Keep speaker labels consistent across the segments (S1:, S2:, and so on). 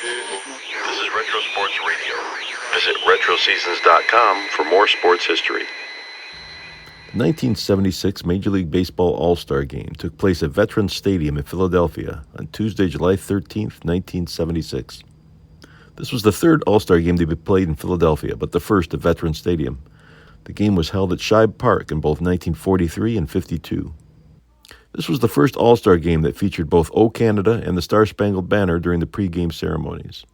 S1: This is Retro Sports Radio. Visit RetroSeasons.com for more sports history.
S2: The 1976 Major League Baseball All-Star Game took place at Veterans Stadium in Philadelphia on Tuesday, July 13, 1976. This was the third All-Star Game to be played in Philadelphia, but the first at Veterans Stadium. The game was held at Shibe Park in both 1943 and 52. This was the first All-Star Game that featured both O Canada and the Star-Spangled Banner during the pre-game ceremonies.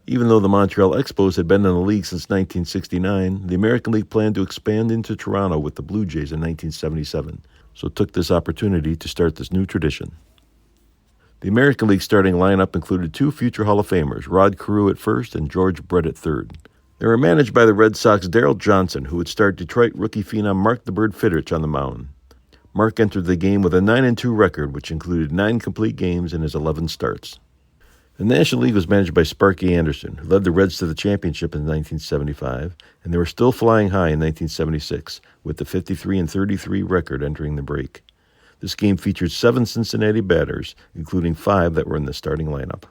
S2: Even though the Montreal Expos had been in the league since 1969, the American League planned to expand into Toronto with the Blue Jays in 1977, so took this opportunity to start this new tradition. The American League starting lineup included two future Hall of Famers, Rod Carew at first and George Brett at third. They were managed by the Red Sox Darrell Johnson, who would start Detroit rookie phenom Mark the Bird Fidrych on the mound. Mark entered the game with a 9-2 record, which included 9 complete games in his 11 starts. The National League was managed by Sparky Anderson, who led the Reds to the championship in 1975, and they were still flying high in 1976, with the 53-33 record entering the break. This game featured 7 Cincinnati batters, including 5 that were in the starting lineup.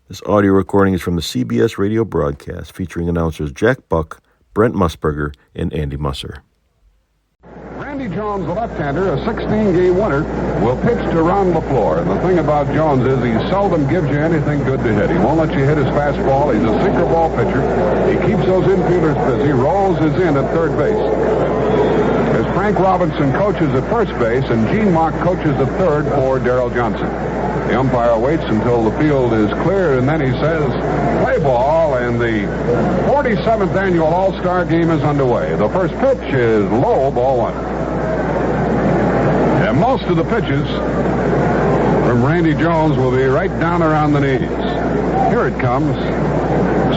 S2: This audio recording is from the CBS radio broadcast, featuring announcers Jack Buck, Brent Musburger, and Andy Musser.
S3: Randy Jones, the left-hander, a 16-game winner, will pitch to Ron LaFleur. And the thing about Jones is he seldom gives you anything good to hit. He won't let you hit his fastball. He's a sinker ball pitcher. He keeps those infielders busy, rolls his in at third base. As Frank Robinson coaches at first base, and Gene Mock coaches at third for Darrell Johnson. The umpire waits until the field is clear, and then he says, play ball, and the 47th annual All-Star Game is underway. The first pitch is low, ball 1. And most of the pitches from Randy Jones will be right down around the knees. Here it comes.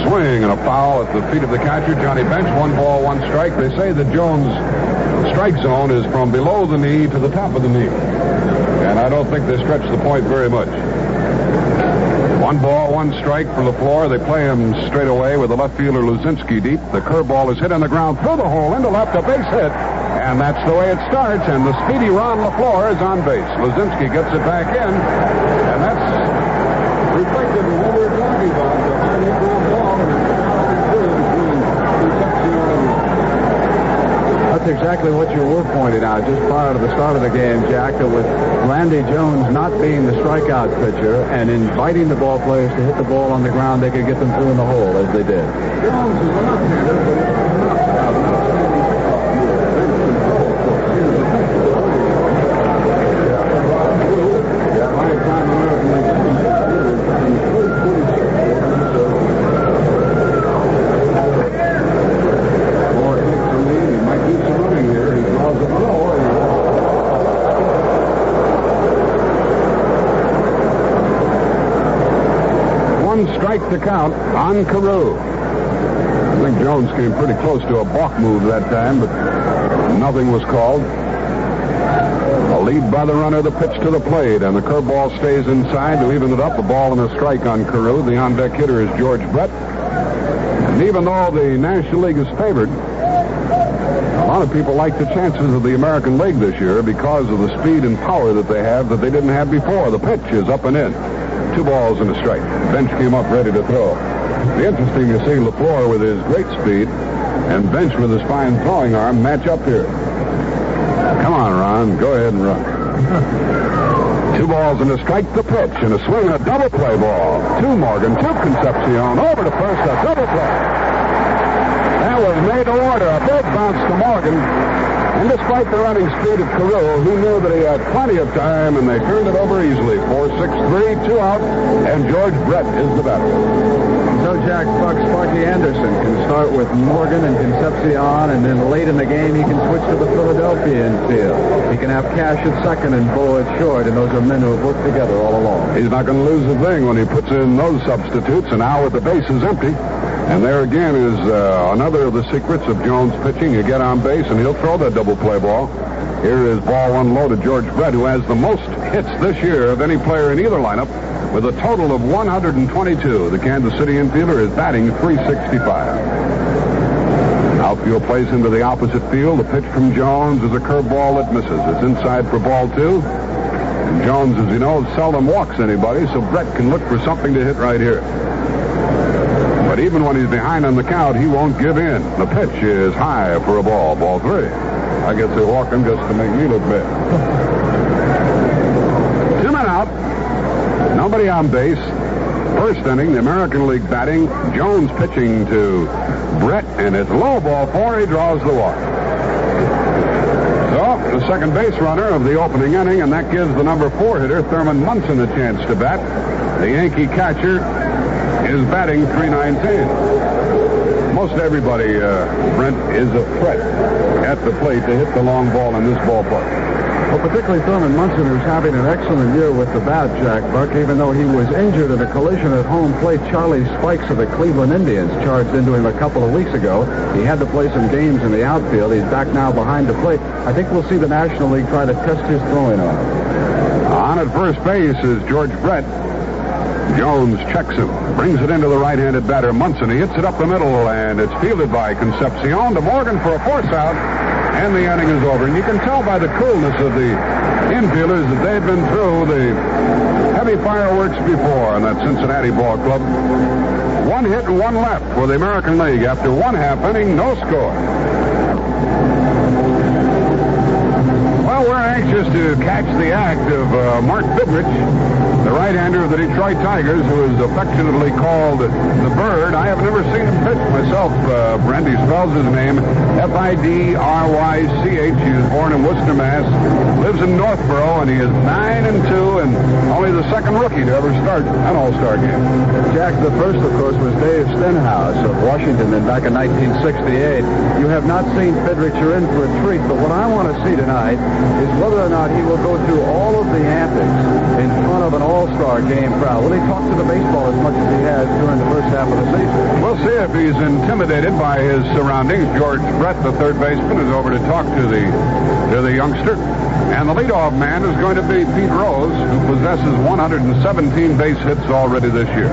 S3: Swing and a foul at the feet of the catcher, Johnny Bench. 1 ball, 1 strike. They say that Jones' strike zone is from below the knee to the top of the knee. And I don't think they stretch the point very much. 1 ball, 1 strike for LaFleur. They play him straight away with the left fielder Luzinski deep. The curveball is hit on the ground through the hole into left, a base hit. And that's the way it starts. And the speedy Ron LaFleur is on base. Luzinski gets it back in. And that's reflected in what we're talking about. The hard hit ground ball and
S4: That's exactly what you were pointing out just prior to the start of the game, Jack, that with Randy Jones not being the strikeout pitcher and inviting the ball players to hit the ball on the ground, they could get them through in the hole, as they did.
S3: Jones is a left-hander, but it's to count on Carew. I think Jones came pretty close to a balk move that time, but nothing was called. A lead by the runner, the pitch to the plate, and the curveball stays inside to even it up. A ball and a strike on Carew. The on-deck hitter is George Brett. And even though the National League is favored, a lot of people like the chances of the American League this year because of the speed and power that they have that they didn't have before. The pitch is up and in. 2 balls and a strike. Bench came up ready to throw. It'll be interesting to see LaFleur with his great speed and Bench with his fine throwing arm match up here. Come on, Ron. Go ahead and run. 2 balls and a strike, the pitch, and a swing, a double play ball. 2 Morgan, 2 Concepcion, over to first, a double play. That was made to order. A big bounce to Morgan. And despite the running speed of Carew, who knew that he had plenty of time, and they turned it over easily. 4-6-3, 2 out, and George Brett is the batter.
S4: So Jack Buck, Sparky Anderson can start with Morgan and Concepcion, and then late in the game he can switch to the Philadelphia infield. He can have Cash at second and Bo at short, and those are men who have worked together all along.
S3: He's not going to lose a thing when he puts in those substitutes, and now with the bases empty. And there again is another of the secrets of Jones pitching. You get on base, and he'll throw that double play ball. Here is ball 1 low to George Brett, who has the most hits this year of any player in either lineup, with a total of 122. The Kansas City infielder is batting .365. Outfield plays into the opposite field. The pitch from Jones is a curveball that misses. It's inside for ball 2. And Jones, as you know, seldom walks anybody, so Brett can look for something to hit right here. But even when he's behind on the count, he won't give in. The pitch is high for a ball. Ball 3. I guess they walk him just to make me look bad. 2 men out. Nobody on base. First inning, the American League batting. Jones pitching to Brett, and it's low, ball 4. He draws the walk. So, the second base runner of the opening inning, and that gives the number 4 hitter, Thurman Munson, a chance to bat. The Yankee catcher is batting .319. Most everybody, Brent, is a threat at the plate to hit the long ball in this ballpark.
S4: Well, particularly Thurman Munson, who's having an excellent year with the bat, Jack Buck, even though he was injured in a collision at home plate. Charlie Spikes of the Cleveland Indians charged into him a couple of weeks ago. He had to play some games in the outfield. He's back now behind the plate. I think we'll see the National League try to test his throwing on him.
S3: On at first base is George Brett. Jones checks him, brings it into the right-handed batter, Munson. He hits it up the middle, and it's fielded by Concepcion to Morgan for a force out, and the inning is over. And you can tell by the coolness of the infielders that they've been through the heavy fireworks before in that Cincinnati ball club. 1 hit and 1 left for the American League after 1/2 inning, no score. Well, we're anxious to catch the act of Mark Fidrych, the right-hander of the Detroit Tigers, who is affectionately called the Bird. I have never seen him pitch myself, Brent. He spells his name Fidrych. He was born in Worcester, Mass. Lives in Northborough, and he is 9-2 and only the second rookie to ever start an All-Star game.
S4: Jack, the first, of course, was Dave Stenhouse of Washington back in 1968. You have not seen Fidrych. You're in for a treat, but what I want to see tonight is whether or not he will go through all of the antics in front of an All-Star game crowd. Will he talk to the baseball as much as he has during the first half of the season?
S3: We'll see if he's intimidated by his surroundings. George Brett, the third baseman, is over to talk to the youngster. And the leadoff man is going to be Pete Rose, who possesses 117 base hits already this year.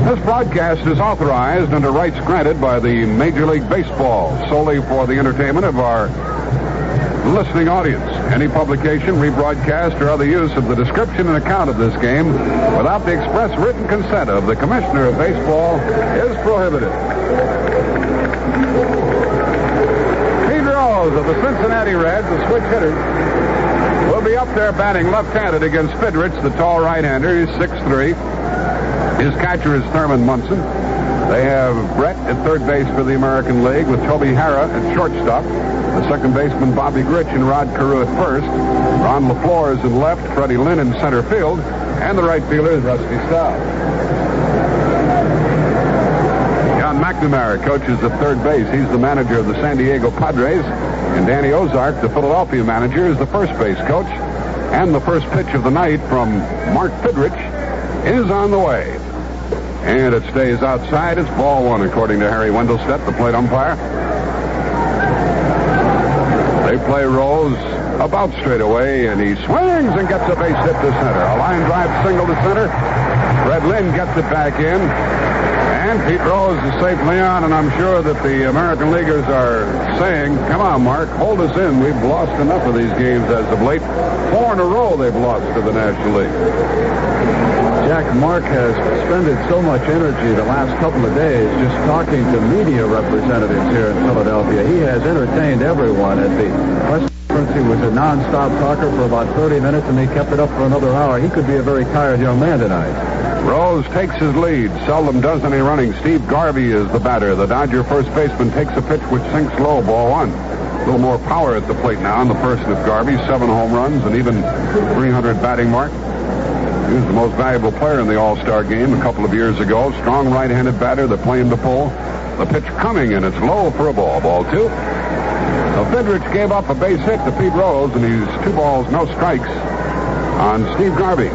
S3: This broadcast is authorized under rights granted by the Major League Baseball, solely for the entertainment of our listening audience. Any publication, rebroadcast, or other use of the description and account of this game without the express written consent of the Commissioner of Baseball is prohibited. Pete Rose of the Cincinnati Reds, the switch hitter, will be up there batting left-handed against Fidrych, the tall right-hander. He's 6'3". His catcher is Thurman Munson. They have Brett at third base for the American League with Toby Harrah at shortstop. The second baseman, Bobby Grich, and Rod Carew at first. Ron LaFleur is in left, Freddie Lynn in center field, and the right fielder is Rusty Staub. John McNamara coaches at third base. He's the manager of the San Diego Padres. And Danny Ozark, the Philadelphia manager, is the first base coach. And the first pitch of the night from Mark Fidrych is on the way. And it stays outside. It's ball 1, according to Harry Wendelstedt, the plate umpire. They play Rose about straight away, and he swings and gets a base hit to center. A line drive single to center. Fred Lynn gets it back in. And Pete Rose is safely on, and I'm sure that the American Leaguers are saying, come on, Mark, hold us in. We've lost enough of these games as of late. 4 in a row they've lost to the National League.
S4: Jack, Mark has expended so much energy the last couple of days just talking to media representatives here in Philadelphia. He has entertained everyone at the press conference. He was a nonstop talker for about 30 minutes, and he kept it up for another hour. He could be a very tired young man tonight.
S3: Rose takes his lead. Seldom does any running. Steve Garvey is the batter. The Dodger first baseman takes a pitch which sinks low, ball 1. A little more power at the plate now in the person of Garvey. 7 home runs and even 300 batting mark. He was the most valuable player in the All-Star game a couple of years ago. Strong right-handed batter. They play him to pull. The pitch coming, and it's low for a ball. Ball 2. So Fidrych gave up a base hit to Pete Rose, and he's 2 balls, no strikes on Steve Garvey.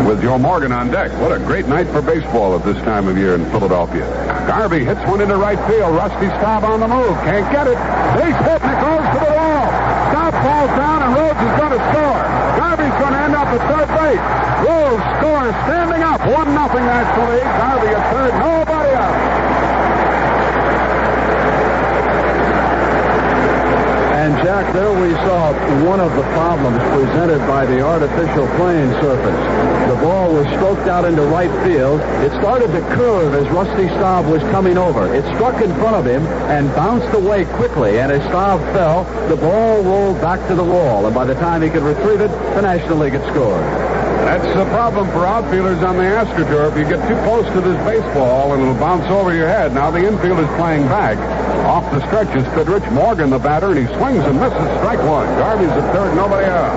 S3: With Joe Morgan on deck. What a great night for baseball at this time of year in Philadelphia. Garvey hits one into right field. Rusty Staub on the move. Can't get it. Base hit, and it goes to the wall. Staub falls down, and Rose is going to score. Garvey's going to end up at third base. Rose scores standing up. 1-0 National League. Garvey at third. Nobody out.
S4: And Jack, Jack, there we saw one of the problems presented by the artificial playing surface. The ball was stroked out into right field. It started to curve as Rusty Staub was coming over. It struck in front of him and bounced away quickly, and as Staub fell, the ball rolled back to the wall, and by the time he could retrieve it, the National League had scored.
S3: That's the problem for outfielders on the AstroTurf. You get too close to this baseball, and it'll bounce over your head. Now the infield is playing back. Off the stretch is Fidrych. Morgan, the batter, and he swings and misses. Strike one. Garvey's at third, nobody out.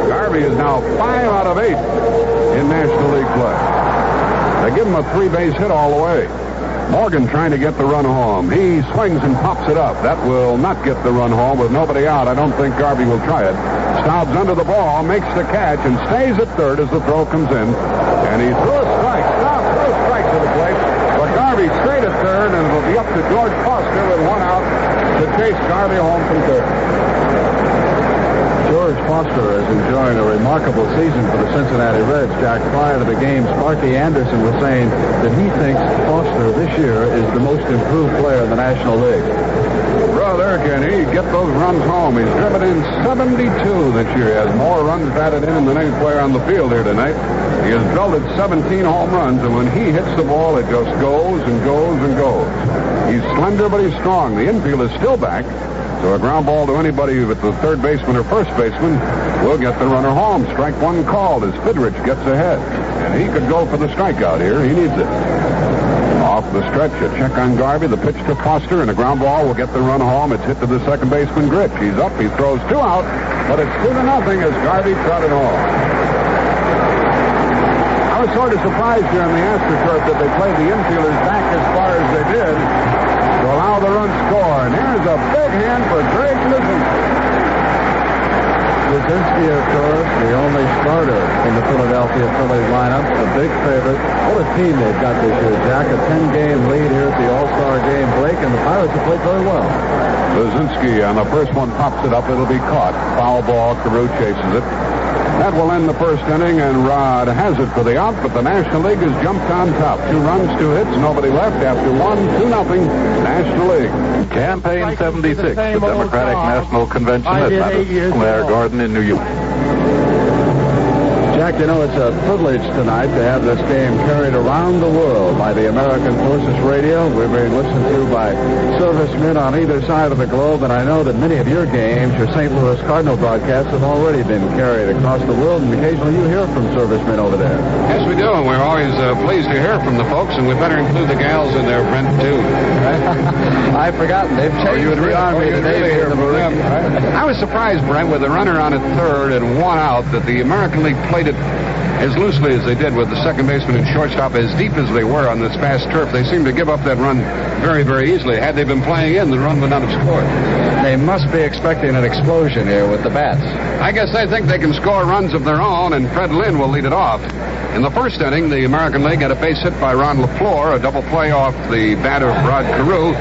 S3: Garvey is now 5 out of 8 in National League play. They give him a 3-base hit all the way. Morgan trying to get the run home. He swings and pops it up. That will not get the run home with nobody out. I don't think Garvey will try it. Staub's under the ball, makes the catch, and stays at third as the throw comes in. And he threw a strike. Staub threw a strike to the plate. But Garvey straight at third, and it'll be up to George Foster with 1 out to chase Garvey home from third.
S4: George Foster is enjoying a remarkable season for the Cincinnati Reds. Jack, prior to the game, Sparky Anderson was saying that he thinks Foster this year is the most improved player in the National League.
S3: Brother, can he get those runs home? He's driven in 72 this year. He has more runs batted in than any player on the field here tonight. He has belted 17 home runs, and when he hits the ball, it just goes and goes and goes. He's slender, but he's strong. The infield is still back. So a ground ball to anybody with the third baseman or first baseman will get the runner home. Strike one called as Fidrych gets ahead. And he could go for the strikeout here. He needs it. Off the stretch, a check on Garvey. The pitch to Foster, and a ground ball will get the run home. It's hit to the second baseman, Gritch. He's up. He throws 2 out, but it's 2-0 as Garvey trotted home. I was sort of surprised here on the AstroTurf that they played the infielders back as far as they did to allow the run score. And here's a big hand for Greg Lizinski.
S4: Lizinski, of course, the only starter in the Philadelphia Phillies lineup, a big favorite. What a team they've got this year, Jack. A 10-game lead here at the All-Star Game break, and the Pirates have played very well.
S3: Lizinski on the first one pops it up. It'll be caught. Foul ball. Carew chases it. That will end the first inning, and Rod has it for the out, but the National League has jumped on top. 2 runs, 2 hits, nobody left after 2-0 National League.
S5: Campaign 76, the Democratic National Convention at Madison Square Garden in New York.
S4: Jack, you know, it's a privilege tonight to have this game carried around the world by the American Forces Radio. We're being listened to by servicemen on either side of the globe, and I know that many of your games, your St. Louis Cardinal broadcasts, have already been carried across the world, and occasionally you hear from servicemen over there.
S3: Yes, we do, and we're always pleased to hear from the folks, and we better include the gals in there, Brent, too.
S4: I've forgotten. They've changed the Army today.
S3: I was surprised, Brent, with the runner on at third and 1 out, that the American League played it as loosely as they did with the second baseman and shortstop, as deep as they were on this fast turf. They seemed to give up that run very, very easily. Had they been playing in, the run would not have scored.
S4: They must be expecting an explosion here with the bats.
S3: I guess they think they can score runs of their own, and Fred Lynn will lead it off. In the first inning, the American League had a base hit by Ron LaFleur, a double play off the bat of Rod Carew.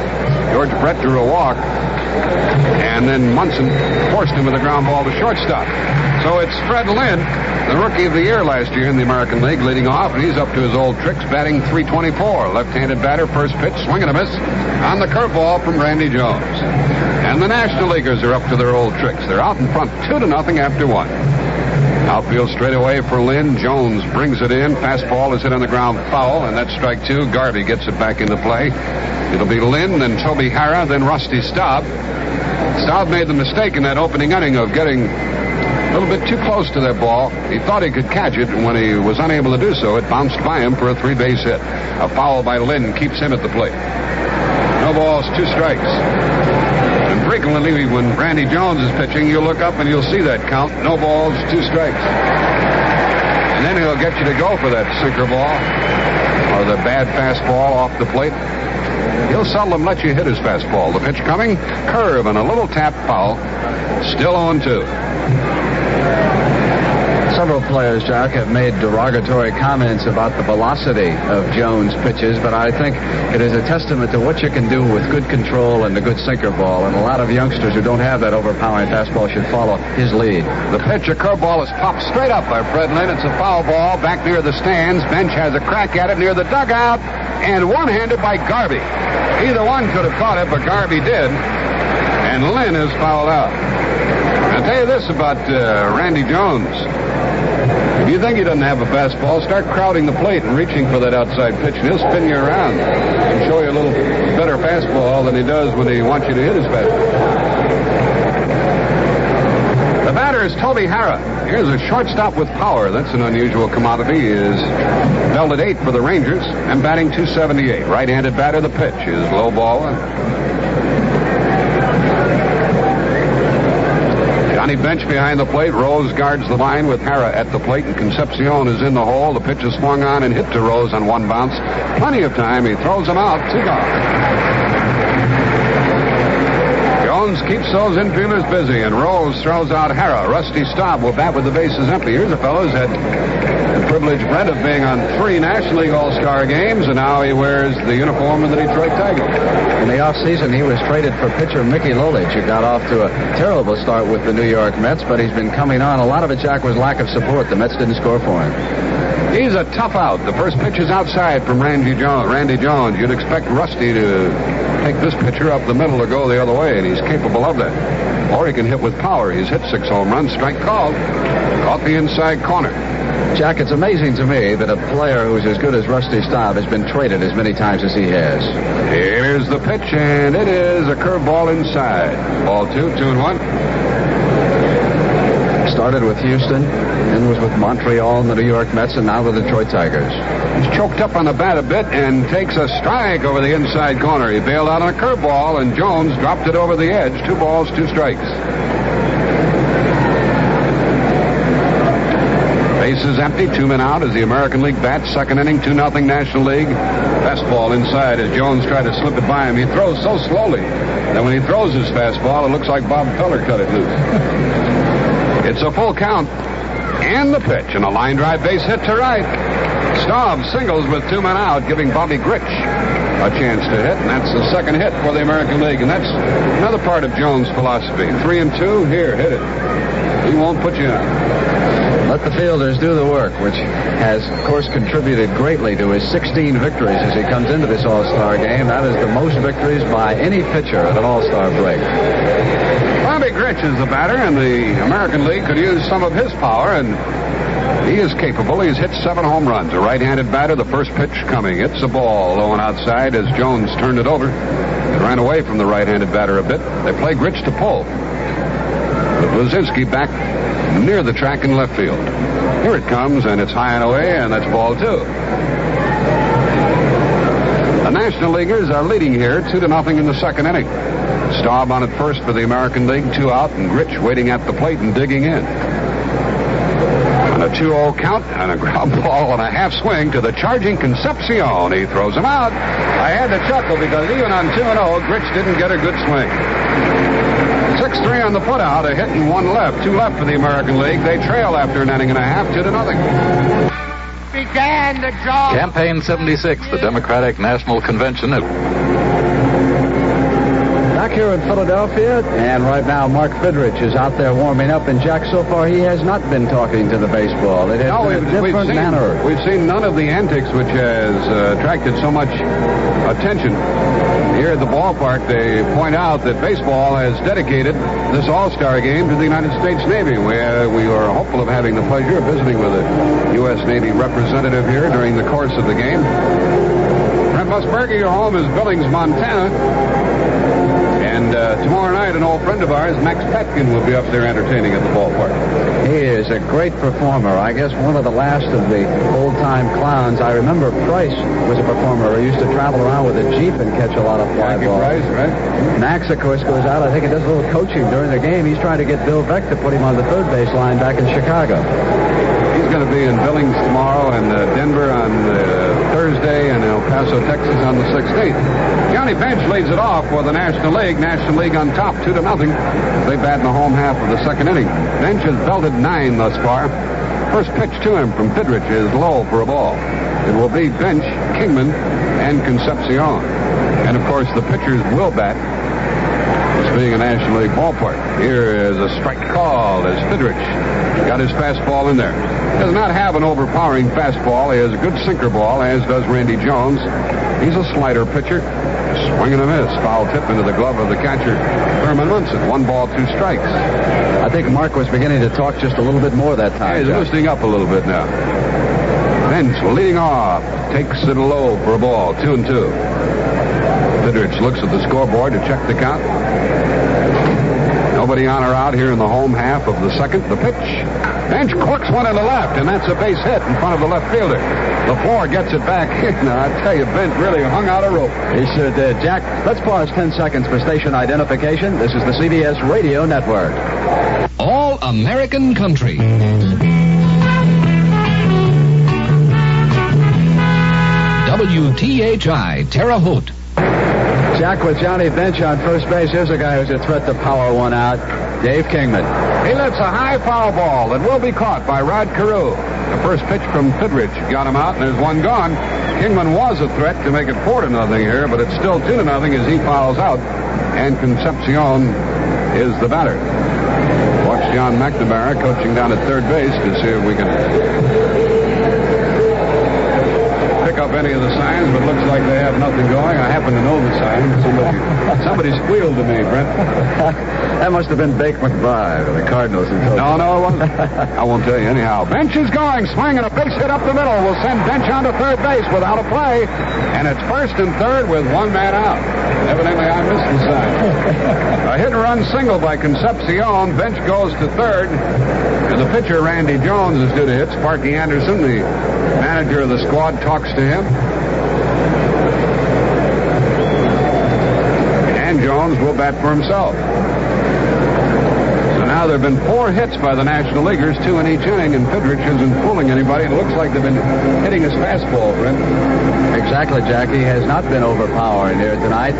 S3: George Brett drew a walk, and then Munson forced him with a ground ball to shortstop. So it's Fred Lynn, the Rookie of the Year last year in the American League, leading off, and he's up to his old tricks, batting .324. Left-handed batter, first pitch, swing and a miss on the curveball from Randy Jones. And the National Leaguers are up to their old tricks. They're out in front 2-0 after 1. Outfield straight away for Lynn. Jones brings it in. Fastball is hit on the ground foul, and that's strike 2. Garvey gets it back into play. It'll be Lynn, then Toby Harrah, then Rusty Staub. Staub made the mistake in that opening inning of getting a little bit too close to that ball. He thought he could catch it, and when he was unable to do so, it bounced by him for a 3-base hit. A foul by Lynn keeps him at the plate. No balls, 2 strikes. And frequently, when Randy Jones is pitching, you'll look up and you'll see that count. No balls, 2 strikes. And then he'll get you to go for that sinker ball or the bad fastball off the plate. He'll seldom let you hit his fastball. The pitch coming, curve and a little tap foul. Still 0-2.
S4: So Several players, Jack, have made derogatory comments about the velocity of Jones' pitches, but I think it is a testament to what you can do with good control and a good sinker ball, and a lot of youngsters who don't have that overpowering fastball should follow his lead.
S3: The pitch, a curveball, is popped straight up by Fred Lynn. It's a foul ball back near the stands. Bench has a crack at it near the dugout, and one-handed by Garvey. Either one could have caught it, but Garvey did, and Lynn is fouled out. I'll tell you this about Randy Jones. If you think he doesn't have a fastball, start crowding the plate and reaching for that outside pitch, and he'll spin you around and show you a little better fastball than he does when he wants you to hit his fastball. The batter is Toby Harrah. Here's a shortstop with power. That's an unusual commodity. He is belted 8 for the Rangers and batting .278. Right-handed batter. The pitch is low ball. Johnny Bench behind the plate. Rose guards the line with Harrah at the plate, and Concepcion is in the hole. The pitch is swung on and hit to Rose on one bounce. Plenty of time. He throws him out. 2 gone. Jones keeps those infielders busy, and Rose throws out Harrah. Rusty Staub will bat with the bases empty. Here's a fellow who's had the privilege, Brent, of being on 3 National League All-Star games, and now he wears the uniform of the Detroit Tigers.
S4: In the offseason, he was traded for pitcher Mickey Lolich, who got off to a terrible start with the New York Mets, but he's been coming on. A lot of it, Jack, was lack of support. The Mets didn't score for him.
S3: He's a tough out. The first pitch is outside from Randy Jones. You'd expect Rusty to take this pitcher up the middle or go the other way, and he's capable of that. Or he can hit with power. He's hit 6 home runs. Strike called. Caught the inside corner.
S4: Jack, it's amazing to me that a player who's as good as Rusty Staub has been traded as many times as he has.
S3: Here's the pitch, and it is a curveball inside. Ball 2, 2-1.
S4: Started with Houston, then was with Montreal and the New York Mets, and now the Detroit Tigers.
S3: He's choked up on the bat a bit and takes a strike over the inside corner. He bailed out on a curveball, and Jones dropped it over the edge. 2 balls, 2 strikes. Bases empty, 2 men out as the American League bats. Second inning, 2-0 National League. Fastball inside as Jones tried to slip it by him. He throws so slowly that when he throws his fastball, it looks like Bob Feller cut it loose. It's a full count. And the pitch, and a line drive base hit to right. Staub singles with 2 men out, giving Bobby Grich a chance to hit, and that's the second hit for the American League. And that's another part of Jones' philosophy. 3-2, here, hit it. He won't put you out.
S4: Let the fielders do the work, which has, of course, contributed greatly to his 16 victories as he comes into this All-Star game. That is the most victories by any pitcher at an All-Star break.
S3: Bobby Grich is the batter, and the American League could use some of his power, and he is capable. He's hit 7 home runs. A right-handed batter, the first pitch coming. It's a ball low and outside as Jones turned it over. It ran away from the right-handed batter a bit. They play Grich to pull. But Luzinski back near the track in left field. Here it comes, and it's high and away, and that's ball 2. The National Leaguers are leading here 2-0 in the second inning. Staub on at first for the American League, 2 out, and Grich waiting at the plate and digging in. On a 2-0 count, and a ground ball and a half swing to the charging Concepcion. He throws him out. I had to chuckle because even on 2-0, Grich didn't get a good swing. 6-3 on the putout, a hit and 1 left. 2 left for the American League. They trail after an inning and a half, 2-0.
S6: Began the job.
S5: Campaign 76, the Democratic National Convention.
S4: Back here in Philadelphia, and right now Mark Fidrych is out there warming up, and Jack, so far he has not been talking to the baseball. It has been a different manner.
S3: We've seen none of the antics which has attracted so much attention. Here at the ballpark, they point out that baseball has dedicated this All-Star game to the United States Navy, where we are hopeful of having the pleasure of visiting with a U.S. Navy representative here during the course of the game. Brent Musburger, your home is Billings, Montana. And tomorrow night, an old friend of ours, Max Patkin, will be up there entertaining at the ballpark.
S4: He is a great performer. I guess one of the last of the old-time clowns. I remember Price was a performer who used to travel around with a Jeep and catch a lot of fly balls.
S3: Price, right?
S4: Max, of course, goes out. I think he does a little coaching during the game. He's trying to get Bill Beck to put him on the third base line back in Chicago.
S3: He's going to be in Billings tomorrow and Denver on Thursday and El Paso, Texas on the 16th. Johnny Bench leads it off for the National League. National League on top, 2-0. They bat in the home half of the second inning. Bench has belted 9 thus far. First pitch to him from Fidrych is low for a ball. It will be Bench, Kingman, and Concepcion. And, of course, the pitchers will bat. This being a National League ballpark. Here is a strike call as Fidrych got his fastball in there. Does not have an overpowering fastball. He has a good sinker ball, as does Randy Jones. He's a slider pitcher. Swing and a miss. Foul tip into the glove of the catcher, Thurman Munson. 1 ball, 2 strikes.
S4: I think Mark was beginning to talk just a little bit more that time.
S3: He's loosening up a little bit now. Bench leading off. Takes it low for a ball. 2-2. Fidrych looks at the scoreboard to check the count. Nobody on or out here in the home half of the second. The pitch. Bench corks one in the left, and that's a base hit in front of the left fielder. LaFleur gets it back. Now, I tell you, Bench really hung out a rope.
S4: He sure did. Jack, let's pause 10 seconds for station identification. This is the CBS Radio Network.
S7: All American Country. WTHI Terre Haute.
S4: Jack, with Johnny Bench on first base, here's a guy who's a threat to power one out. Dave Kingman.
S3: He lets a high foul ball that will be caught by Rod Carew. The first pitch from Fidrych got him out, and there's one gone. Kingman was a threat to make it 4-0 here, but it's still 2-0 as he fouls out, and Concepcion is the batter. Watch John McNamara coaching down at third base to see if we can pick up any of the signs, but looks like they have nothing going. I happen to know the signs. Somebody squealed to me, Brent.
S4: That must have been Bake McBride of the Cardinals.
S3: No, it wasn't. I won't tell you anyhow. Bench is going, swinging a base hit up the middle. Will send Bench on to third base without a play, and it's first and third with 1 man out. Evidently, I missed the sign. A hit-and-run single by Concepcion. Bench goes to third, and the pitcher, Randy Jones, is due to hit. Sparky Anderson, the manager of the squad, talks to him. And Jones will bat for himself. So now there have been 4 hits by the National Leaguers, 2 in each inning, and Fidrych isn't fooling anybody. It looks like they've been hitting his fastball, Brent.
S4: Exactly, Jack. He has not been overpowering here tonight.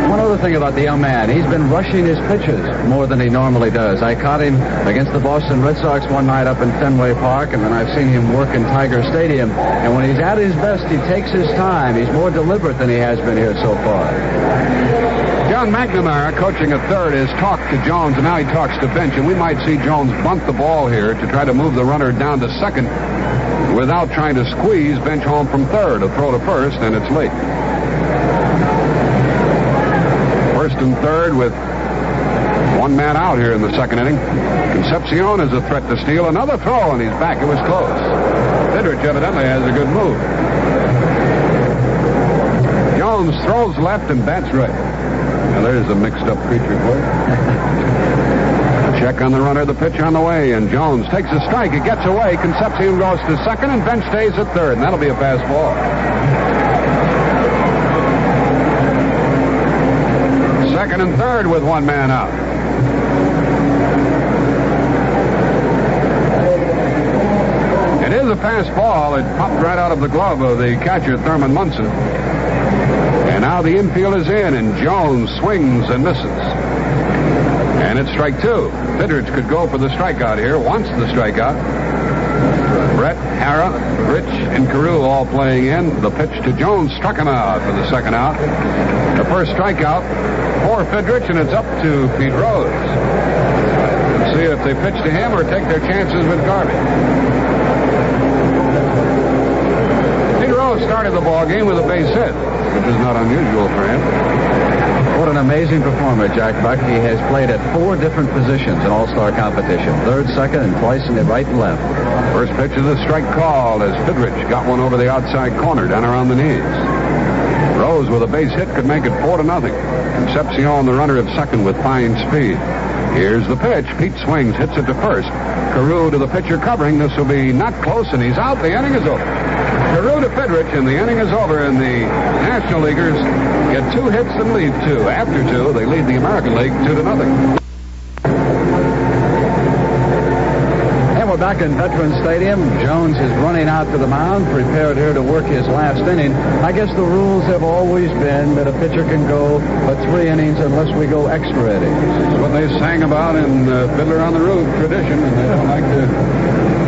S4: One other thing about the young man, he's been rushing his pitches more than he normally does. I caught him against the Boston Red Sox one night up in Fenway Park, and then I've seen him work in Tiger Stadium. And when he's at his best, he takes his time. He's more deliberate than he has been here so far.
S3: John McNamara, coaching at third, has talked to Jones, and now he talks to Bench, and we might see Jones bunt the ball here to try to move the runner down to second without trying to squeeze Bench home from third. A throw to first, and it's late. First and third with 1 man out here in the second inning. Concepcion is a threat to steal. Another throw, and he's back. It was close. Fidrych evidently has a good move. Jones throws left and bats right. Now there's a mixed-up creature for you. Check on the runner, the pitch on the way, and Jones takes a strike. It gets away. Concepcion goes to second, and Bench stays at third, and that'll be a fastball. Second and third with 1 man out. It is a fastball. It popped right out of the glove of the catcher, Thurman Munson. And now the infield is in, and Jones swings and misses. And it's strike 2. Fidrych could go for the strikeout here, wants the strikeout. Brett, Hara, Rich, and Carew all playing in. The pitch to Jones struck him out for the second out. The first strikeout for Fidrych, and it's up to Pete Rose. Let's see if they pitch to him or take their chances with Garvey. Pete Rose started the ball game with a base hit, which is not unusual for him.
S4: What an amazing performer, Jack Buck. He has played at 4 different positions in All-Star competition. Third, second, and twice in the right and left.
S3: First pitch is a strike called as Fidrych got one over the outside corner down around the knees. Rose with a base hit could make it 4-0. Concepcion, the runner at second with fine speed. Here's the pitch. Pete swings, hits it to first. Carew to the pitcher covering. This will be not close, and he's out. The inning is over. Carew to Fidrych, and the inning is over, and the National Leaguers get 2 hits and lead 2. After 2, they lead the American League 2-0.
S4: And we're back in Veterans Stadium. Jones is running out to the mound, prepared here to work his last inning. I guess the rules have always been that a pitcher can go but 3 innings unless we go extra innings. It's
S3: what they sang about in Fiddler on the Roof tradition, and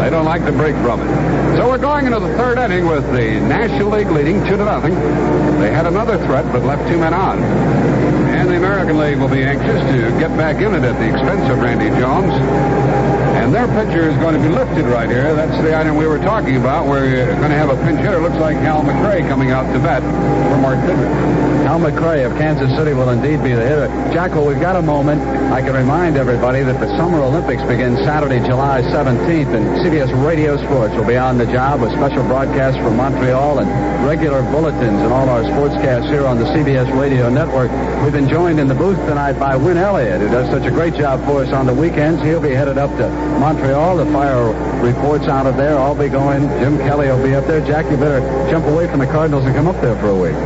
S3: they don't like like to break from it. So we're going into the third inning with the National League leading 2-0. They had another threat, but left 2 men on. And the American League will be anxious to get back in it at the expense of Randy Jones. And their pitcher is going to be lifted right here. That's the item we were talking about. We're going to have a pinch hitter. Looks like Hal McRae coming out to bat for Mark Fidrych.
S4: Hal McRae of Kansas City will indeed be the hitter. Jack, well, we've got a moment. I can remind everybody that the Summer Olympics begin Saturday, July 17th, and CBS Radio Sports will be on the job with special broadcasts from Montreal and regular bulletins and all our sportscasts here on the CBS Radio Network. We've been joined in the booth tonight by Win Elliott, who does such a great job for us on the weekends. He'll be headed up to Montreal. The fire reports out of there. I'll be going. Jim Kelly will be up there. Jack, you better jump away from the Cardinals and come up there for a week.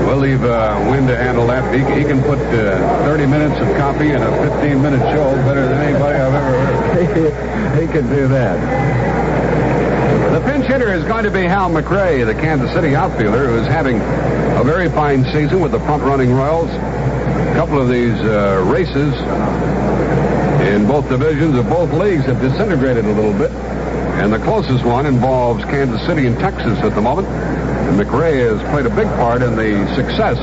S3: We'll leave Win to handle that. He can put 30 minutes of copy in a 15-minute show better than anybody I've ever heard.
S4: He can do that.
S3: The pinch hitter is going to be Hal McRae, the Kansas City outfielder, who is having a very fine season with the front-running Royals. A couple of these races in both divisions of both leagues have disintegrated a little bit. And the closest one involves Kansas City and Texas at the moment. And McRae has played a big part in the success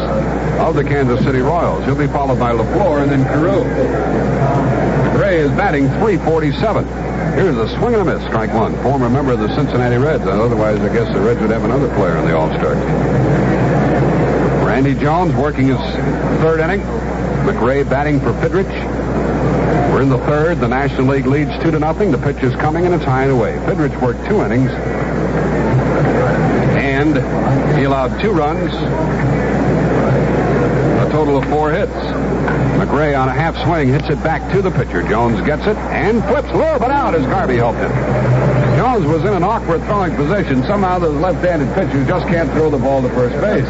S3: of the Kansas City Royals. He'll be followed by LaFleur and then Carew. McRae is batting .347. Here's a swing and a miss, strike one. Former member of the Cincinnati Reds. Otherwise, I guess the Reds would have another player in the All-Star team. Randy Jones working his third inning. McRae batting for Fidrych. We're in the third. The National League leads 2-0. The pitch is coming, and it's high and away. Fidrych worked 2 innings. And he allowed 2 runs, a total of 4 hits. McRae on a half swing hits it back to the pitcher. Jones gets it and flips a little bit out as Garvey helped him. Jones was in an awkward throwing position. Somehow those left-handed pitchers just can't throw the ball to first base.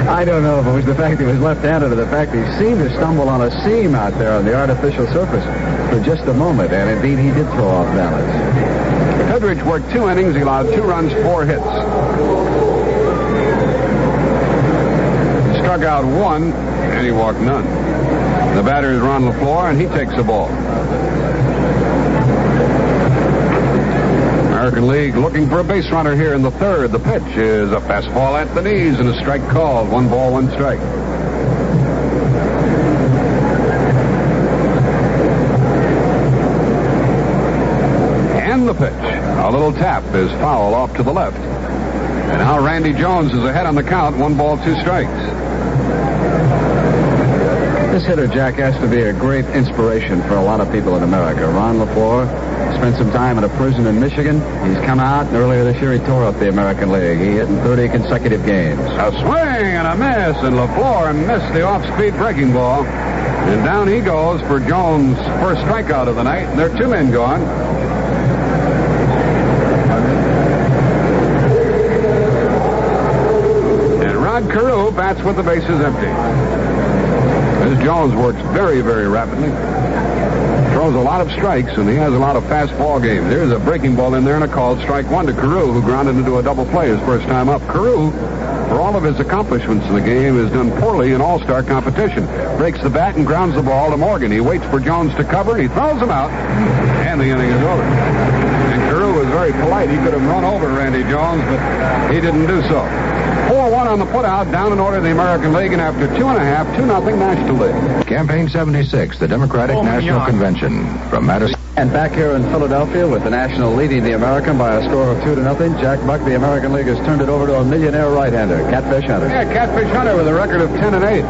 S4: I don't know if it was the fact he was left-handed or the fact he seemed to stumble on a seam out there on the artificial surface for just a moment, and indeed he did throw off balance.
S3: Fidrych worked 2 innings. He allowed 2 runs, 4 hits. He struck out 1, and he walked none. The batter is Ron LaFleur, and he takes the ball. American League looking for a base runner here in the third. The pitch is a fastball at the knees and a strike called. 1 ball, 1 strike. And the pitch. A little tap is foul off to the left. And now Randy Jones is ahead on the count. 1 ball, 2 strikes.
S4: This hitter, Jack, has to be a great inspiration for a lot of people in America. Ron LaFleur spent some time in a prison in Michigan. He's come out, and earlier this year he tore up the American League. He hit in 30 consecutive games.
S3: A swing and a miss, and LaFleur missed the off-speed breaking ball. And down he goes for Jones' first strikeout of the night. There are 2 men gone. And Rod Carew bats with the bases empty. This Jones works very, very rapidly. Throws a lot of strikes, and he has a lot of fast ball games. There's a breaking ball in there and a called strike 1 to Carew, who grounded into a double play his first time up. Carew, for all of his accomplishments in the game, has done poorly in all-star competition. Breaks the bat and grounds the ball to Morgan. He waits for Jones to cover, and he throws him out, and the inning is over. And Carew was very polite. He could have run over Randy Jones, but he didn't do so. 4-1 on the putout, down in order the American League, and after 2.5, 2-0 National League.
S5: Campaign 76, the Democratic National Convention. From Madison.
S4: And back here in Philadelphia with the National leading the American by a score of 2-0, Jack Buck, the American League, has turned it over to a millionaire right-hander, Catfish Hunter.
S3: Yeah, Catfish Hunter with a record of 10-8.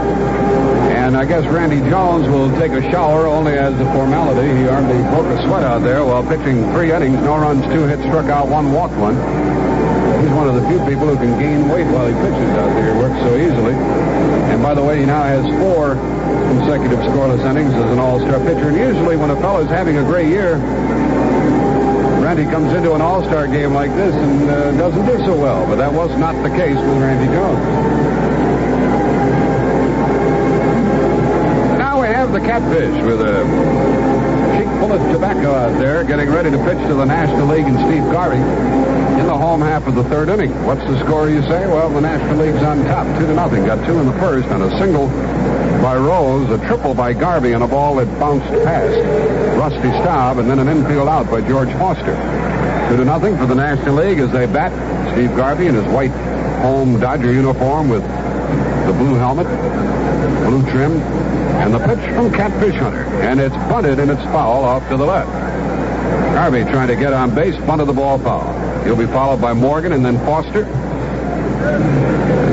S3: And I guess Randy Jones will take a shower only as a formality. He hardly broke a sweat out there while pitching 3 innings, no runs, 2 hits, struck out 1, walked 1. He's one of the few people who can gain weight while he pitches out there. He works so easily. And by the way, he now has 4 consecutive scoreless innings as an all-star pitcher. And usually when a fellow's having a great year, Randy comes into an all-star game like this and doesn't do so well. But that was not the case with Randy Jones. And now we have the Catfish with a cheek full of tobacco out there, getting ready to pitch to the National League and Steve Garvey in the home half of the third inning. What's the score, you say? Well, the National League's on top, 2-0. Got 2 in the first, and a single by Rose, a triple by Garvey, and a ball that bounced past Rusty Staub, and then an infield out by George Foster. 2-0 for the National League as they bat. Steve Garvey in his white home Dodger uniform with the blue helmet, blue trim, and the pitch from Catfish Hunter. And it's bunted and it's foul off to the left. Garvey trying to get on base, bunted the ball foul. He'll be followed by Morgan and then Foster.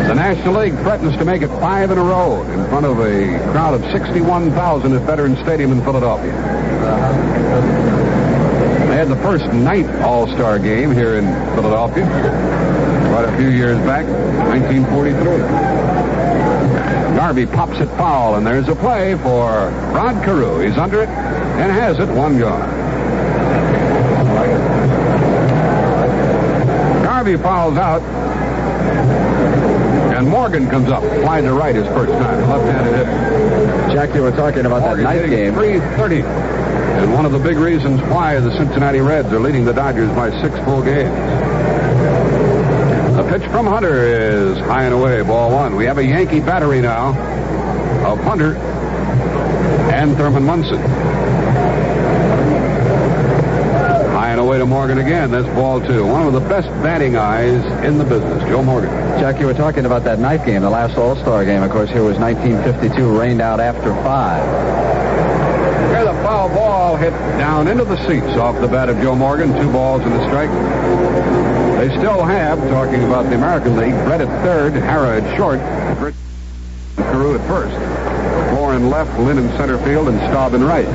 S3: The National League threatens to make it 5 in a row in front of a crowd of 61,000 at Veterans Stadium in Philadelphia. They had the first night All-Star Game here in Philadelphia quite a few years back, 1943. Garvey pops it foul, and there's a play for Rod Carew. He's under it and has it, 1 gone. Garvey fouls out, and Morgan comes up. Fly to right his first time. Left-handed hitter.
S4: Jack, you were talking about
S3: Morgan
S4: that night game.
S3: .330. And one of the big reasons why the Cincinnati Reds are leading the Dodgers by 6 full games. The pitch from Hunter is high and away, ball 1. We have a Yankee battery now of Hunter and Thurman Munson. High and away to Morgan again. That's ball 2. One of the best batting eyes in the business, Joe Morgan.
S4: Jack, you were talking about that night game, the last All-Star game. Of course, here was 1952, rained out after 5.
S3: Here's the foul ball hit down into the seats off the bat of Joe Morgan. 2 balls and a strike. They still have, talking about the American League, Brett at third, Hara at short, Carew at first. Moore in left, Lynn in center field, and Staub in right.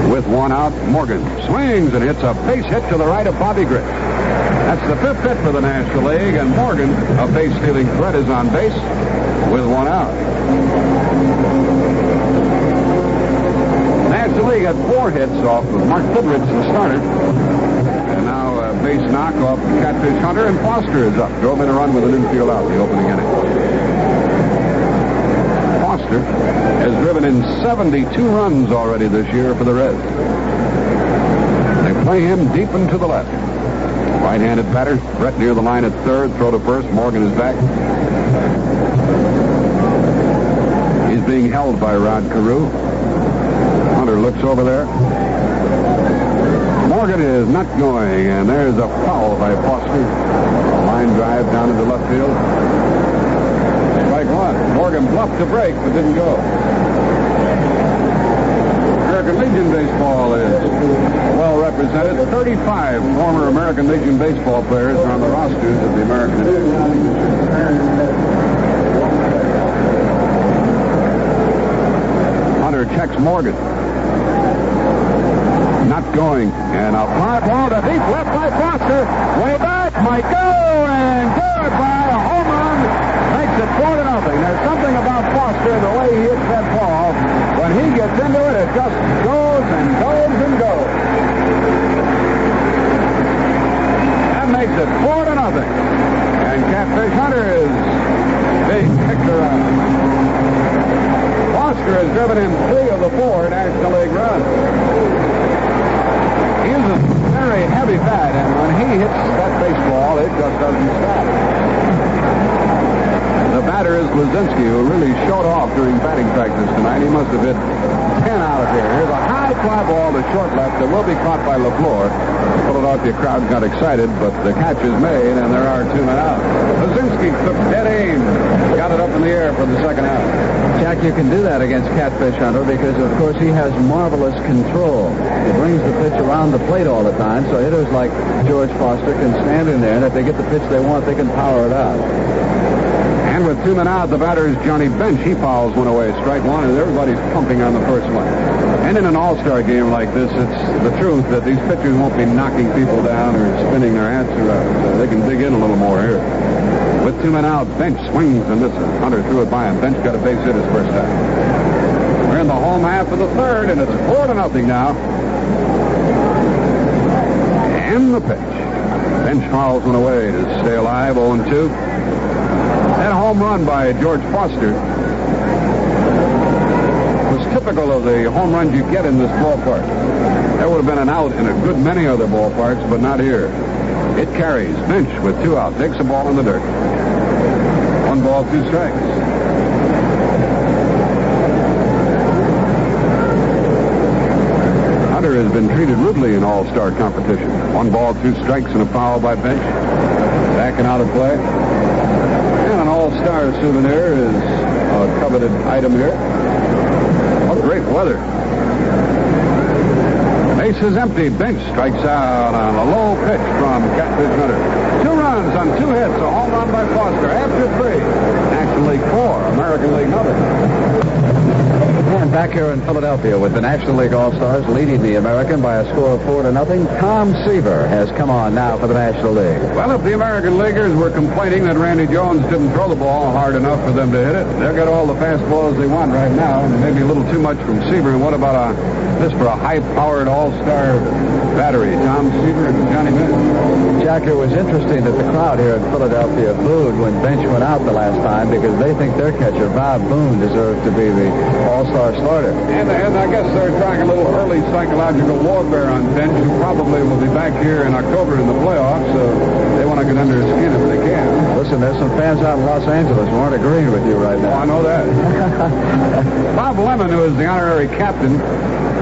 S3: With 1 out, Morgan swings and hits a base hit to the right of Bobby Grich. That's the 5th hit for the National League, and Morgan, a base-stealing threat, is on base with 1 out. National League had 4 hits off of Mark Fidrych, the starter. And now a base knock off Catfish Hunter, and Foster is up. Drove in a run with an infield out in the opening inning. Foster has driven in 72 runs already this year for the Reds. They play him deep into the left. Right-handed batter. Brett near the line at third. Throw to first. Morgan is back. He's being held by Rod Carew. Hunter looks over there. Morgan is not going, and there's a foul by Foster. A line drive down into left field. Strike 1. Morgan bluffed to break, but didn't go. American Legion baseball is well represented. 35 former American Legion baseball players are on the rosters of the American Legion. Hunter checks Morgan. Not going. And a fly ball to deep left by Foster. Way back. Might go. And goodbye. A home run. Makes it 4-0. There's something about Foster, the way he hits that ball. When he gets into it, it just goes and goes and goes. That makes it 4-0. And Catfish Hunter is being kicked around. Foster has driven in 3 of the 4 National League runs. He is a very heavy bat, and when he hits that baseball, it just doesn't stop. The batter is Lazinski, who really showed off during batting practice tonight. He must have hit 10 out of here. Here's a high fly ball to short left that will be caught by LaFleur. The Philadelphia crowd got excited, but the catch is made, and there are 2 men out. Lazinski took dead aim, got it up in the air for the second out.
S4: Jack, you can do that against Catfish Hunter because, of course, he has marvelous control. He brings the pitch around the plate all the time, so hitters like George Foster can stand in there, and if they get the pitch they want, they can power it out.
S3: And with 2 men out, the batter is Johnny Bench. He fouls one away, strike 1, and everybody's pumping on the first one. And in an all-star game like this, it's the truth that these pitchers won't be knocking people down or spinning their hats around. So they can dig in a little more here. With 2 men out, Bench swings and misses. Hunter threw it by him. Bench got a base hit his first time. We're in the home half of the third, and it's 4-0 now. And the pitch. Bench fouls one away to stay alive, 0-2. That home run by George Foster was typical of the home runs you get in this ballpark. There would have been an out in a good many other ballparks, but not here. It carries. Bench with 2 out. Takes the ball in the dirt. 1 ball, 2 strikes. Hunter is been treated rudely in All-Star competition. 1 ball, 2 strikes, and a foul by Bench. Backing out of play. And an All-Star souvenir is a coveted item here. Oh, great weather. Base is empty. Bench strikes out on a low pitch from Catfish Hunter. 2 runs on 2 hits. A home run by Foster after 3. National League 4, American League nothing.
S4: And back here in Philadelphia with the National League All-Stars leading the American by a score of 4-0. Tom Seaver has come on now for the National League.
S3: Well, if the American Leaguers were complaining that Randy Jones didn't throw the ball hard enough for them to hit it, they'll get all the fastballs they want right now, and maybe a little too much from Seaver. And what about this for a high-powered All-Star battery? Tom Seaver and Johnny Bench.
S4: Jack, it was interesting that the crowd here in Philadelphia booed when Bench went out the last time because they think their catcher, Bob Boone, deserves to be the All-Star starter.
S3: And I guess they're trying a little early psychological warfare on Bench, who probably will be back here in October in the playoffs, so they want to get under his skin if they can.
S4: Listen, there's some fans out in Los Angeles who aren't agreeing with you right
S3: Oh,
S4: now.
S3: I know that. Bob Lemon, who is the honorary captain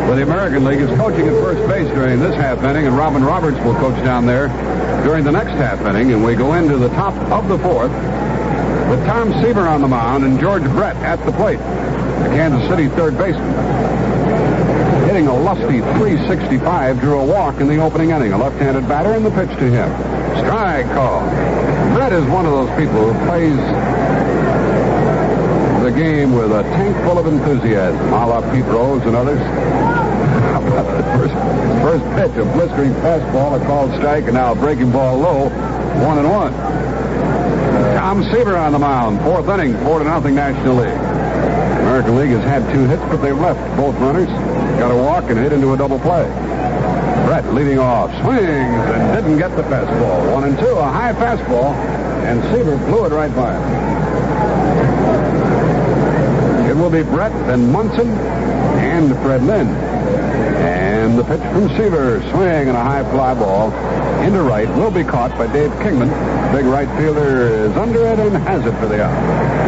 S3: for the American League, is coaching at first base during this half inning, and Robin Roberts will coach down there during the next half inning, and we go into the top of the 4th with Tom Seaver on the mound and George Brett at the plate, the Kansas City third baseman. Hitting a lusty .365, drew a walk in the opening inning. A left-handed batter, and the pitch to him. Strike call. Brett is one of those people who plays the game with a tank full of enthusiasm, a la Pete Rose and others. How about the first pitch, a blistering fastball, a called strike, and now a breaking ball low, 1-1. Tom Seaver on the mound, 4th inning, 4-0 National League. American League has had 2 hits, but they've left both runners. Got a walk and hit into a double play. Brett leading off, swings and didn't get the fastball. 1-2, a high fastball, and Seaver blew it right by him. It will be Brett, then Munson, and Fred Lynn. And the pitch from Seaver, swing and a high fly ball into right, will be caught by Dave Kingman. Big right fielder is under it and has it for the out.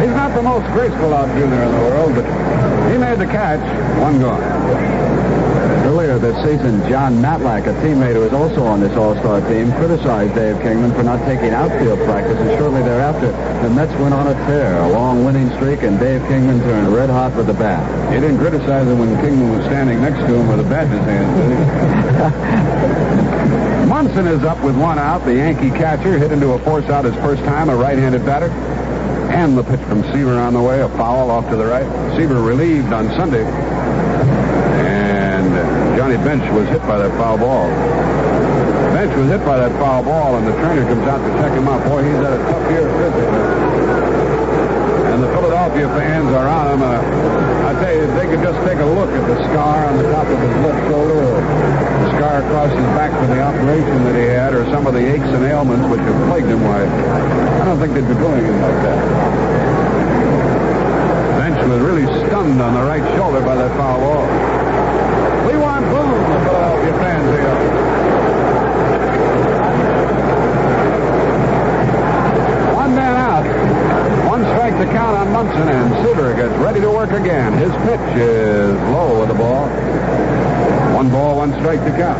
S3: He's not the most graceful outfielder in the world, but he made the catch. 1 gone.
S4: Earlier this season, John Matlack, a teammate who is also on this All-Star team, criticized Dave Kingman for not taking outfield practice, and shortly thereafter, the Mets went on a tear, a long winning streak, and Dave Kingman turned red hot with the bat.
S3: He didn't criticize him when Kingman was standing next to him with a bat in his hand, did he? Munson is up with 1 out. The Yankee catcher hit into a force out his first time, a right-handed batter. And the pitch from Seaver on the way, a foul off to the right. Seaver relieved on Sunday. And Johnny Bench was hit by that foul ball. Bench was hit by that foul ball, and the trainer comes out to check him up. Boy, he's had a tough year physically. And the Philadelphia fans are on him. I tell you, they could just take a look at the scar on the top of his left shoulder, or the scar across his back from the operation that he had, or some of the aches and ailments which have plagued him. Why, I don't think they'd be doing him like that. Bench was really stunned on the right shoulder by that foul ball. We want boom, the Philadelphia fans here. One man out. 1 strike to count on Munson, and Seaver gets ready to work again. His pitch is low with the ball. 1 ball, 1 strike to count.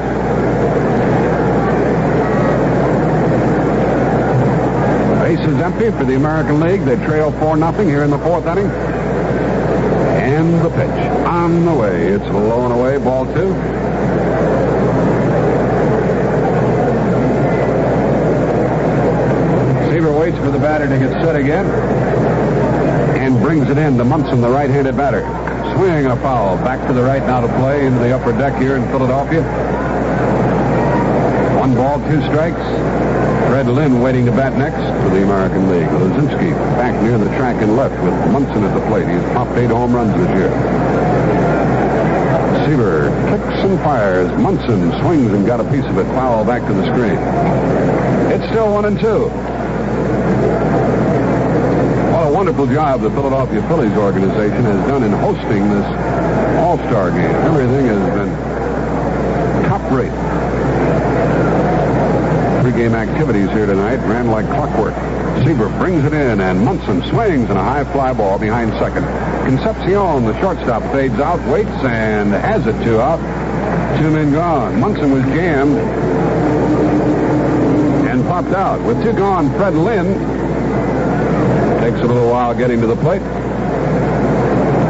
S3: Base is empty for the American League. They trail 4-0 here in the 4th inning. And the pitch on the way. It's low and away, ball 2. Seaver waits for the batter to get set again and brings it in to Munson, the right-handed batter. Swing and a foul. Back to the right now to play into the upper deck here in Philadelphia. 1 ball, 2 strikes. Fred Lynn waiting to bat next for the American League. Lozinski back near the track and left with Munson at the plate. He's popped 8 home runs this year. Seaver kicks and fires. Munson swings and got a piece of it. Foul back to the screen. It's still 1-2. What a wonderful job the Philadelphia Phillies organization has done in hosting this All-Star game. Everything has been top rate. Pre-game activities here tonight ran like clockwork. Seaver brings it in, and Munson swings and a high fly ball behind second. Concepcion, the shortstop, fades out, waits, and has it 2 out. 2 men gone. Munson was jammed and popped out. With 2 gone, Fred Lynn takes a little while getting to the plate.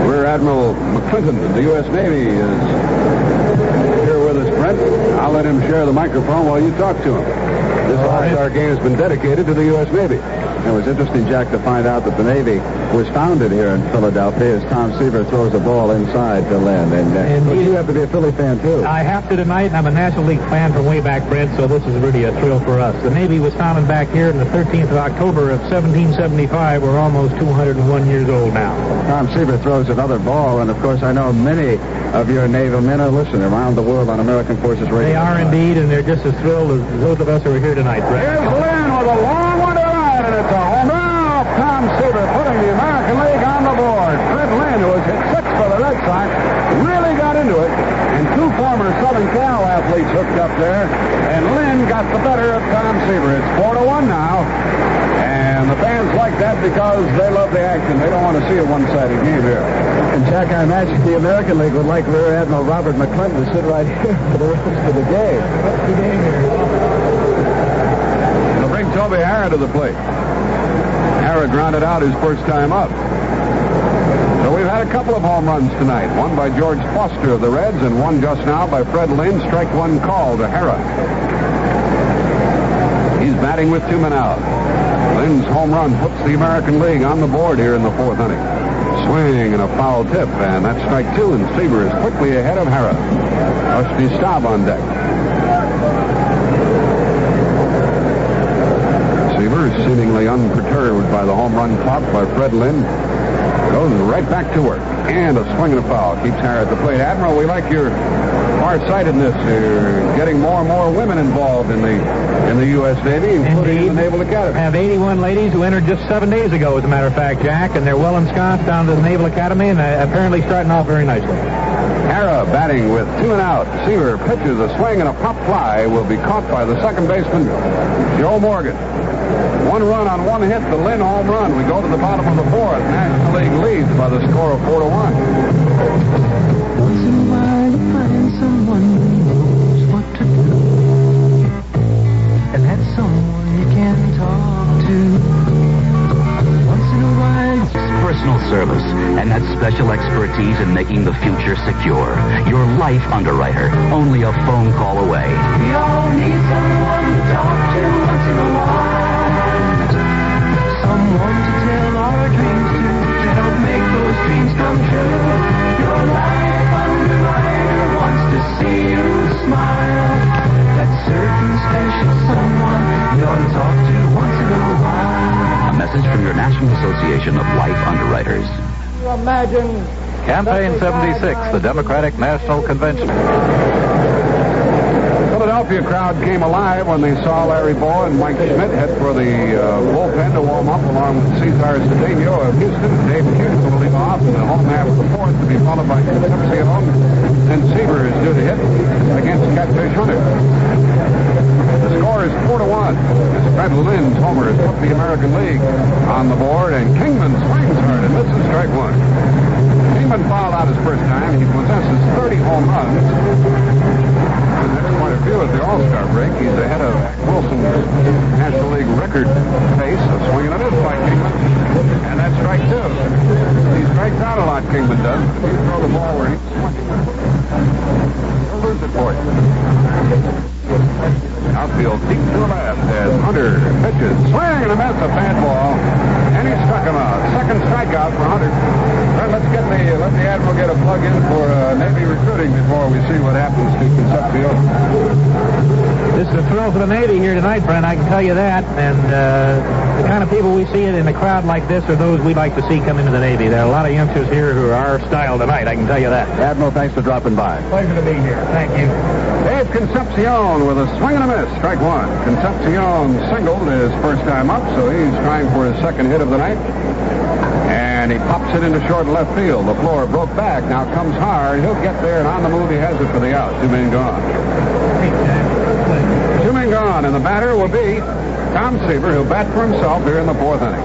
S3: Rear Admiral McClinton of the U.S. Navy is here with us, Brent. I'll let him share the microphone while you talk to him. This All-Star Game has been dedicated to the U.S. Navy.
S4: It was interesting, Jack, to find out that the Navy was founded here in Philadelphia as Tom Seaver throws the ball inside to Lynn. And you have to be a Philly fan, too.
S8: I have to tonight, and I'm a National League fan from way back, Brent, so this is really a thrill for us. The Navy was founded back here on the 13th of October of 1775. We're almost 201 years old now.
S4: Tom Seaver throws another ball, and, of course, I know many of your naval men are listening around the world on American Forces Radio.
S8: They are indeed, and they're just as thrilled as those of us who are here tonight, Brent.
S3: Here's Lynn with a long one to right, and it's a home run. Tom Seaver putting the American League on the board. Fred Lynn, who has hit 6 for the Red Sox, really got into it, and 2 former Southern Cal athletes hooked up there, and Lynn got the better of Tom Seaver. It's 4-1 now, and the fans like that because they love the action. They don't want to see a one-sided game here.
S4: And, Jack, I imagine the American League would like Rear Admiral Robert McClinton to sit right here for the rest of the game.
S3: They'll bring Toby Harrah to the plate. Harrah grounded out his first time up. So we've had a couple of home runs tonight. One by George Foster of the Reds, and one just now by Fred Lynn. Strike 1 call to Harrah. He's batting with 2 men out. Lynn's home run puts the American League on the board here in the 4th inning. Swing and a foul tip, and that's strike 2, and Seaver is quickly ahead of Harrah. Rusty Staub on deck. Seaver, seemingly unperturbed by the home run caught by Fred Lynn, goes right back to work. And a swing and a foul keeps Harrah at the plate. Admiral, we like your farsightedness. You're getting more and more women involved in the U.S. Navy, including
S8: Indeed.
S3: the Naval Academy.
S8: I have 81 ladies who entered just 7 days ago, as a matter of fact, Jack, and they're well ensconced down to the Naval Academy, and apparently starting off very nicely.
S3: Harrah batting with 2 and out. Seaver pitches a swing and a pop fly will be caught by the second baseman, Joe Morgan. 1 run on 1 hit, the Lynn home run. We go to the bottom of the 4th. National League leads by the score of 4-1.
S9: Once in a while you find someone who knows what to do, and that's someone you can talk to. Once in a while it's
S10: personal service and that special expertise in making the future secure. Your life underwriter, only a phone call away.
S9: we all need someone to talk to once in a while. Someone to tell our dreams to help make those dreams come true. Your life underwriter wants to see you smile. That certain special someone you ought to talk to once in a while.
S10: A message from your National Association of Life Underwriters.
S6: Imagine
S5: Campaign 76, the Democratic National Convention.
S3: Philadelphia crowd came alive when they saw Larry Bowe and Mike Schmidt head for the bullpen to warm up along with Cesar Cedeno of Houston. Dave Hughes will lead off in the home half of the 4th to be followed by Concepcion, and Seaver is due to hit against Catfish Hunter. The score is 4-1 as Fred Lynn's homer has put the American League on the board, and Kingman swings hard and misses strike 1. Kingman fouled out his first time. He possesses 30 home runs. There's quite a few at the All-Star break. He's ahead of Wilson's National League record pace. A swing and a miss by Kingman. And that's strike 2. He strikes out a lot, Kingman does. If you throw the ball where he's swinging, he'll lose it for you. Outfield deep to the left as Hunter pitches. Swing and a miss, a bad ball. And he struck him out. Second strikeout for Hunter. Well, let the Admiral get a plug-in for Navy recruiting before we see what happens to Concepcion.
S8: This is a thrill for the Navy here tonight, Brent, I can tell you that. And the kind of people we see in a crowd like this are those we'd like to see come into the Navy. There are a lot of youngsters here who are our style tonight, I can tell you that.
S4: Admiral, thanks for dropping by.
S8: Pleasure to be here. Thank you.
S3: Dave Concepcion with a swing and a miss, strike 1. Concepcion singled his first time up, so he's trying for his second hit of the night. And he pops it into short left field. The floor broke back. Now comes hard. He'll get there, and on the move he has it for the out. 2 men gone. 2 men gone, and the batter will be Tom Seaver, who'll bat for himself here in the 4th inning.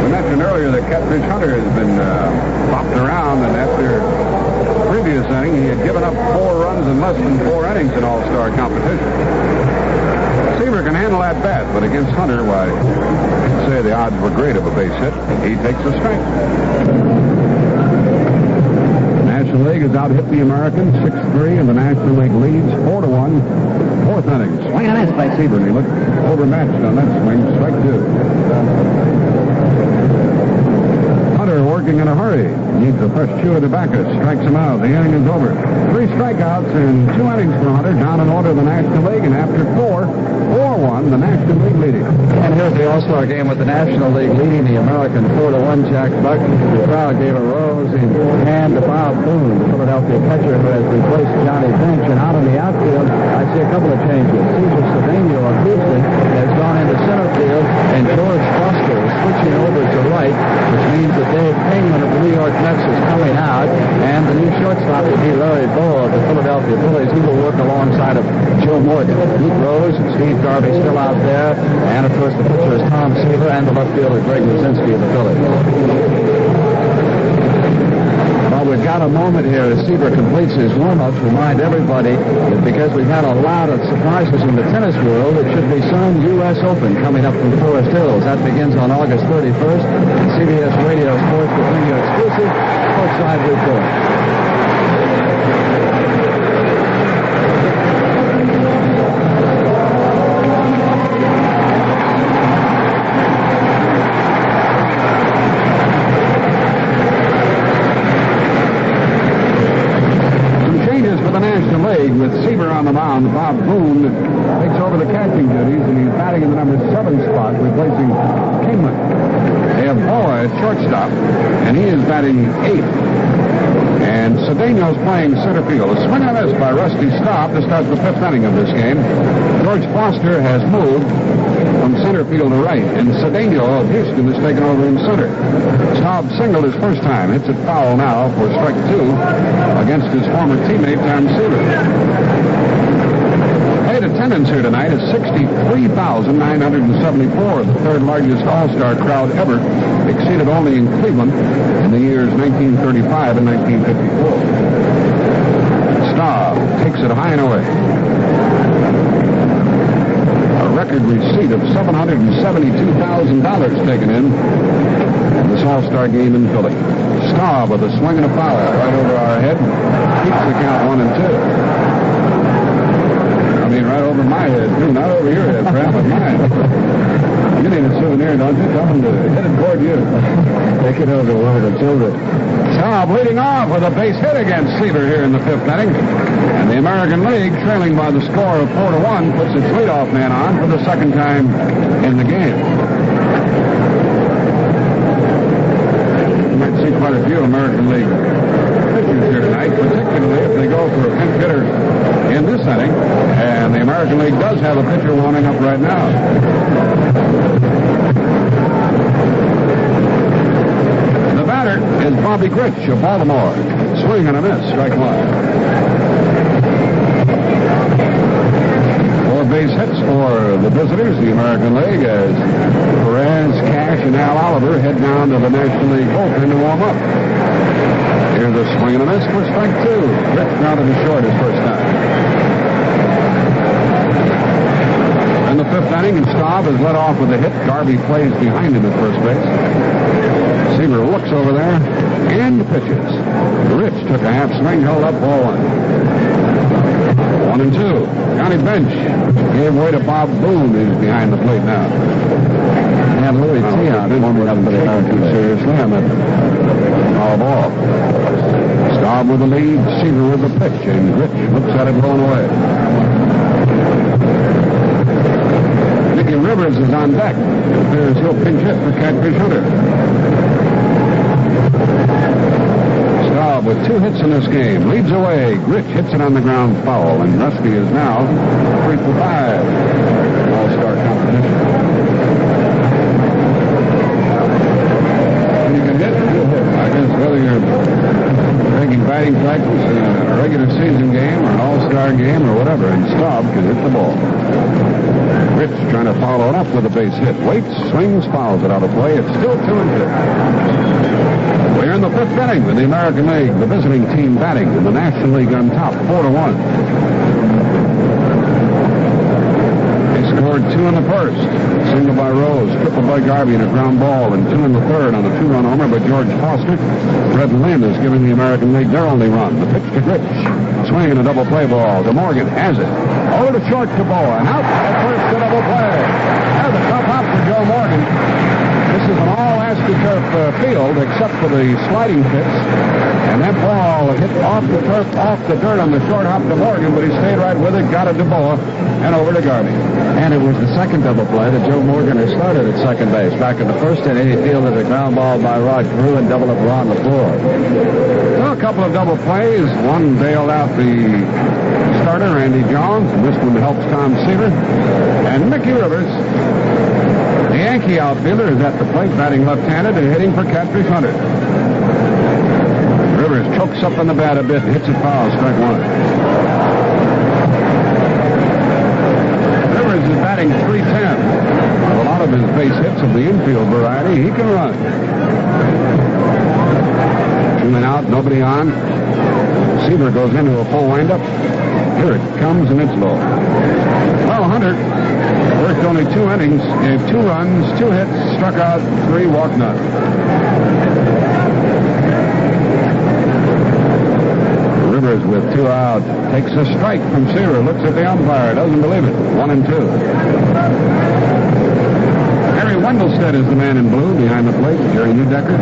S3: We mentioned earlier that Catfish Hunter has been popped around, and after previous inning, he had given up 4 runs in less than 4 innings in All-Star competition. Seaver can handle that bat, but against Hunter, why, I'd say the odds were great of a base hit. He takes a strike. National League has out-hit the Americans 6-3, and the National League leads 4-1. 4th inning. Swing and miss by Seaver. He looked overmatched on that swing. Strike 2. Hunter working in a hurry. Needs a fresh chew of tobacco. Strikes him out. The inning is over. 3 strikeouts in 2 innings for Hunter. Down in order the National League, and after 4-1, the National League leading.
S4: And here's the All-Star Game with the National League leading the American 4-1. Jack Buck. The crowd gave a rosy hand to Bob Boone, the Philadelphia catcher who has replaced Johnny Bench. And out in the outfield, I see a couple of changes. Cesar Cedeno of Houston has gone into center field, and George Foster is switching over to right, which means that Dave Kingman of the New York Mets is coming out, and the new shortstop will be Larry Bow of the Philadelphia Phillies. He will work alongside of Joe Morgan. Pete Rose and Steve Garvey still out there, and of course the pitcher is Tom Seaver, and the left fielder Greg Luzinski of the Phillies. Well, we've got a moment here as Seaver completes his warm-up to remind everybody that because we've had a lot of surprises in the tennis world, it should be some U.S. Open coming up from Forest Hills. That begins on August 31st. And CBS Radio Sports will bring you exclusive courtside report. With Seaver on the mound, Bob Boone takes over the catching duties, and he's batting in the number 7 spot, replacing Kingman. They have Boa at shortstop, and he is batting 8th. And Cedeno's playing center field. A swing on this by Rusty Staub to start the 5th inning of this game. George Foster has moved from center field to right, and Cedeno of Houston has taken over in center. Staub singled his first time, hits it foul now for strike 2 against his former teammate Tom Seaver. Paid attendance here tonight is 63,974, the 3rd largest All-Star crowd ever, exceeded only in Cleveland in the years 1935 and 1954. Staub takes it high and away. Record receipt of $772,000 taken in this All-Star game in Philly. Staub with a swing and a foul right over our head. Keeps the count 1-2. I mean, right over my head, too. Not over your head, Fred, but mine. You need a souvenir, don't you? Tell them to hit it toward you. Take it over one of the children. Staub leading off with a base hit against Seaver here in the 5th inning. And the American League, trailing by the score of 4-1, puts its leadoff man on for the 2nd time in the game. You might see quite a few American League pitchers here tonight, particularly if they go for a pinch hitter in this inning. And the American League does have a pitcher warming up right now. The batter is Bobby Grich of Baltimore. Swing and a miss, strike 1. 4 base hits for the visitors, the American League, as Perez, Cash, and Al Oliver head down to the National League bullpen to warm up. Here's a swing and a miss for strike 2. Grich grounded to short his first time. In the 5th inning, and Staub is led off with a hit. Garvey plays behind him at first base. Seaver looks over there and pitches. Rich took a half swing, held up ball 1. 1-2. Johnny Bench gave way to Bob Boone, who's behind the plate now. And Louis Tion warming up for the too seriously on that foul ball. Staub with the lead, Seaver with the pitch, and Rich looks at it blown away. Nicky Rivers is on deck. It appears he'll pinch hit for Catfish Hunter. Staub with 2 hits in this game. Leads away. Grich hits it on the ground foul, and Rusty is now 3 for 5. All-Star competition. When you can hit, you'll hit. I guess whether you're taking batting practice in a regular season game or an All-Star game or whatever, and Staub can hit the ball. Grich
S3: pitch, trying to follow it up with a base hit. Waits, swings, fouls it out of play. It's still 2-2. We're in the fifth inning with the American League, the visiting team batting, and the National League on top, 4-1. They scored 2 in the first. Single by Rose, triple by Garvey, and a ground ball, and 2 in the third on a 2-run homer by George Foster. Fred Lynn is giving the American League their only run. The pitch to Grich. Swinging a double play ball to Morgan. Has it. Over to short to Boa. And out at first to double play. There's a tough hop for Joe Morgan. This is an all-AstroTurf field except for the sliding pitch. And that ball hit off the turf, off the dirt on the short hop to Morgan, but he stayed right with it, got it to Boa, and over to Garvey.
S4: And it was the second double play that Joe Morgan has started at second base. Back in the first inning, he fielded a ground ball by Rod Carew and double up Ron LaFleur.
S3: Well, a couple of double plays. One bailed out the starter, Randy Jones, and this one helps Tom Seaver. And Mickey Rivers, the Yankee outfielder, is at the plate, batting left-handed and hitting for Catfish Hunter. Rivers chokes up on the bat a bit, hits it foul, strike one. Rivers is batting .310. A lot of his base hits of the infield variety. He can run. 2 men out, nobody on. Seaver goes into a full windup. Here it comes, and it's low. Well, Hunter worked only 2 innings, gave 2 runs, 2 hits, struck out 3, walked none. Rivers with 2 out takes a strike from Seaver, looks at the umpire, doesn't believe it. 1-2. Harry Wendelstedt is the man in blue behind the plate. Jerry Neudecker,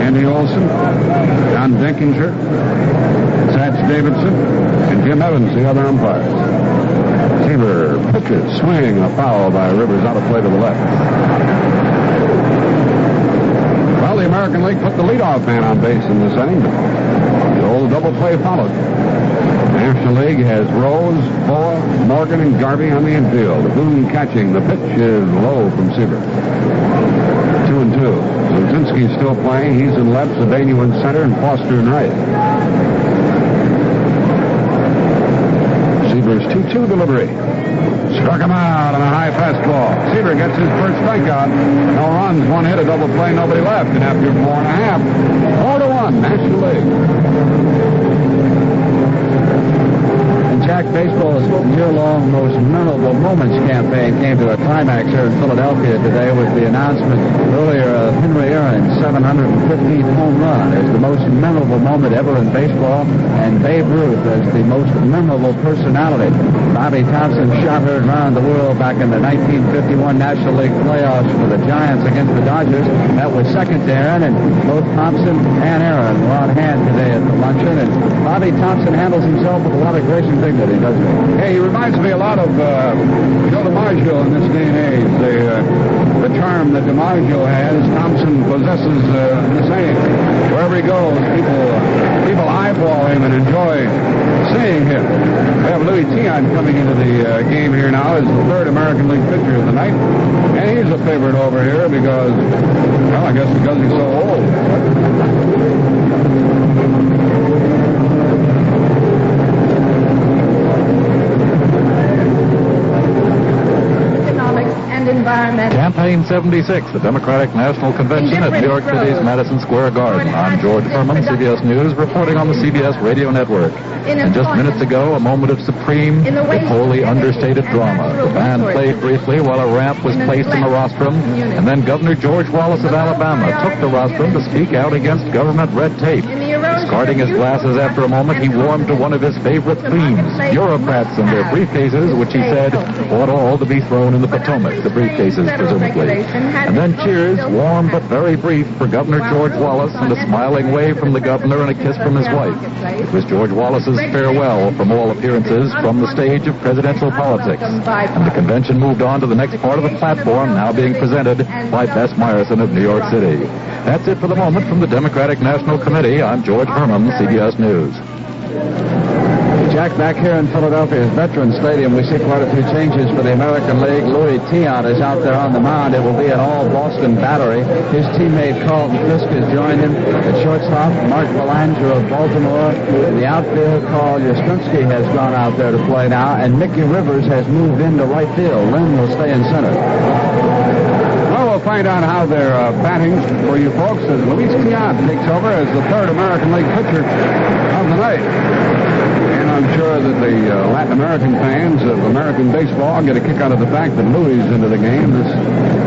S3: Andy Olson, John Denkinger, Satch Davidson, and Jim Evans, the other umpires. Seaver pitches, swing, a foul by Rivers out of play to the left. Well, the American League put the leadoff man on base in this inning. The old double play followed. National League has Rose, Boa, Morgan, and Garvey on the infield. Boone catching. The pitch is low from Seaver. 2-2. Luzinski's still playing. He's in left, Cedeno in center, and Foster in right. Seaver's 2-2 delivery. Struck him out on a high fastball. Seaver gets his first strikeout. No runs, 1 hit, a double play, nobody left. And after 4.5, 4-1, National League.
S4: And Jack, baseball's year-long most memorable moments campaign came to a climax here in Philadelphia today with the announcement earlier of Henry Aaron's 715th home run as the most memorable moment ever in baseball, and Babe Ruth as the most memorable personality. Bobby Thompson shot heard around the world back in the 1951 National League playoffs for the Giants against the Dodgers. That was second to Aaron, and both Thompson and Aaron were on hand today at the luncheon, and Bobby Thompson handles himself with a lot of grace and dignity, doesn't he?
S3: Hey, he reminds me a lot of Joe DiMaggio in this day and age. The charm that DiMaggio has, Thompson possesses the same. Wherever he goes, people eyeball him and enjoy seeing him. We have Louis Tion coming into the game here now as the third American League pitcher of the night. And he's a favorite over here because, well, I guess because he's so old.
S5: Campaign 76, the Democratic National Convention at New York City's Madison Square Garden. I'm George Furman, CBS News, reporting on the CBS Radio Network. And just minutes ago, a moment of supreme, if wholly understated drama. The band played briefly while a ramp was placed in the rostrum, and then Governor George Wallace of Alabama took the rostrum to speak out against government red tape. Discarding his glasses after a moment, he warmed to one of his favorite themes, bureaucrats and their briefcases, which he said ought all to be thrown in the Potomac, the briefcases, presumably. And then cheers, warm but very brief, for Governor George Wallace, and a smiling wave from the governor and a kiss from his wife. It was George Wallace's farewell, from all appearances, from the stage of presidential politics. And the convention moved on to the next part of the platform, now being presented by Bess Meyerson of New York City. That's it for the moment from the Democratic National Committee. I'm George Herman, CBS News.
S4: Jack, back here in Philadelphia's Veterans Stadium, we see quite a few changes for the American League. Louis Tiant is out there on the mound. It will be an all-Boston battery. His teammate Carlton Fisk has joined him. At shortstop, Mark Belanger of Baltimore. In the outfield, Carl Yastrzemski has gone out there to play now, and Mickey Rivers has moved into right field. Lynn will stay in center.
S3: Well, we'll find out how they're batting for you folks as Luis Tiant takes over as the third American League pitcher of the night. And I'm sure that the Latin American fans of American baseball get a kick out of the fact that Louis is into the game. This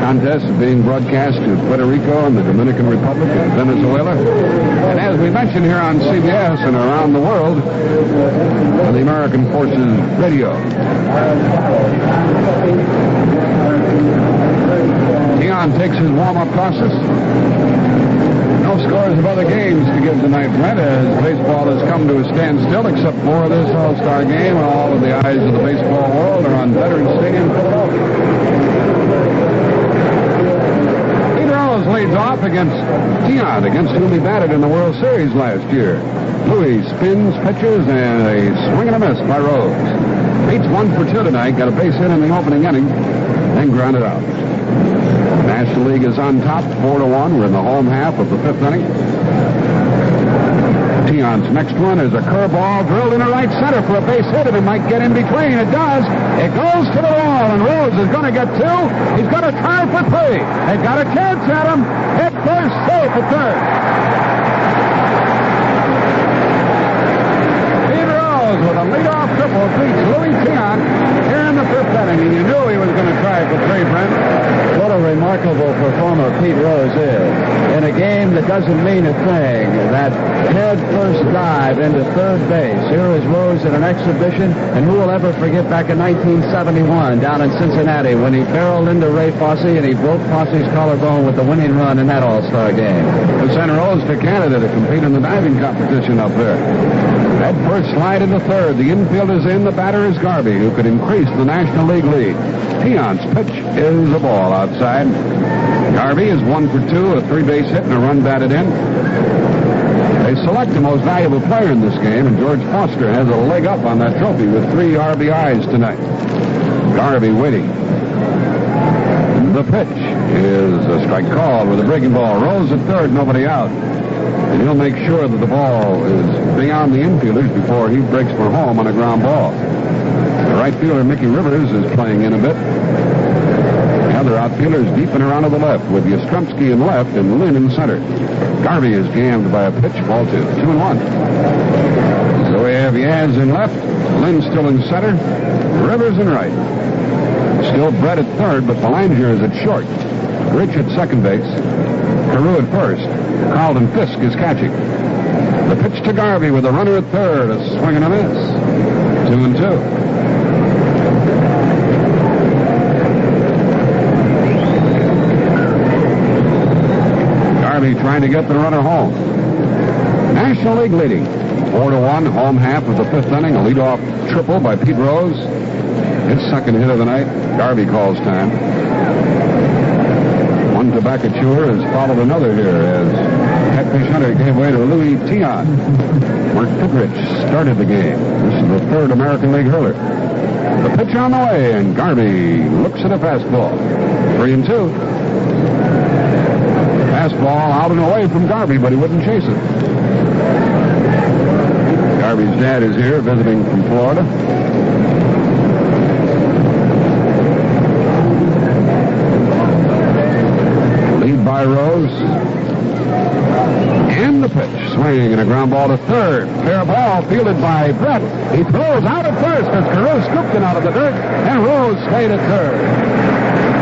S3: contest is being broadcast to Puerto Rico and the Dominican Republic and Venezuela. And as we mentioned here on CBS and around the world, on the American Forces Radio. Tiant takes his warm-up process. No scores of other games to give tonight, Brent, as baseball has come to a standstill, except for this All-Star Game. All of the eyes of the baseball world are on Veterans Stadium, Philadelphia. Pete Rose leads off against Tiant, against whom he batted in the World Series last year. Louis spins, pitches, and a swing and a miss by Rose. Pete's 1 for 2 tonight, got a base hit in the opening inning, then grounded out. National League is on top, 4-1. We're in the home half of the 5th inning. Tiant's next one is a curveball drilled into right center for a base hit, and it might get in between. It does. It goes to the wall, and Rose is going to get 2. He's going to try for 3. They've got a chance at him. Hit first, safe at third. Pete Rose with a leadoff triple beats Louis Tiant here in the 5th inning, and you knew he was going to try for 3, Brent.
S4: What a remarkable performer Pete Rose is. In a game that doesn't mean a thing, that head-first dive into third base. Here is Rose in an exhibition, and who will ever forget back in 1971 down in Cincinnati when he barreled into Ray Fosse and he broke Fosse's collarbone with the winning run in that All-Star game.
S3: He sent Rose to Canada to compete in the diving competition up there. Head first slide into third. The infield is in. The batter is Garvey, who could increase the National League lead. Tiant's pitch is a ball outside. Garvey is 1 for 2, a 3-base hit and a run batted in. They select the most valuable player in this game, and George Foster has a leg up on that trophy with 3 RBIs tonight. Garvey waiting. The pitch is a strike called with a breaking ball. Rose at third, nobody out. And he'll make sure that the ball is beyond the infielders before he breaks for home on a ground ball. The right fielder, Mickey Rivers, is playing in a bit. The other outfielders deep and around to the left with Yastrzemski in left and Lynn in center. Garvey is jammed by a pitch, ball 2, 2-1. So we have Yaz in left, Lynn still in center, Rivers in right. Still Brett at third, but Belanger is at short. Rich at second base. Carew at first. Carlton Fisk is catching. The pitch to Garvey with a runner at third. A swing and a miss. 2-2. Garvey trying to get the runner home. National League leading. 4-1, home half of the 5th inning. A leadoff triple by Pete Rose. His second hit of the night. Garvey calls time. One tobaccature has followed another here as Catfish Hunter gave way to Louis Tiant. Mark Fidrych started the game. This is the 3rd American League hurler. The pitch on the way, and Garvey looks at a fastball. 3-2. Fastball out and away from Garvey, but he wouldn't chase it. Garvey's dad is here visiting from Florida. By Rose. And the pitch. Swing and a ground ball to third. Fair ball fielded by Brett. He throws out at first as Carew scooped it out of the dirt, and Rose stayed at third.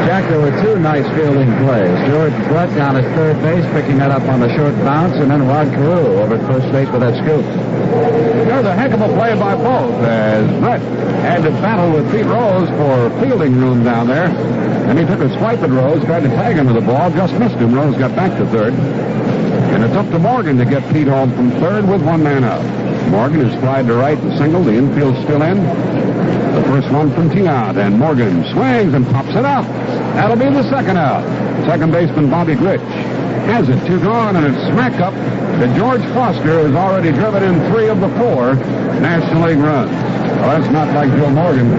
S4: Jack, there were 2 nice fielding plays. George Brett down at third base, picking that up on the short bounce, and then Rod Carew over at first base with that scoop.
S3: There's a heck of a play by both as Brett had to battle with Pete Rose for fielding room down there. And he took a swipe at Rose, tried to tag him to the ball, just missed him. Rose got back to third. And it's up to Morgan to get Pete home from third with 1 man out. Morgan is flied to right and single. The infield's still in. The first one from Tiant, and Morgan swings and pops it up. That'll be the second out. Second baseman Bobby Grich has it 2 gone, and it's smack up that George Foster has already driven in 3 of the 4 National League runs. Well, that's not like Joe Morgan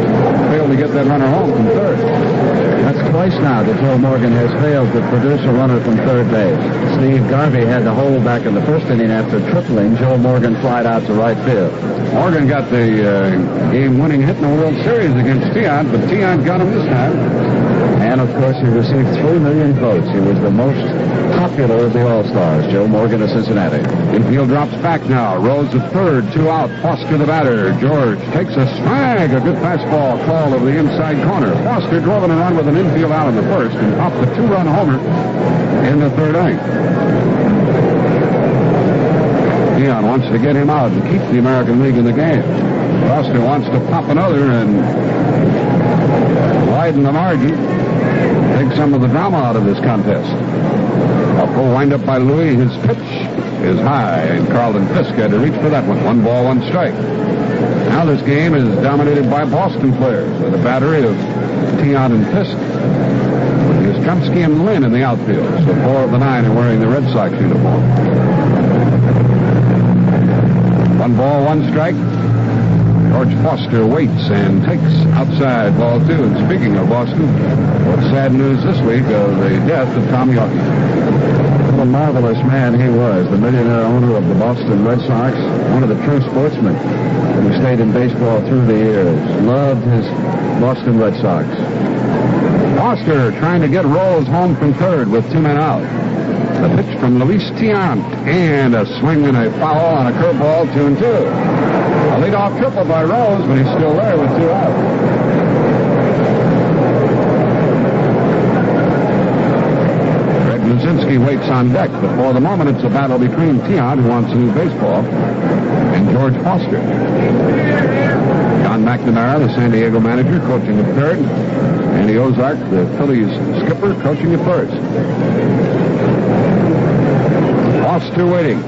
S3: failed to get that runner home from third.
S4: That's twice now that Joe Morgan has failed to produce a runner from third base. Steve Garvey had the hole back in the first inning after tripling. Joe Morgan flied out to right field.
S3: Morgan got the game-winning hit in the World Series against Tiant, but Tiant got him this time.
S4: And, of course, he received 3 million votes. He was the most popular of the All-Stars, Joe Morgan of Cincinnati.
S3: Infield drops back now. Rose at third, 2 out. Foster the batter. George takes a swag. A good fastball call over the inside corner. Foster drove in a run with an infield out in the first and popped the 2-run homer in the third inning. Dion wants to get him out and keep the American League in the game. Foster wants to pop another and widen the margin. Take some of the drama out of this contest. A full windup by Louis. His pitch is high, and Carlton Fisk had to reach for that one. 1 ball, 1 strike. Now this game is dominated by Boston players with a battery of Tiant and Fisk. There's Trumsky and Lynn in the outfield, so 4 of the 9 are wearing the Red Sox uniform. 1 ball, 1 strike. George Foster waits and takes outside ball 2. And speaking of Boston, what's sad news this week of the death of Tom Yawkey.
S4: What a marvelous man he was, the millionaire owner of the Boston Red Sox, one of the true sportsmen who stayed in baseball through the years, loved his Boston Red Sox.
S3: Foster trying to get Rose home from third with 2 men out. The pitch from Luis Tiant, and a swing and a foul on a curveball, 2-2. A leadoff triple by Rose, but he's still there with 2 out. Greg Luzinski waits on deck, but for the moment it's a battle between Tiant, who wants a new baseball, and George Foster. John McNamara, the San Diego manager, coaching at third. Andy Ozark, the Phillies skipper, coaching at first. Foster waiting.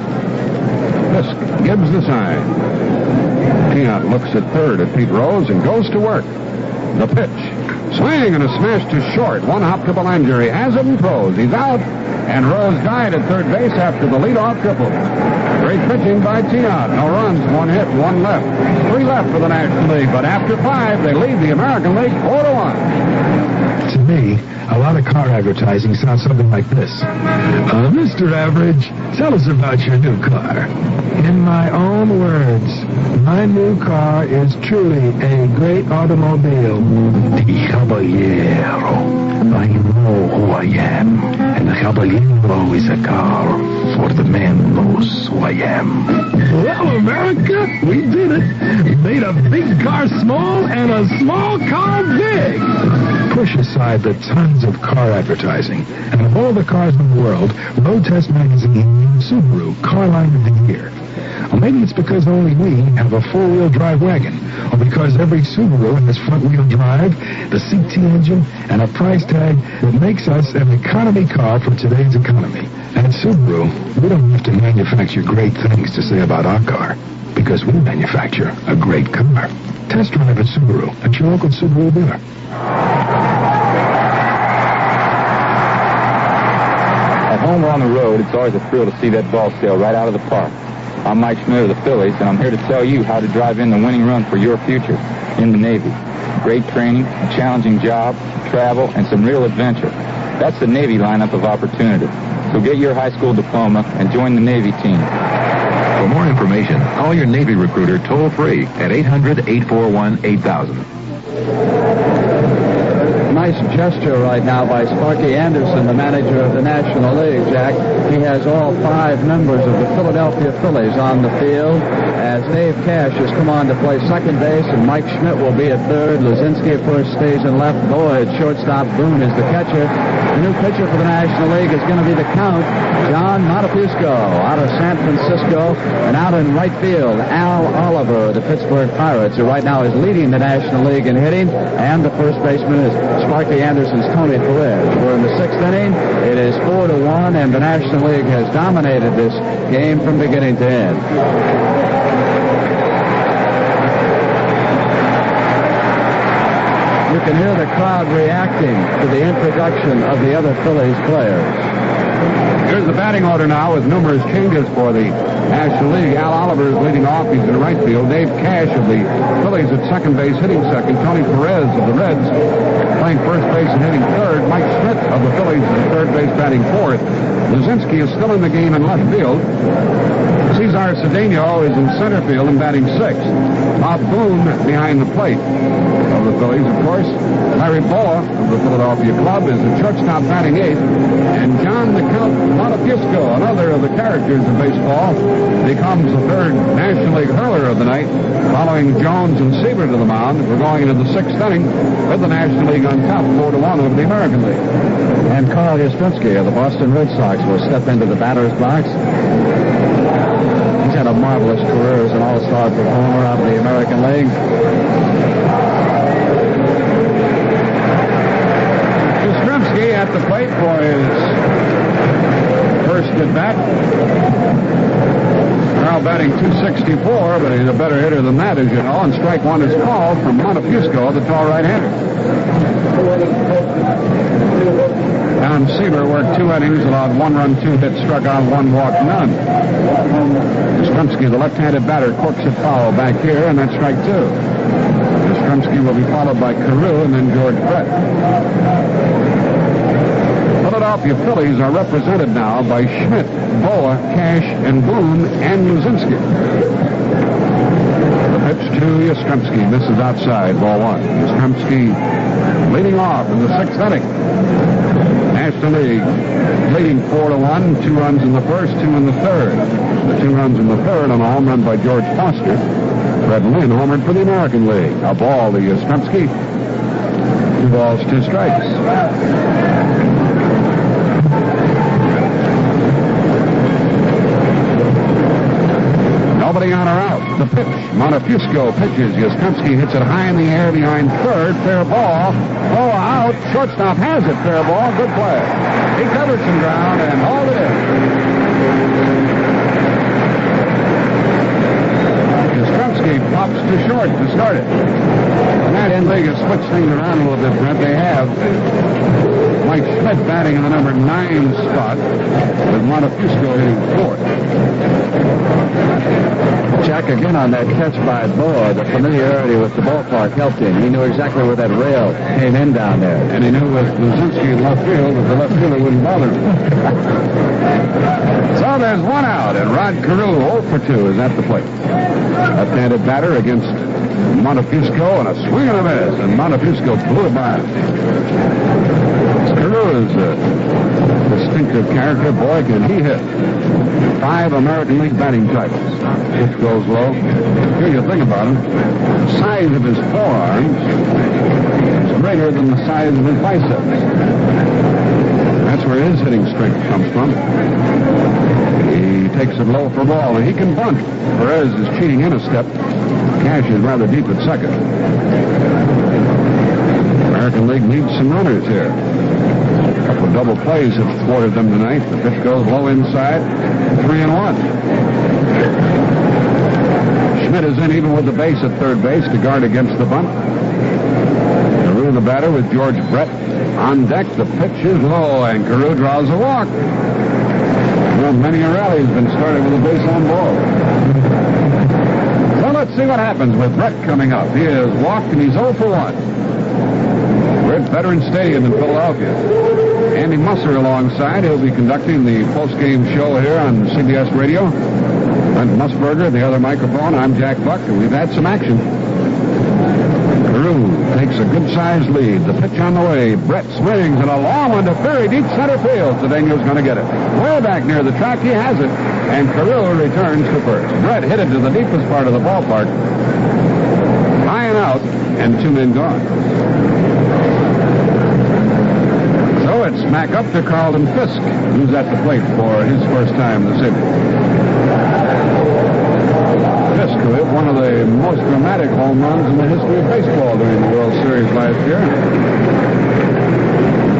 S3: Fisk gives the sign. Tiant looks at third at Pete Rose and goes to work. The pitch. Swing and a smash to short. 1 hop to Belanger. He has it and throws. He's out. And Rose died at third base after the leadoff triple. Great pitching by Tiant. No runs, 1 hit, 1 left. 3 left for the National League. But after 5, they lead the American League 4-1.
S11: To me, a lot of car advertising sounds something like this. Mr. Average, tell us about your new car. In my own words, my new car is truly a great automobile. The Caballero. I know who I am. And the Caballero is a car for the man who knows who I am. Well, America, we did it. We made a big car small and a small car big. Push aside the tons of car advertising, and of all the cars in the world, Road Test Magazine named Subaru Car Line of the Year. Or maybe it's because only we have a four-wheel drive wagon, or because every Subaru has front-wheel drive, the CT engine, and a price tag that makes us an economy car for today's economy. And at Subaru, we don't have to manufacture great things to say about our car, because we manufacture a great car. Test drive at Subaru at your local Subaru dealer.
S12: At home or on the road, it's always a thrill to see that ball sail right out of the park. I'm Mike Schmidt of the Phillies, and I'm here to tell you how to drive in the winning run for your future in the Navy. Great training, a challenging job, travel, and some real adventure. That's the Navy lineup of opportunity. So get your high school diploma and join the Navy team.
S13: For more information, call your Navy recruiter toll-free at 800-841-8000.
S4: Nice gesture right now by Sparky Anderson, the manager of the National League, Jack. He has all 5 members of the Philadelphia Phillies on the field as Dave Cash has come on to play second base, and Mike Schmidt will be at third. Luzinski at first, stays in left. Boyd, shortstop. Boone is the catcher. The new pitcher for the National League is going to be the Count, John Montefusco, out of San Francisco. And out in right field, Al Oliver, the Pittsburgh Pirates, who right now is leading the National League in hitting. And the first baseman is Sparky Anderson's Tony Perez. We're in the 6th inning. It is 4-1, and the National League has dominated this game from beginning to end. You can hear the crowd reacting to the introduction of the other Phillies players.
S3: Here's the batting order now with numerous changes for the National League. Al Oliver is leading off. He's in right field. Dave Cash of the Phillies at second base, hitting second. Tony Perez of the Reds playing first base and hitting third. Mike Schmidt of the Phillies at third base, batting fourth. Luzinski is still in the game in left field. Cesar Cedeno is in center field and batting sixth. Bob Boone behind the plate of the Phillies, of course. Larry Boa of the Philadelphia club is the shortstop, batting eighth. And John the Count Montefusco, another of the characters of baseball, becomes the third National League hurler of the night, following Jones and Seaver to the mound. We're going into the sixth inning with the National League on top, 4-1 over the American League.
S4: And Carl Yastrzemski of the Boston Red Sox will step into the batter's box. He's had a marvelous career as an all-star performer out of the American League.
S3: Yastrzemski at the plate for his first at-bat. Now batting .264, but he's a better hitter than that, as you know. And strike one is called from Montefusco, the tall right-hander. Don Seaver worked 2 innings, allowed 1 run, 2 hits, struck out 1 walk, none. Yastrzemski, the left-handed batter, corks it foul back here, and that's strike 2. Yastrzemski will be followed by Carew and then George Brett. Philadelphia Phillies are represented now by Schmidt, Boa, Cash, and Boone, and Luzinski. The pitch to Yastrzemski. Misses outside, ball 1. Yastrzemski leading off in the 6th inning. National League leading 4-1, 2 runs in the first, 2 in the third. The 2 runs in the third on a home run by George Foster. Fred Lynn homered for the American League. A ball to Yastrzemski. 2 balls, 2 strikes. Nobody on or out. The pitch. Montefusco pitches. Yastrzemski hits it high in the air behind third. Fair ball. Oh, out. Shortstop has it. Fair ball. Good play. He covered some ground and hauled it in. Yastrzemski pops to short to start it. And that in-league has switched things around a little bit, Brent. They have Mike Schmidt batting in the number 9 spot, with Montefusco hitting 4th.
S4: Jack, again on that catch by Boa, the familiarity with the ballpark helped him. He knew exactly where that rail came in down there.
S3: And he knew with Luzinski in left field that the left fielder wouldn't bother him. So there's 1 out, and Rod Carew, 0 for 2, is at the plate. Left-handed batter against Montefusco, and a swing and a miss, and Montefusco blew it by him. Carew is a distinctive character. Boy, can he hit. 5 American League batting titles. Pitch goes low. Here you think about him. The size of his forearms is greater than the size of his biceps. That's where his hitting strength comes from. He takes it low for ball, and he can bunt. Perez is cheating in a step. Cash is rather deep at second. American League needs some runners here. A couple of double plays have thwarted them tonight. The pitch goes low inside. 3-1. Schmidt is in even with the base at third base to guard against the bunt. Carew the batter with George Brett on deck. The pitch is low, and Carew draws a walk. Well, many a rally has been started with a base on ball. So let's see what happens with Brett coming up. He has walked, and he's 0 for 1. We're at Veterans Stadium in Philadelphia. Andy Musser alongside. He'll be conducting the post-game show here on CBS Radio. Brent Musburger, the other microphone. I'm Jack Buck, and we've had some action. Carew takes a good-sized lead. The pitch on the way. Brett swings, and a long one to very deep center field. Cedeno's going to get it. Way back near the track, he has it. And Carew returns to first. Brett hit it to the deepest part of the ballpark. High and out, and 2 men gone. So it's smack up to Carlton Fisk, who's at the plate for his first time this evening. Fisk, who hit one of the most dramatic home runs in the history of baseball during the World Series last year.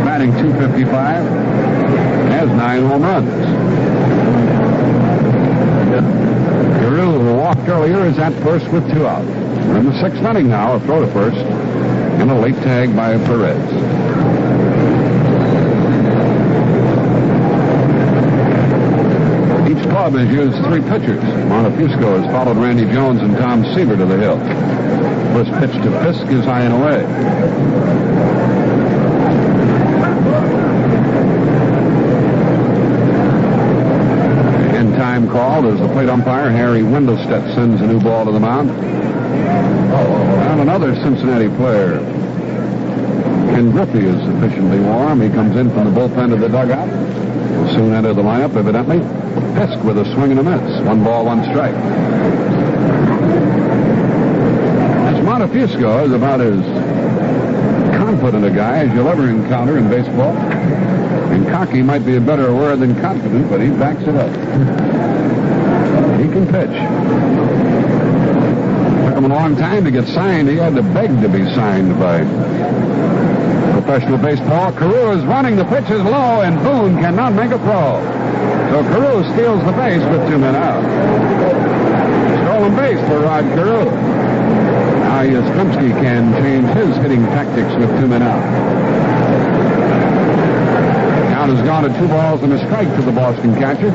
S3: Batting .255, has 9 home runs. Carew, who walked earlier, is at first with 2 out. We're in the 6th inning now, a throw to first, and a late tag by Perez. Each club has used 3 pitchers. Montefusco has followed Randy Jones and Tom Seaver to the hill. First pitch to Fisk is high and away. In time called as the plate umpire, Harry Wendelstedt, sends a new ball to the mound. And another Cincinnati player. Ken Griffey is sufficiently warm. He comes in from the bullpen to the dugout. Will soon enter the lineup, evidently. Fisk with a swing and a miss. 1 ball, 1 strike. This Montefusco is about as confident a guy as you'll ever encounter in baseball. And cocky might be a better word than confident, but he backs it up. He can pitch. Took him a long time to get signed. He had to beg to be signed by professional baseball. Carew is running. The pitch is low, and Boone cannot make a throw. So Carew steals the base with 2 men out. Stolen base for Rod Carew. Now Yastrzemski can change his hitting tactics with 2 men out. Count has gone to 2 balls and a strike to the Boston catcher.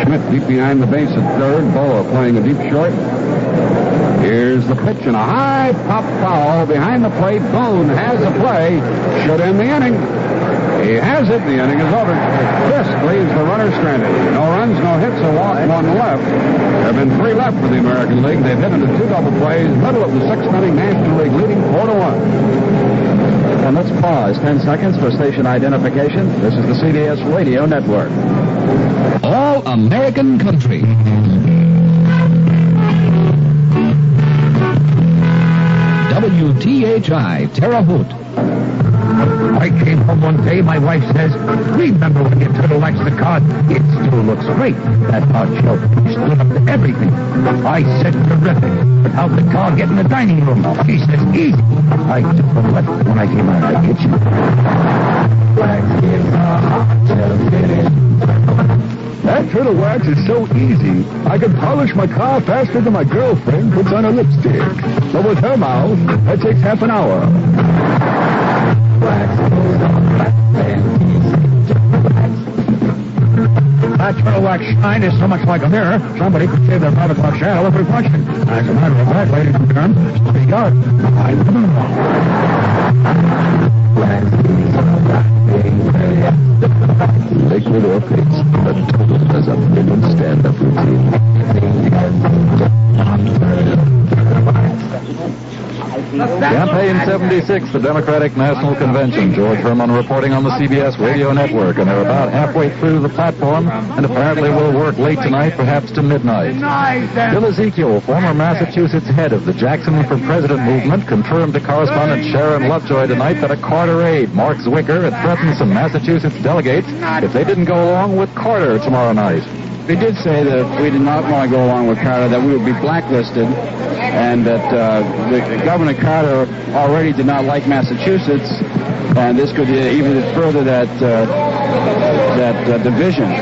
S3: Schmidt deep behind the base at third. Boa playing a deep short. Here's the pitch and a high pop foul behind the plate. Boone has the play. Should end the inning. He has it. The inning is over. Fisk leaves the runner stranded. No runs, no hits, a walk, 1 left. There have been 3 left for the American League. They've hit into 2 double plays. Middle of the 6th inning, National League leading 4-1.
S4: And let's pause 10 seconds for station identification. This is the CBS Radio Network.
S7: All American Country. WTHI, Terre Haute.
S6: I came home one day, my wife says, remember when your turtle likes the car? It still looks great. That hard shell stood up to everything. I said, terrific. But how'd the car get in the dining room? She says, easy. I took a left when I came out of the kitchen.
S11: That turtle wax is so easy, I can polish my car faster than my girlfriend puts on her lipstick. But with her mouth, that takes half an hour.
S6: That turtle wax shine is so much like a mirror, somebody could save their 5 o'clock shadow with reflection. As a matter of fact, ladies and gentlemen, Steve Garvey, I remember.
S11: Liquid orchids, a total as a million stand-up routine.
S5: Campaign 76, the Democratic National Convention. George Herman reporting on the CBS Radio Network, and they're about halfway through the platform, and apparently will work late tonight, perhaps to midnight. Bill Ezekiel, former Massachusetts head of the Jackson for President movement, confirmed to correspondent Sharon Lovejoy tonight that a Carter aide, Mark Zwicker, had threatened some Massachusetts delegates if they didn't go along with Carter tomorrow night.
S12: They did say that if we did not want to go along with Carter, that we would be blacklisted, and that Governor Carter already did not like Massachusetts, and this could even further that division.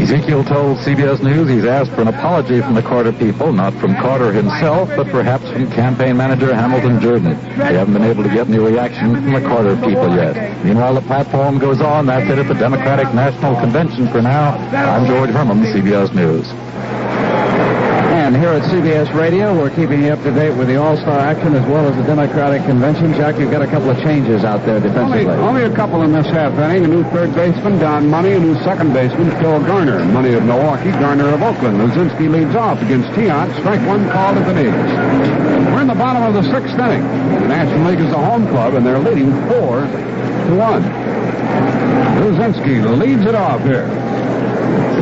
S5: Ezekiel told CBS News he's asked for an apology from the Carter people, not from Carter himself, but perhaps from campaign manager Hamilton Jordan. They haven't been able to get any reaction from the Carter people yet. Meanwhile, the platform goes on. That's it at the Democratic National Convention for now. I'm George Herman, CBS News.
S4: And here at CBS Radio, we're keeping you up to date with the All-Star action as well as the Democratic Convention. Jack, you've got a couple of changes out there defensively.
S3: Only a couple in this half inning. A new third baseman, Don Money. A new second baseman, Phil Garner. Money of Milwaukee, Garner of Oakland. Luzinski leads off against Tiant. Strike 1 called at the knees. We're in the bottom of the 6th inning. The National League is a home club, and they're leading 4-1. Luzinski leads it off here.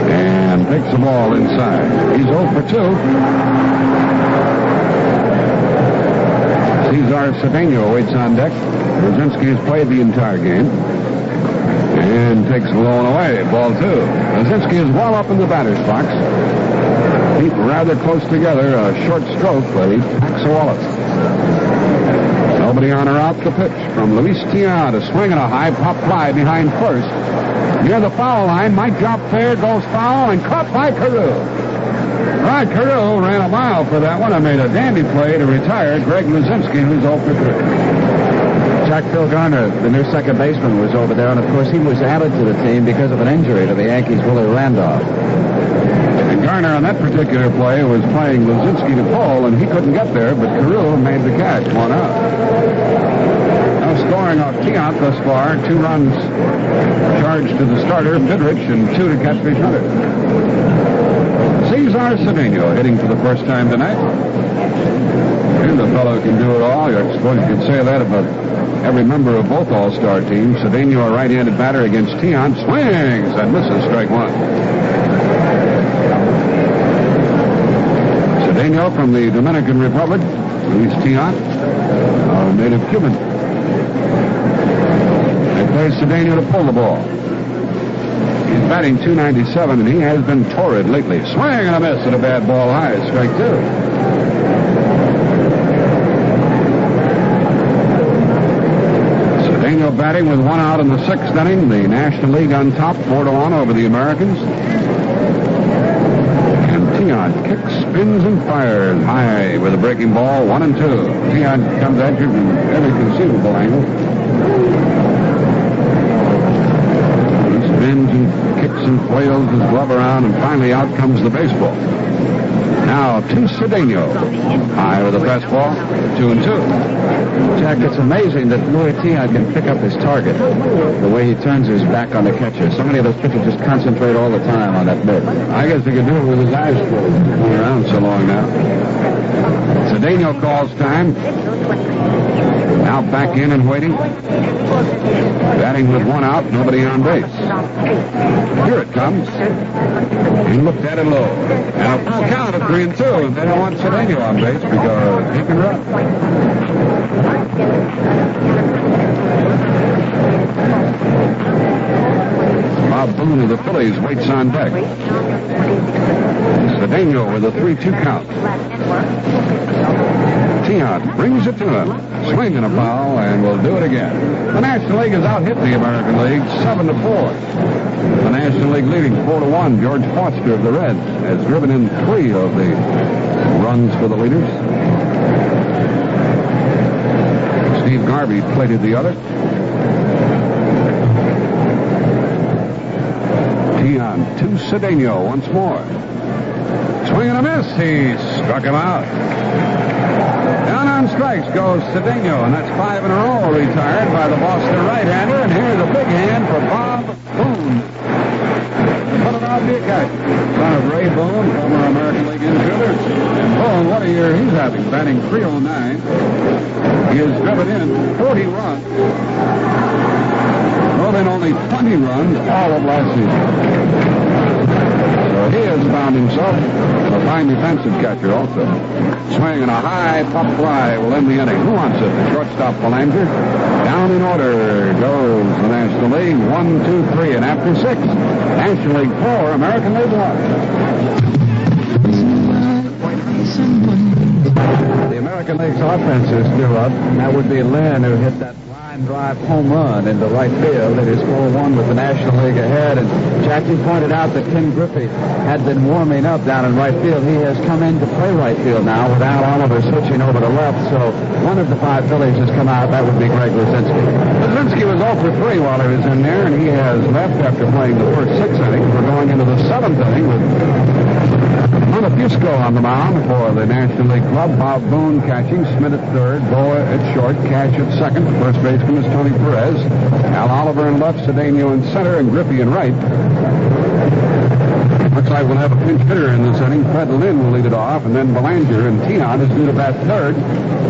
S3: And takes the ball inside. He's 0 for 2. Cesar Cedeno waits on deck. Brzezinski has played the entire game. And takes the low and away. Ball 2. Brzezinski is well up in the batter's box. Feet rather close together. A short stroke, but he packs a wallet. Nobody on or out the pitch from Luis Tiant. A swing and a high pop fly behind first. Near the foul line, might drop fair, goes foul, and caught by Carew. Rod Carew ran a mile for that one and made a dandy play to retire Greg Luzinski, who's 0 for 3.
S4: Jack Phil Garner, the new second baseman, was over there, and of course he was added to the team because of an injury to the Yankees' Willie Randolph.
S3: And Garner on that particular play was playing Lazinski to pull, and he couldn't get there, but Carew made the catch, 1 out. Now scoring off Tiant thus far, 2 runs charged to the starter, Fidrych, and 2 to Catfish Hunter. Cesar Cedeno hitting for the first time tonight. And the fellow can do it all. I suppose you could say that about every member of both All-Star teams. Cedeno, a right-handed batter against Tiant, swings and misses, strike 1. Cedeno from the Dominican Republic, Luis Tiant, a native Cuban. They play Cedeno to pull the ball. He's batting .297, and he has been torrid lately. Swing and a miss at a bad ball high, strike 2. Cedeno batting with 1 out in the 6th inning. The National League on top, 4-1 over the Americans. And Tiant kicks, spins, and fires high with a breaking ball, 1-2. Tiant comes at you from every conceivable angle. Spins and kicks and flails his glove around, and finally out comes the baseball. Now to Cedeno. High with a fastball, 2-2.
S4: Jack, it's amazing that Louis Tiant can pick up his target the way he turns his back on the catcher. So many of those pitchers just concentrate all the time on that mitt.
S3: I guess he could do it with his eyes closed. He's been around so long now. Cedeno calls time. Now back in and waiting. Batting with 1 out, nobody on base. Here it comes. He looked at it low. And a full count of 3-2. And they don't want Cedeno on base because he can run. Bob Boone of the Phillies waits on deck. Cedeno with a 3-2 count. Tiant brings it to him. Swinging a foul, and will do it again. The National League has out-hit the American League 7-4. The National League leading 4-1. George Foster of the Reds has driven in 3 of the runs for the leaders. Steve Garvey plated the other. Tiant to Cedeno once more. Swing and a miss. He struck him out. Down on strikes goes Cedeno, and that's 5 in a row retired by the Boston right-hander. And here's a big hand for Bob Boone. Philadelphia catcher, son of Ray Boone, former American League infielder. And Boone, what a year he's having, batting .309. He has driven in 40 runs. Drove in only 20 runs all of last season. So he has found himself a fine defensive catcher also. Swing and a high pop fly will end the inning. Who wants it? The shortstop Belanger. Down in order goes the National League. 1, 2, 3, and after 6, National League 4, American League 1.
S4: The American League's offense is still up. That would be Lynn, who hit that line drive home run into right field. It is 4-1 with the National League ahead. And Jackie pointed out that Ken Griffey had been warming up down in right field. He has come in to play right field now with Al Oliver switching over to left. So one of the 5 Phillies has come out. That would be Greg Lazinski.
S3: Lazinski was 0 for 3 while he was in there, and he has left after playing the first 6 innings. We're going into the 7th inning with Montefusco on the mound for the National League club. Bob Boone catching, Smith at third, Boa at short, Cash at second. First baseman is Tony Perez. Al Oliver in left, Cedeno in center, and Griffey in right. Looks like we'll have a pinch hitter in this inning. Fred Lynn will lead it off, and then Belanger and Tiant is due to bat third.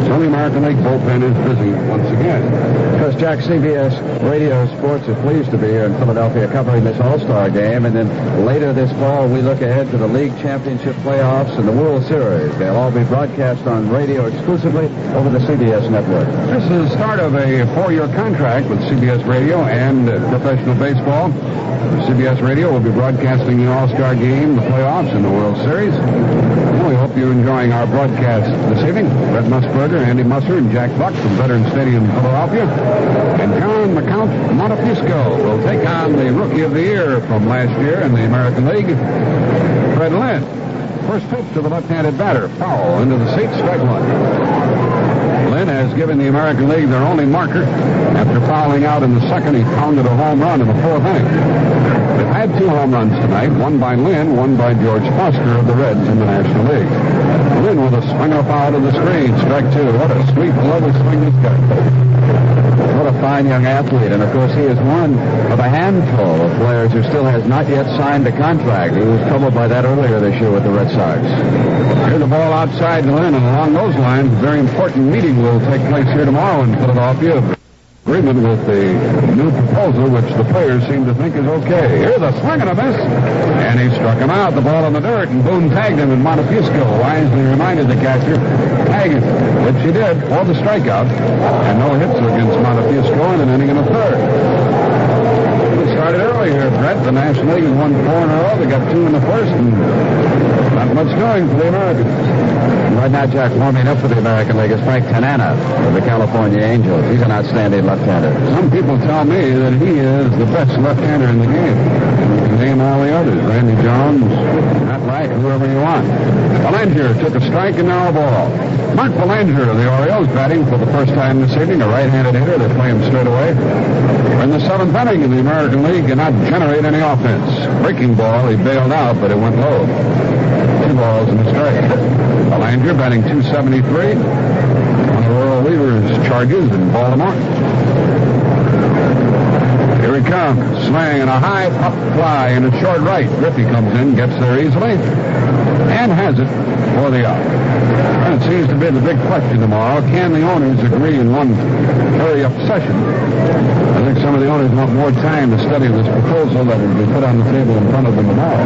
S3: So the American League bullpen is busy once again.
S4: Because Jack, CBS Radio Sports is pleased to be here in Philadelphia covering this All-Star Game. And then later this fall, we look ahead to the League Championship playoffs and the World Series. They'll all be broadcast on radio exclusively over the CBS network.
S3: This is the start of a 4-year contract with CBS Radio and professional baseball. CBS Radio will be broadcasting the All-Star Game, the playoffs, and the World Series. We hope you're enjoying our broadcast this evening. Red Musburger, Andy Musser, and Jack Buck from Veterans Stadium, Philadelphia. And John McCount Montefusco will take on the Rookie of the Year from last year in the American League, Fred Lynn. First pitch to the left-handed batter, foul into the seat, strike 1. Lynn has has given the American League their only marker. After fouling out in the second, he pounded a home run in the fourth inning. They've had 2 home runs tonight, one by Lynn, one by George Foster of the Reds in the National League. Lynn with a swing and a foul to the screen, strike 2. What a sweet, lovely swing this guy.
S4: What a fine young athlete. And, of course, he is one of a handful of players who still has not yet signed a contract. He was troubled by that earlier this year with the Red Sox.
S3: Here's the ball outside to Lynn, and along those lines, a very important meeting will take place here tomorrow in Philadelphia. Agreement with the new proposal, which the players seem to think is okay. Here's a swing and a miss, and he struck him out. The ball in the dirt, and Boone tagged him, and Montefusco wisely reminded the catcher, tag him, which he did for the strikeout, and no hits against Montefusco in an inning and a third. We started early here, Brett. The National League has won 4 in a row. They got 2 in the first, and not much doing for the Americans.
S4: Right now, Jack, warming up for the American League is Frank Tanana of the California Angels. He's an outstanding left-hander.
S3: Some people tell me that he is the best left-hander in the game. You can name all the others. Randy Jones, Matt Wright, whoever you want. Belanger took a strike and now a ball. Mark Belanger of the Orioles batting for the first time this evening, a right-handed hitter. They play him straight away. We're in the 7th inning in the American League, cannot generate any offense. Breaking ball, he bailed out, but it went low. 2 balls and a strike. Belanger batting .273. One of Earl Weaver's charges in Baltimore. Here he comes, swing and a high pop fly and a short right. Griffey comes in, gets there easily, and has it for the out. And it seems to be the big question tomorrow. Can the owners agree in one hurry-up session? I think some of the owners want more time to study this proposal that will be put on the table in front of them tomorrow.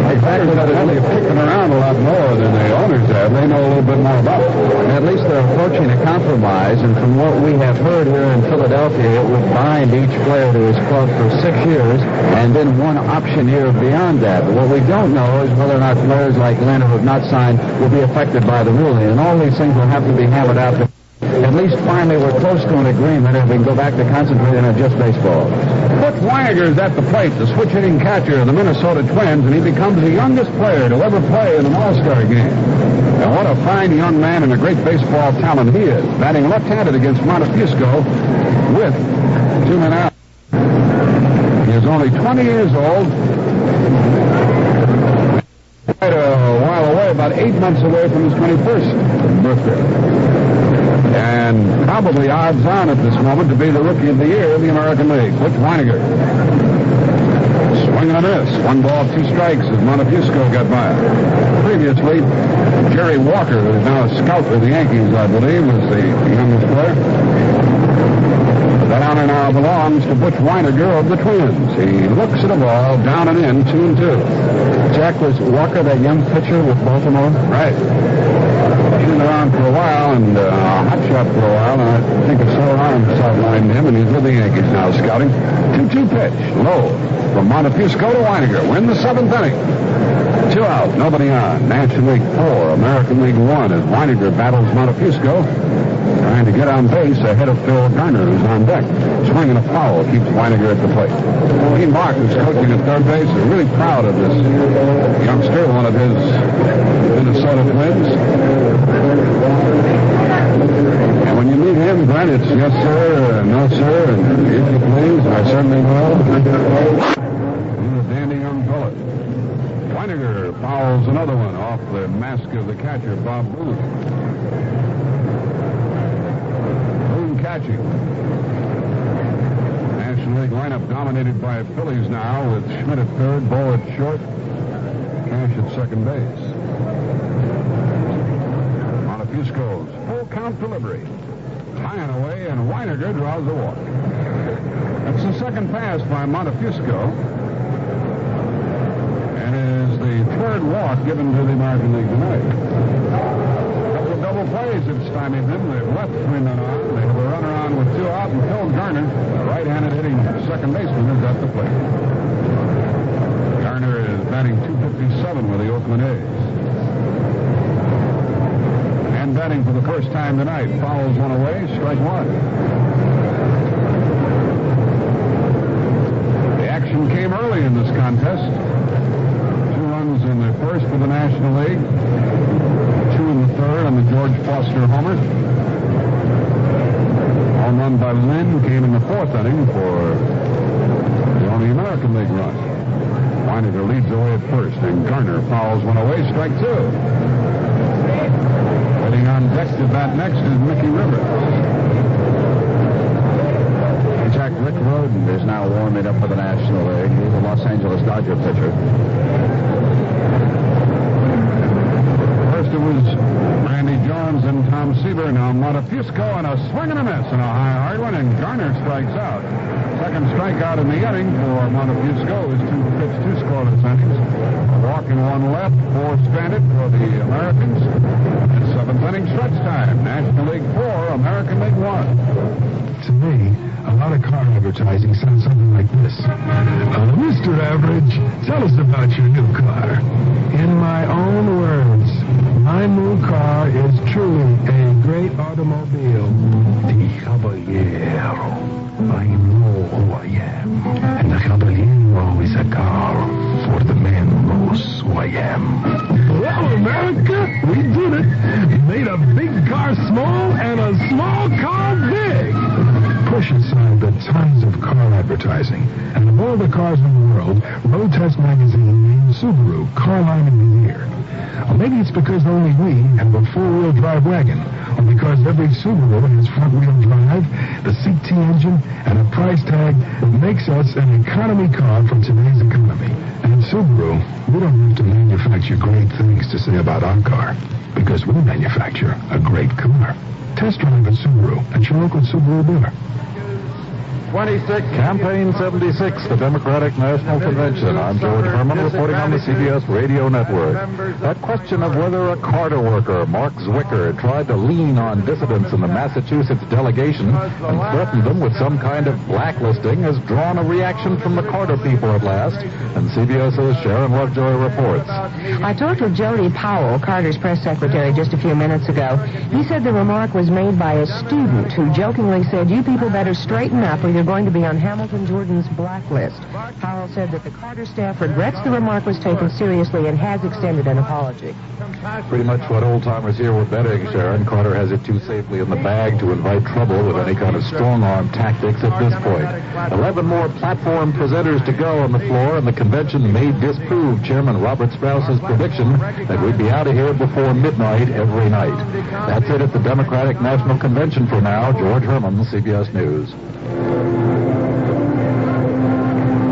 S3: Exactly, that they're kicking around a lot more than the owners have. They know a little bit more about it.
S4: At least they're approaching a compromise, and from what we have heard here in Philadelphia, it would bind each player to his club for 6 years, and then 1 option year beyond that. But what we don't know is whether or not players like Lynn who have not signed will be affected by the ruling, and all these things will have to be hammered out. At least finally we're close to an agreement, and we can go back to concentrating on just baseball.
S3: Butch Weininger is at the plate, the switch-hitting catcher of the Minnesota Twins, and he becomes the youngest player to ever play in an All-Star game. And what a fine young man and a great baseball talent he is, batting left-handed against Montefusco with 2 men out. He is only 20 years old. Quite a while away, about 8 months away from his 21st birthday. And probably odds on at this moment to be the Rookie of the Year of the American League. Butch Weininger. Swing and a miss. 1 ball, 2 strikes as Montefusco got by. Previously, Jerry Walker, who is now a scout for the Yankees, I believe, was the youngest player. That honor now belongs to Butch Weininger of the Twins. He looks at a ball, down and in, 2-2.
S4: Jack, was Walker that young pitcher with Baltimore?
S3: Right. He's been around for a while and a hot shot for a while, and I think a sore arm sidelined him, and he's with the Yankees now scouting. 2-2 pitch, low, from Montefusco to Weininger. Win the 7th inning. 2 out, nobody on. National League 4, American League 1, as Weininger battles Montefusco, trying to get on base ahead of Phil Garner, who's on deck. Swing and a foul keeps Weininger at the plate. Gene Bach, who's coaching at third base, is really proud of this youngster, one of his Minnesota Twins. And when you meet him, Brent, it's yes, sir, no, sir, and if you please, I certainly will. He's a dandy young fellow. Weininger fouls another one off the mask of the catcher, Bob Boone. Boone catching. National League lineup dominated by Phillies now with Schmidt at third, Bo at short, Cash at second base. Montefusco's full count delivery. High and away, and Weininger draws a walk. That's the second pass by Montefusco. And is the 3rd walk given to the American League tonight. A couple of double plays have stymied them. They've left 3 men on. They have a runner on with 2 out, and Phil Garner, a right-handed hitting second baseman, is at the plate. Garner is batting .257 with the Oakland A's. And batting for the first time tonight. Fouls one away, strike 1. The action came early in this contest. 2 runs in the first for the National League. 2 in the third on the George Foster homer. Home run by Lynn came in the fourth inning for the only American League run. Weininger leads away at first, and Garner fouls one away, strike two. Heading on deck to bat next is Mickey Rivers.
S4: Jack, Rick Rhoden is now warming up for the National League. He's a Los Angeles Dodger pitcher.
S3: First it was Randy Jones and Tom Seaver. Now Montefusco and a swing and a miss and a hard one, and Garner strikes out. Second strikeout in the inning for Montefusco is two scoreless innings. Walking one left, four stranded for the Americans. And seventh inning stretch time. National League 4, American League 1.
S11: To me, a lot of car advertising sounds something like this. Mr. Average, tell us about your new car. In my own words, my new car is truly a great automobile. The Caballero. I know who I am. And the Caballero is a car for the man who knows who I am. Well, America, we did it. Made a big car small and a small car big. Push aside the tons of car advertising, and of all the cars in the world, Road Test magazine named Subaru car line of the year. Or maybe it's because only we have a four-wheel drive wagon, or because every Subaru has front-wheel drive, the CT engine, and a price tag makes us an economy car from today's economy. And at Subaru, we don't have to manufacture great things to say about our car, because we manufacture a great car. Test drive at Subaru at your local Subaru dealer.
S5: 26, Campaign 76, the Democratic National Convention. I'm George Herman, reporting on the CBS Radio Network. That question of whether a Carter worker, Mark Zwicker, tried to lean on dissidents in the Massachusetts delegation and threatened them with some kind of blacklisting has drawn a reaction from the Carter people at last, and CBS's Sharon Lovejoy reports.
S14: I talked with Jody Powell, Carter's press secretary, just a few minutes ago. He said the remark was made by a student who jokingly said, "You people better straighten up or you're going to be on Hamilton Jordan's blacklist." Powell said that the Carter staff regrets the remark was taken seriously and has extended an apology.
S5: Pretty much what old-timers here were betting, Sharon. Carter has it too safely in the bag to invite trouble with any kind of strong-arm tactics at this point. 11 more platform presenters to go on the floor, and the convention may disprove Chairman Robert Strauss's prediction that we'd be out of here before midnight every night. That's it at the Democratic National Convention for now. George Herman, CBS News.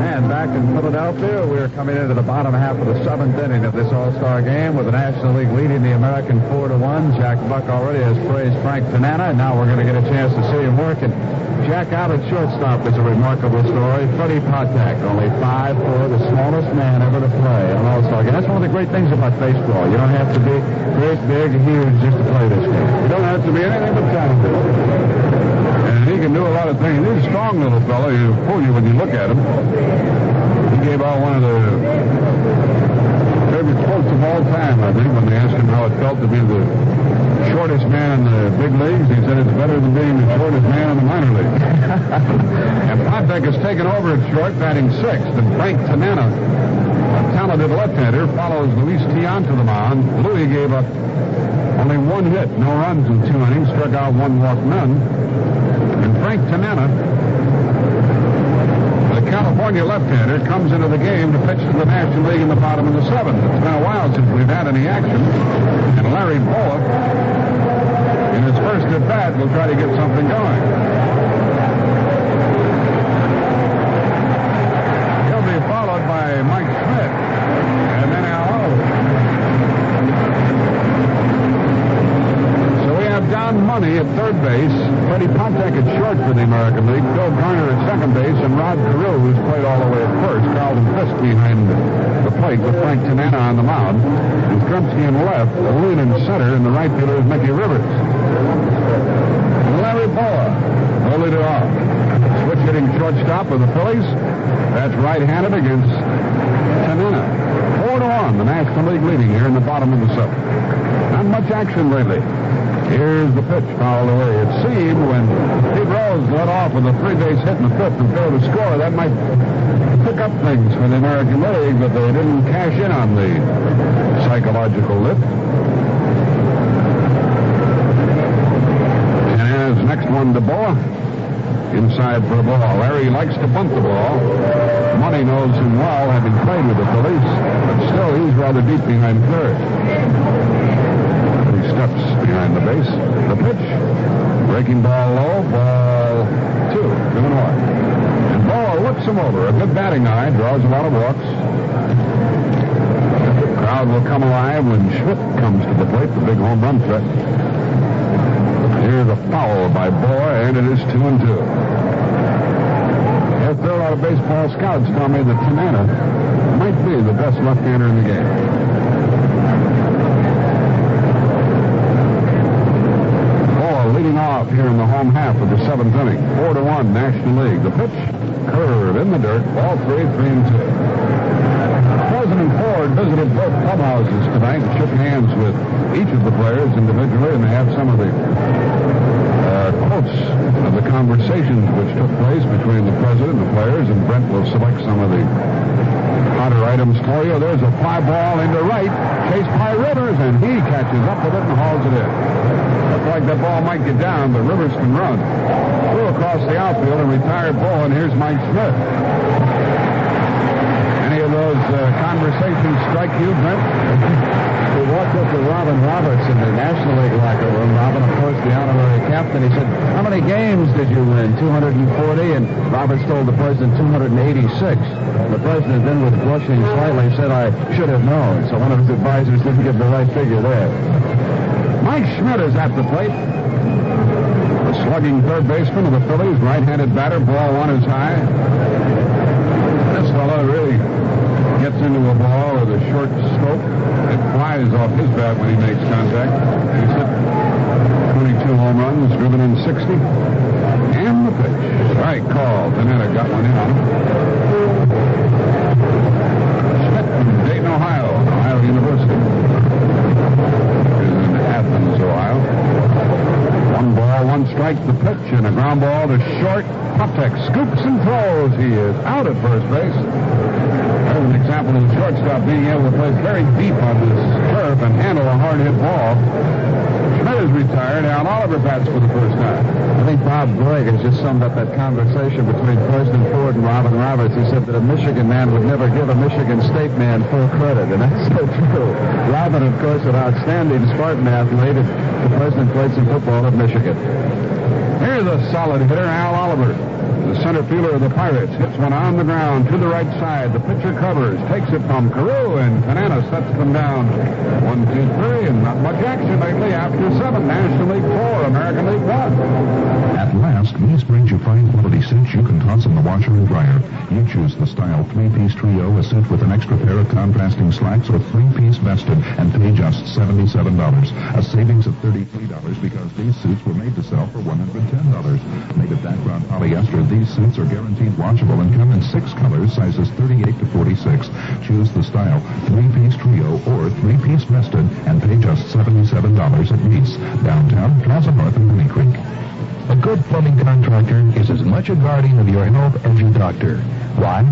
S4: And back in Philadelphia, we're coming into the bottom half of the seventh inning of this All-Star Game with the National League leading the American 4-1. Jack Buck already has praised Frank Tanana, and now we're going to get a chance to see him work. And Jack, out at shortstop is a remarkable story. Freddie Patek, only 5'4", the smallest man ever to play in an All-Star Game. That's one of the great things about baseball. You don't have to be great, big, huge just to play this game.
S3: You don't have to be anything but talented. And he can do a lot of things. He's a strong little fellow. He'll fool you when you look at him. He gave out one of the favorite quotes of all time, I think, when they asked him how it felt to be the shortest man in the big leagues. He said it's better than being the shortest man in the minor leagues. And Patek has taken over at short, batting sixth, and Frank Tanana, a talented left-hander, follows Luis Tiant to the mound. Louis gave up only one hit, no runs in 2 innings, struck out 1 walk, none. And Frank Tanana, the California left-hander, comes into the game to pitch to the National League in the bottom of the seventh. It's been a while since we've had any action. And Larry Boa, in his first at-bat, will try to get something going. He'll be followed by Mike Schmidt. And then Al Don Money at third base, Freddie Patek at short for the American League, Bill Garner at second base, and Rod Carew, who's played all the way at first. Carlton Fisk behind the plate with Frank Tanana on the mound. And Strumsky in left, Lynn in center, and the right fielder is Mickey Rivers. And Larry Boa will lead it off. Switch hitting shortstop of the Phillies. That's right-handed against Tanana. 4-1, the National League leading here in the bottom of the seventh. Not much action lately. Here's the pitch fouled away. It seemed when Pete Rose led off with a 3-base hit in the fifth and failed to score, that might pick up things for the American League, but they didn't cash in on the psychological lift. one to Boa. Inside for a ball. Larry likes to bunt the ball. Money knows him well, having played with the Phillies, but still he's rather deep behind third. 3 steps behind the base. The pitch. Breaking ball low. Ball 2. 2-1. And Boa looks him over. A good batting eye. Draws a lot of walks. The crowd will come alive when Schmidt comes to the plate. The big home run threat. Here's a foul by Boa, and it is 2-2. A lot of baseball scouts tell me that Tanana might be the best left-hander in the game. Boa leading off here in the home half of the 7th inning. 4-1 National League. The pitch, curve in the dirt. Ball 3, 3-2. President Ford visited both clubhouses tonight and shook hands with each of the players individually, and they have some of the quotes of the conversations which took place between the president and the players, and Brent will select some of the hotter items for you. There's a fly ball into right, chased by Rivers, and he catches up with it and hauls it in. Looks like that ball might get down, but Rivers can run. Threw across the outfield and retired ball, and here's Mike Smith. Any of those conversations strike you, Brent?
S4: We walked up to Robin Roberts in the National League locker room. Robin, of course, the honorary captain. He said, how many games did you win? 240? And Roberts told the president 286. The president then, with blushing slightly, said, I should have known. So one of his advisors didn't give the right figure there.
S3: Mike Schmidt is at the plate. The slugging third baseman of the Phillies, right-handed batter. Ball 1 is high. This fellow really gets into a ball with a short scope. It flies off his bat when he makes contact. He's hit 22 home runs, driven in 60. And the pitch. Strike call. Tanana got one in on him. Schmidt from Dayton, Ohio. Ohio University. Is in Athens, Ohio. 1 ball, 1 strike. The pitch and a ground ball to short. Poptek scoops and throws. He is out at first base. There's an example of the shortstop being able to play very deep on this turf and handle a hard-hit ball. Schmidt is retired. Al Oliver bats for the first time.
S4: I think Bob Gregg has just summed up that conversation between President Ford and Robin Roberts. He said that a Michigan man would never give a Michigan State man full credit, and that's so true. Robin, of course, an outstanding Spartan athlete, and the president played some football at Michigan.
S3: Here's a solid hitter, Al Oliver. The center fielder of the Pirates hits one on the ground to the right side. The pitcher covers, takes it from Carew, and Tanana sets them down. 1, 2, 3, and not much action lately. After 7, National League 4, American League 1.
S13: At last, Lee's brings you fine quality suits you can toss in the washer and dryer. You choose the style 3-piece trio, a suit with an extra pair of contrasting slacks with 3-piece vested, and pay just $77. A savings of $33 because these suits were made to sell for $110. Made of background polyester, these suits are guaranteed washable and come in 6 colors, sizes 38 to 46. Choose the style 3-piece trio or 3-piece vested and pay just $77 at Reese, downtown, Plaza North, and Winnie Creek.
S7: A good plumbing contractor is as much a guardian of your health as your doctor. Why?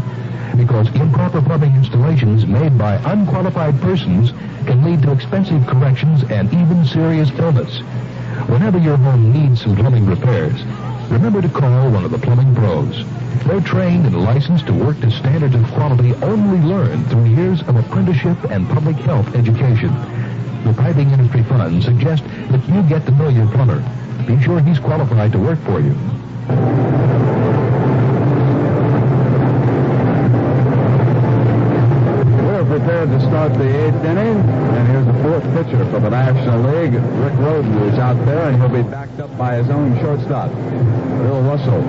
S7: Because improper plumbing installations made by unqualified persons can lead to expensive corrections and even serious illness. Whenever your home needs some plumbing repairs, remember to call one of the plumbing pros. They're trained and licensed to work to standards of quality only learned through years of apprenticeship and public health education. The piping industry fund suggests that you get to know your plumber. Be sure he's qualified to work for you.
S4: We're prepared to start the 8th inning, and here's the 4th pitcher for the National League. Rick Roden is out there, and he'll be backed up by his own shortstop. Bill Russell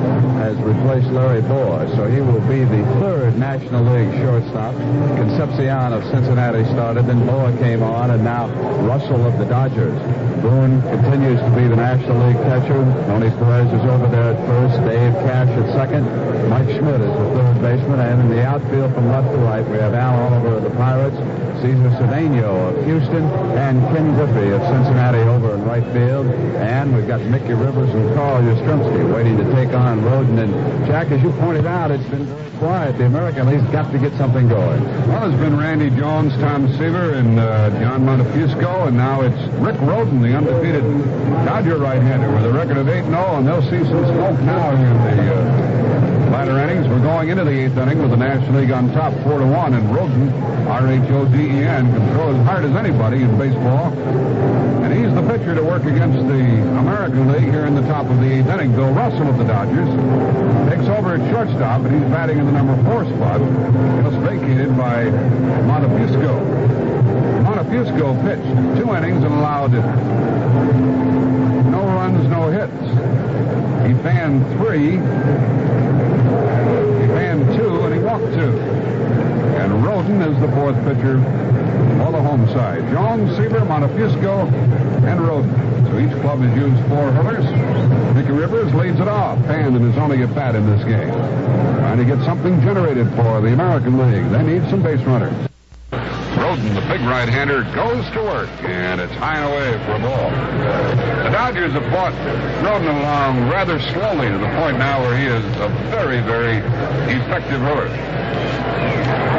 S4: has replaced Larry Bohr, so he will be the 3rd National League shortstop. Concepcion of Cincinnati started, then Bohr came on, and now Russell of the Dodgers. Boone continues to be the National League catcher. Tony Perez is over there at first. Dave Cash at second. Mike Schmidt is the 3rd baseman. And in the outfield from left to right, we have Al Oliver of the Pirates, Cesar Cedeno of Houston, and Ken Griffey of Cincinnati over in right field. And we've got Mickey Rivers and Carl Yastrzemski waiting to take on Roden. And, Jack, as you pointed out, it's been very quiet. The American League's got to get something going.
S3: Well, it's been Randy Jones, Tom Seaver, and John Montefusco, and now it's Rick Roden, the undefeated Dodger right-hander, with a record of 8-0, and they'll see some smoke now here in the latter innings. We're going into the 8th inning with the National League on top 4-1, and Roden, R-H-O-D-E-N, can throw as hard as anybody in baseball. And he's the pitcher to work against the American League here in the top of the 8th inning. Bill Russell of the Dodgers takes over at shortstop, and he's batting in the number 4 spot. Just vacated by Montefusco. Montefusco pitched 2 innings and allowed no runs, no hits. He fanned 3. He fanned 2, and he walked 2. And Roden is the 4th pitcher on the home side. Jones, Seaver, Montefusco, and Roden. So each club has used 4 hurlers. Mickey Rivers leads it off, and is only at bat in this game. Trying to get something generated for the American League. They need some base runners. Roden, the big right-hander, goes to work, and it's high and away for a ball. The Dodgers have brought Roden along rather slowly to the point now where he is a very, very effective hurler.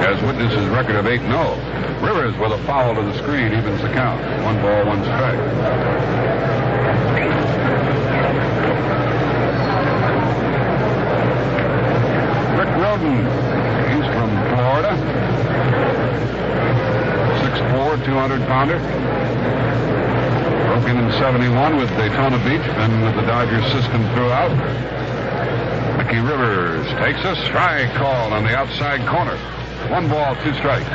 S3: As witness his record of 8-0. Rivers with a foul to the screen evens the count. 1 ball, 1 strike. Rick Roden, he's from Florida. 6'4", 200-pounder. Broke in 71 with Daytona Beach, then with the Dodgers system throughout. Mickey Rivers takes a strike call on the outside corner. 1 ball, 2 strikes.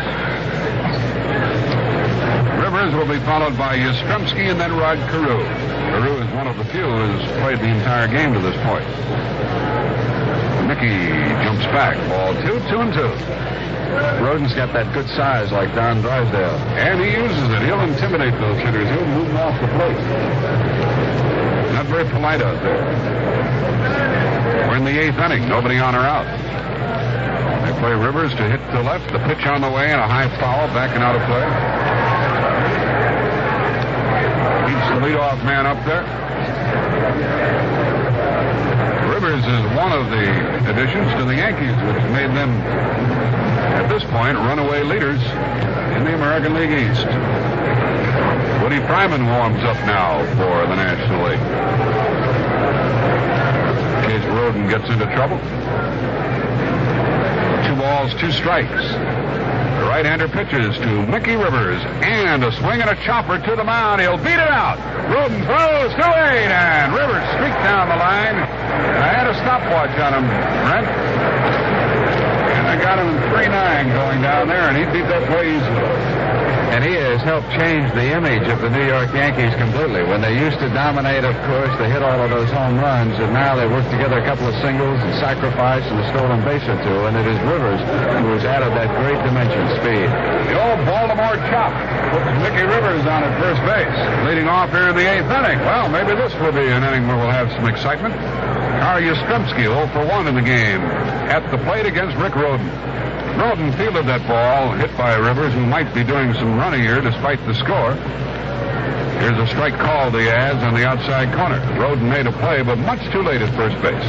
S3: Rivers will be followed by Yastrzemski and then Rod Carew. Carew is one of the few who has played the entire game to this point. Mickey jumps back. Ball 2, 2-2.
S15: Roden's got that good size like Don Drysdale.
S3: And he uses it. He'll intimidate those hitters. He'll move them off the plate. Not very polite out there. We're in the 8th inning. Nobody on or out. They play Rivers to hit to the left. The pitch on the way and a high foul backing out of play. Keeps the leadoff man up there. Rivers is one of the additions to the Yankees, which made them, at this point, runaway leaders in the American League East. Woody Fryman warms up now for the National League. In case Roden gets into trouble. 2 balls, 2 strikes. The right-hander pitches to Mickey Rivers, and a swing and a chopper to the mound. He'll beat it out. Roden throws to 8, and Rivers streaked down the line. And I had a stopwatch on him, Brent. And I got him in 3-9 going down there, and he beat that play easily.
S15: And he has helped change the image of the New York Yankees completely. When they used to dominate, of course, they hit all of those home runs, and now they work together a couple of singles and sacrifice and a stolen base or 2, and it is Rivers who has added that great dimension, speed.
S3: The old Baltimore chop puts Mickey Rivers on at first base, leading off here in the 8th inning. Well, maybe this will be an inning where we'll have some excitement. Carl Yastrzemski 0 for 1 in the game at the plate against Rick Roden. Roden fielded that ball, hit by Rivers, who might be doing some running here despite the score. Here's a strike called, he adds, on the outside corner. Roden made a play, but much too late at first base.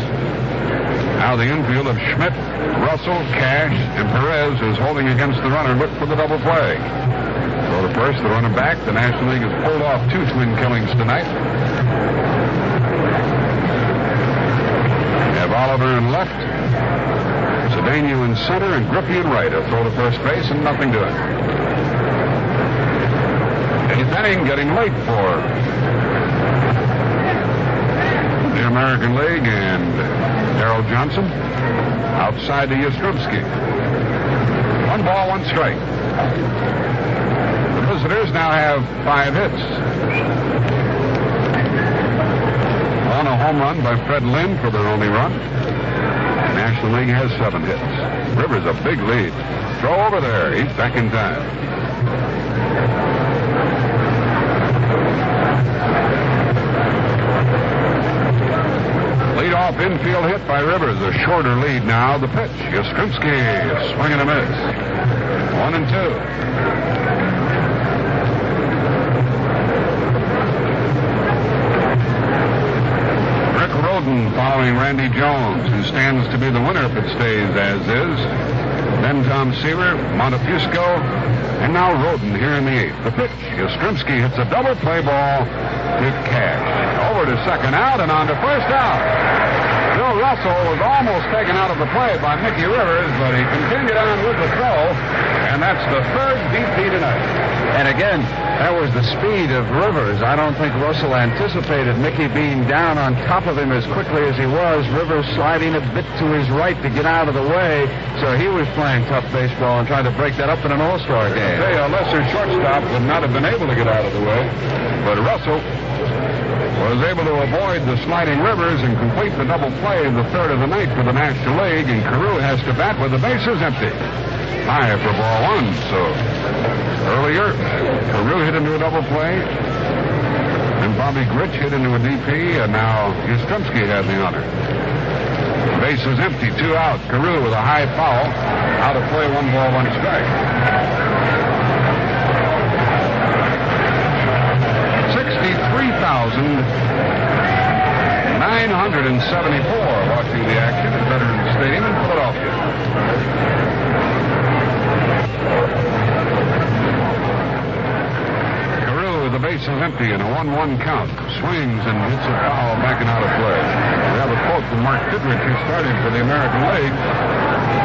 S3: Now the infield of Schmidt, Russell, Cash, and Perez is holding against the runner. Look for the double play. Throw to first, the runner back. The National League has pulled off 2 twin killings tonight. We have Oliver in left, Cedeno in center, and Griffey in right. A throw to first base and nothing doing. 8th inning, getting late for the American League, and Darrell Johnson outside to Yastrzemski. 1 ball, 1 strike. The visitors now have 5 hits. On a home run by Fred Lynn for their only run. National League has 7 hits. Rivers a big lead. Throw over there. He's back in time. Lead-off infield hit by Rivers. A shorter lead now. The pitch. Yastrzemski, swing and a miss. 1-2. Rick Roden following Randy Jones, who stands to be the winner if it stays as is. Then Tom Seaver, Montefusco, and now Roden here in the eighth. The pitch, Yastrzemski hits a double play ball to Cash. Over to second out and on to first out. Bill Russell was almost taken out of the play by Mickey Rivers, but he continued on with the throw, and that's the third BP tonight.
S15: And again, that was the speed of Rivers. I don't think Russell anticipated Mickey being down on top of him as quickly as he was. Rivers sliding a bit to his right to get out of the way, so he was playing tough baseball and trying to break that up in an All-Star game.
S3: I'll tell you, a lesser shortstop would not have been able to get out of the way, but Russell was able to avoid the sliding Rivers and complete the double play in the third of the ninth for the National League, and Carew has to bat with the bases empty. High for ball one, so earlier, Carew hit into a double play, and Bobby Grich hit into a DP, and now Yastrzemski had the honor. Bases empty, 2 out. Carew with a high foul, out of play, 1 ball, 1 strike. 63,974 watching the action at Veterans Stadium in Philadelphia. Carew with the bases empty and a 1-1 count. Swings and hits a foul backing out of play. We have a quote from Mark Fidrych, who started for the American League.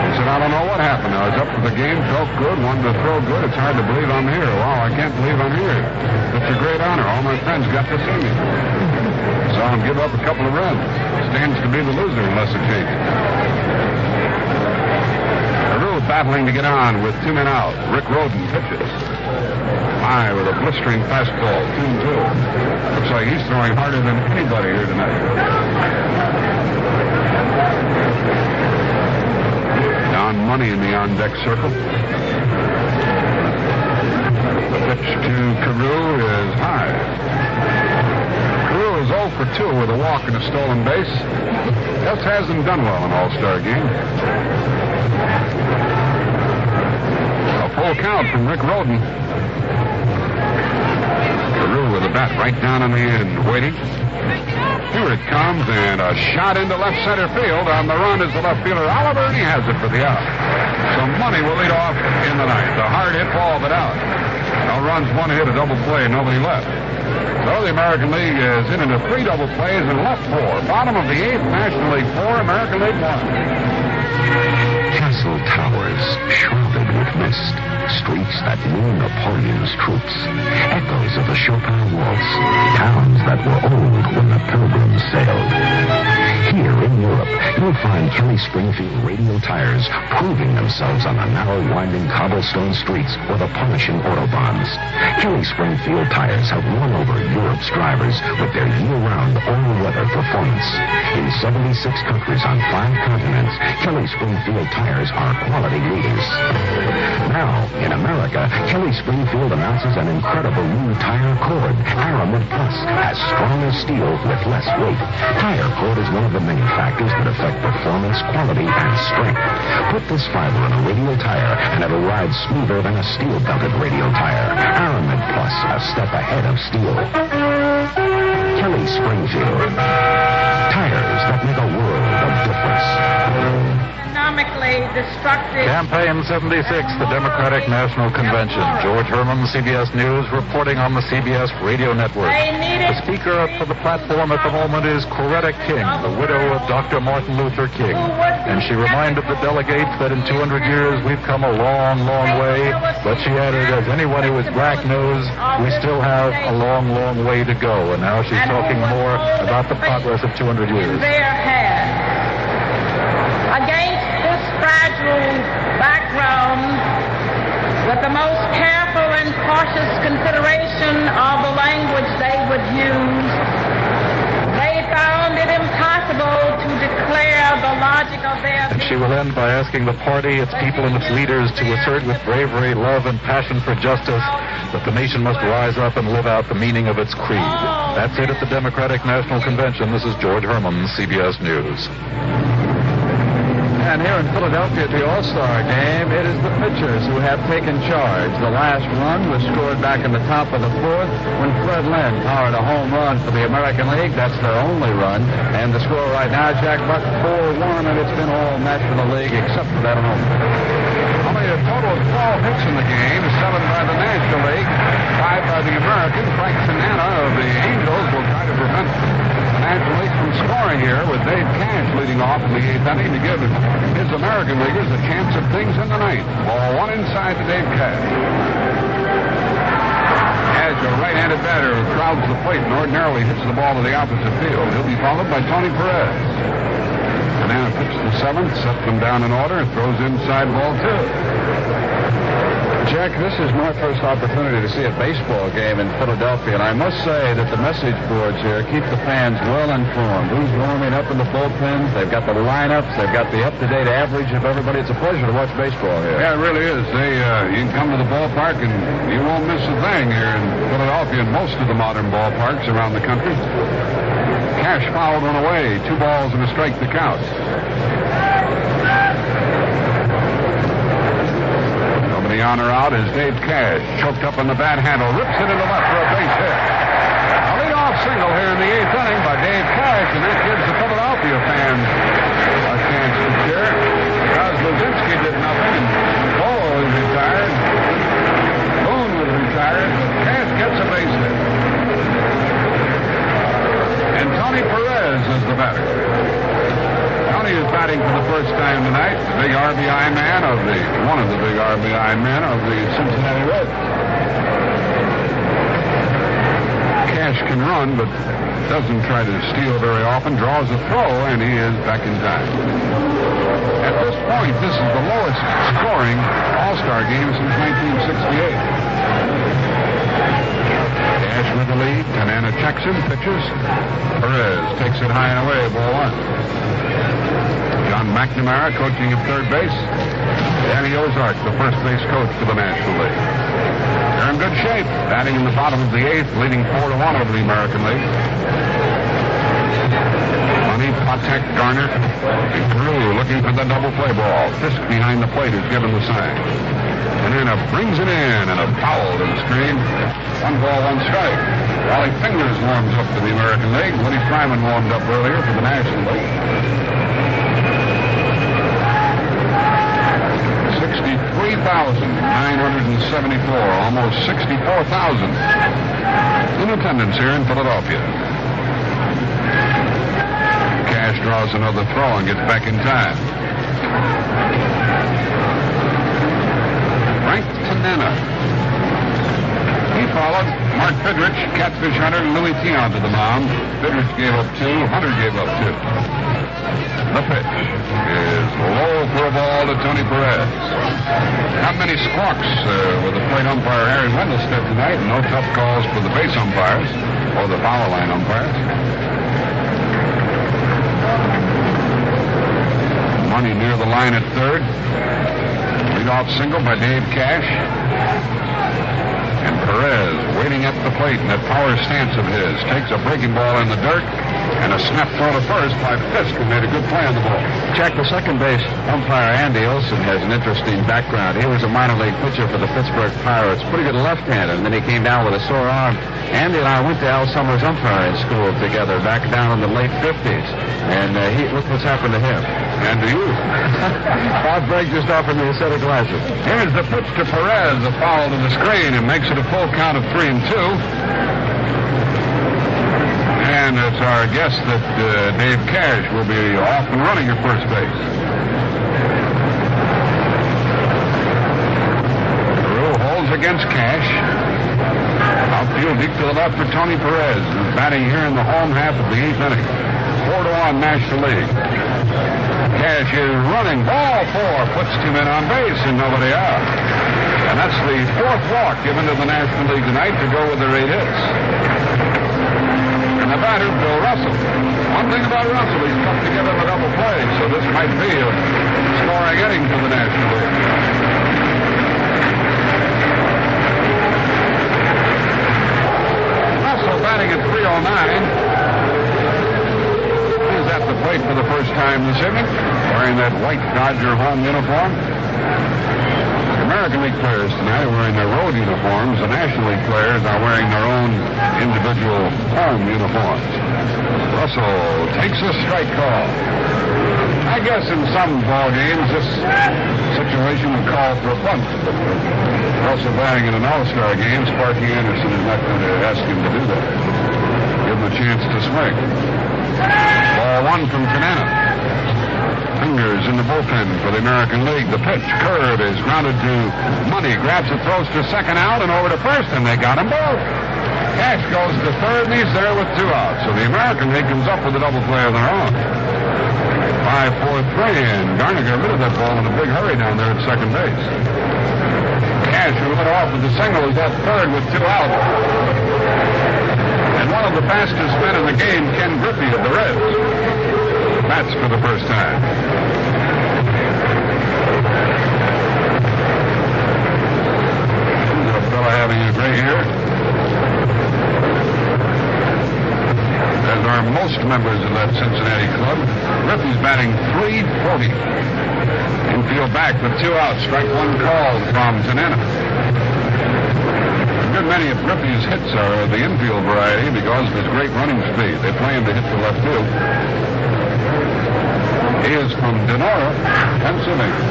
S3: He said, I don't know what happened. I was up for the game, felt good, wanted to throw good. It's hard to believe I'm here. Wow, I can't believe I'm here. It's a great honor. All my friends got to see me. Saw him give up a couple of runs. Stands to be the loser unless it changes. Carew battling to get on with 2 men out. Rick Roden pitches. High with a blistering fastball, 2-2. Looks like he's throwing harder than anybody here tonight. Don Money in the on-deck circle. The pitch to Carew is high. Carew is 0 for 2 with a walk and a stolen base. Just hasn't done well in All-Star Game. A full count from Rick Roden. Carew with a bat right down on the end, waiting. Here it comes, and a shot into left center field. On the run is the left fielder, Oliver, and he has it for the out. So Money will lead off in the ninth. A hard hit ball, but out. No runs, 1 hit, a double play, nobody left. So the American League is in into 3 double plays and left 4. Bottom of the 8th, National League 4, American League 1.
S16: Castle towers shrouded with mist, streets that knew Napoleon's troops, echoes of the Chopin waltz, towns that were old when the Pilgrims sailed. Here in Europe, you'll find Kelly Springfield radial tires proving themselves on the narrow, winding cobblestone streets or the polishing autobahns. Kelly Springfield tires have won over Europe's drivers with their year-round, all-weather performance. In 76 countries on 5 continents, Kelly Springfield tires are quality leaders. Now, in America, Kelly Springfield announces an incredible new tire cord, Aramid Plus, as strong as steel with less weight. Tire cord is one of the many factors that affect performance, quality, and strength. Put this fiber in a radial tire, and it'll ride smoother than a steel-belted radial tire. Aramid Plus, a step ahead of steel. Kelly Springfield. Tires that make a world of difference.
S17: Economically destructive.
S5: Campaign 76, the Democratic National Convention. George Herman, CBS News, reporting on the CBS Radio Network. The speaker for the platform at the moment is Coretta King, the widow of Dr. Martin Luther King. And she reminded the delegates that in 200 years we've come a long, long way. But she added, as anyone who is black knows, we still have a long, long way to go. And now she's talking more about the progress of 200 years.
S17: Against this fragile background, with the most careful and cautious consideration of the language they would use, they found it impossible to declare the logic of their...
S5: And she will end by asking the party, its people, and its leaders to assert with bravery, love, and passion for justice that the nation must rise up and live out the meaning of its creed. That's it at the Democratic National Convention. This is George Herman, CBS News.
S15: And here in Philadelphia at the All-Star Game, it is the pitchers who have taken charge. The last run was scored back in the top of the fourth when Fred Lynn powered a home run for the American League. That's their only run. And the score right now, Jack Buck, 4-1, and it's been all National League except for that home run.
S3: Only a total of 12 hits in the game, 7 by the National League, 5 by the American. Frank Tanana of the Angels will try to prevent the National League from scoring here with Dave Cash leading off in the 8th inning to give his American Leaguers a chance at things in the 9th. Ball 1 inside to Dave Cash. Cash, a right-handed batter who crowds the plate and ordinarily hits the ball to the opposite field. He'll be followed by Tony Perez. Tanana pitched the 7th, sets them down in order, and throws inside ball 2.
S15: Jack, this is my first opportunity to see a baseball game in Philadelphia, and I must say that the message boards here keep the fans well informed. Who's warming up in the bullpens? They've got the lineups. They've got the up-to-date average of everybody. It's a pleasure to watch baseball here.
S3: Yeah, it really is. You can come to the ballpark, and you won't miss a thing here in Philadelphia and most of the modern ballparks around the country. Cash fouled one away. 2 balls and a strike to count. The honor out is Dave Cash, choked up on the bat handle, rips it into left for a base hit. A leadoff single here in the 8th inning by Dave Cash, and that gives the Philadelphia fans a chance to cheer. Because Luzinski did nothing, and Bolo is retired. Boone was retired, but Cash gets a base hit. And Tony Perez is the batter. Tony is batting for the first time tonight, the big RBI man one of the big RBI men of the Cincinnati Reds. Cash can run, but doesn't try to steal very often, draws a throw, and he is back in time. At this point, this is the lowest scoring All-Star game since 1968. Cash with the lead, Tanana checks him, pitches. Perez takes it high and away, ball 1. John McNamara coaching at third base. Danny Ozark, the first base coach for the National League. They're in good shape, batting in the bottom of the 8th, leading 4-1 over the American League. Money, Patek, Garner, and Drew looking for the double play ball. Fisk behind the plate is given the sign. Tanana brings it in, and a foul to the screen. 1 ball, 1 strike. Wally Fingers warms up for the American League. Woody Fryman warmed up earlier for the National League. 63,974, almost 64,000 in attendance here in Philadelphia. Cash draws another throw and gets back in time. Frank Tanana. He followed Mark Fidrych, Catfish Hunter, and Louis Tion to the mound. Fidrych gave up 2, Hunter gave up 2. The pitch is low for a ball to Tony Perez. Not many squawks with the plate umpire Harry Wendelstedt tonight. No tough calls for the base umpires or the foul line umpires. Money near the line at third. Leadoff single by Dave Cash. And Perez waiting at the plate in that power stance of his. Takes a breaking ball in the dirt. And a snap throw to first by Fisk, who made a good play on the ball.
S15: Jack, the second base umpire, Andy Olson, has an interesting background. He was a minor league pitcher for the Pittsburgh Pirates. Pretty good left-handed, and then he came down with a sore arm. Andy and I went to Al Summers umpiring school together back down in the late 50s. And look what's happened to him.
S3: And to you.
S15: Bob Bragg just offered me a set of glasses.
S3: Here's the pitch to Perez, a foul to the screen, and makes it a full count of 3-2. And it's our guess that Dave Cash will be off and running at first base. Drew holds against Cash. Outfield deep to the left for Tony Perez, who's batting here in the home half of the 8th inning. 4-1 National League. Cash is running. Ball 4. Puts 2 men on base and nobody out. And that's the 4th walk given to the National League tonight to go with their 8 hits. And the batter, Bill Russell. One thing about Russell, he's put together a double play, so this might be a scoring inning for the National League. Russell batting at 309. He's at the plate for the first time this evening, wearing that white Dodger home uniform. American League players tonight are wearing their road uniforms. The National League players are wearing their own individual home uniforms. Russell takes a strike call. I guess in some ball games this situation would call for a bunt. But Russell batting in an All-Star game, Sparky Anderson is not going to ask him to do that. Give him a chance to swing. Ball one from Cedeno. Fingers in the bullpen for the American League. The pitch, curve, is grounded to Money. Grabs it, throws to second out and over to first, and they got him both. Cash goes to third, and he's there with 2 outs. So the American League comes up with a double play of their own. 5-4-3, and Garner got rid of that ball in a big hurry down there at second base. Cash, who led off with the single, is at third with 2 outs. And one of the fastest men in the game, Ken Griffey of the Reds. That's for the first time. A fella having a great year. As are most members of that Cincinnati club. Griffey's batting .340. Infield back with 2 outs. Strike one called from Cedeno. A good many of Griffey's hits are the infield variety because of his great running speed. They play him to hit the left field. He is from Denora, Pennsylvania.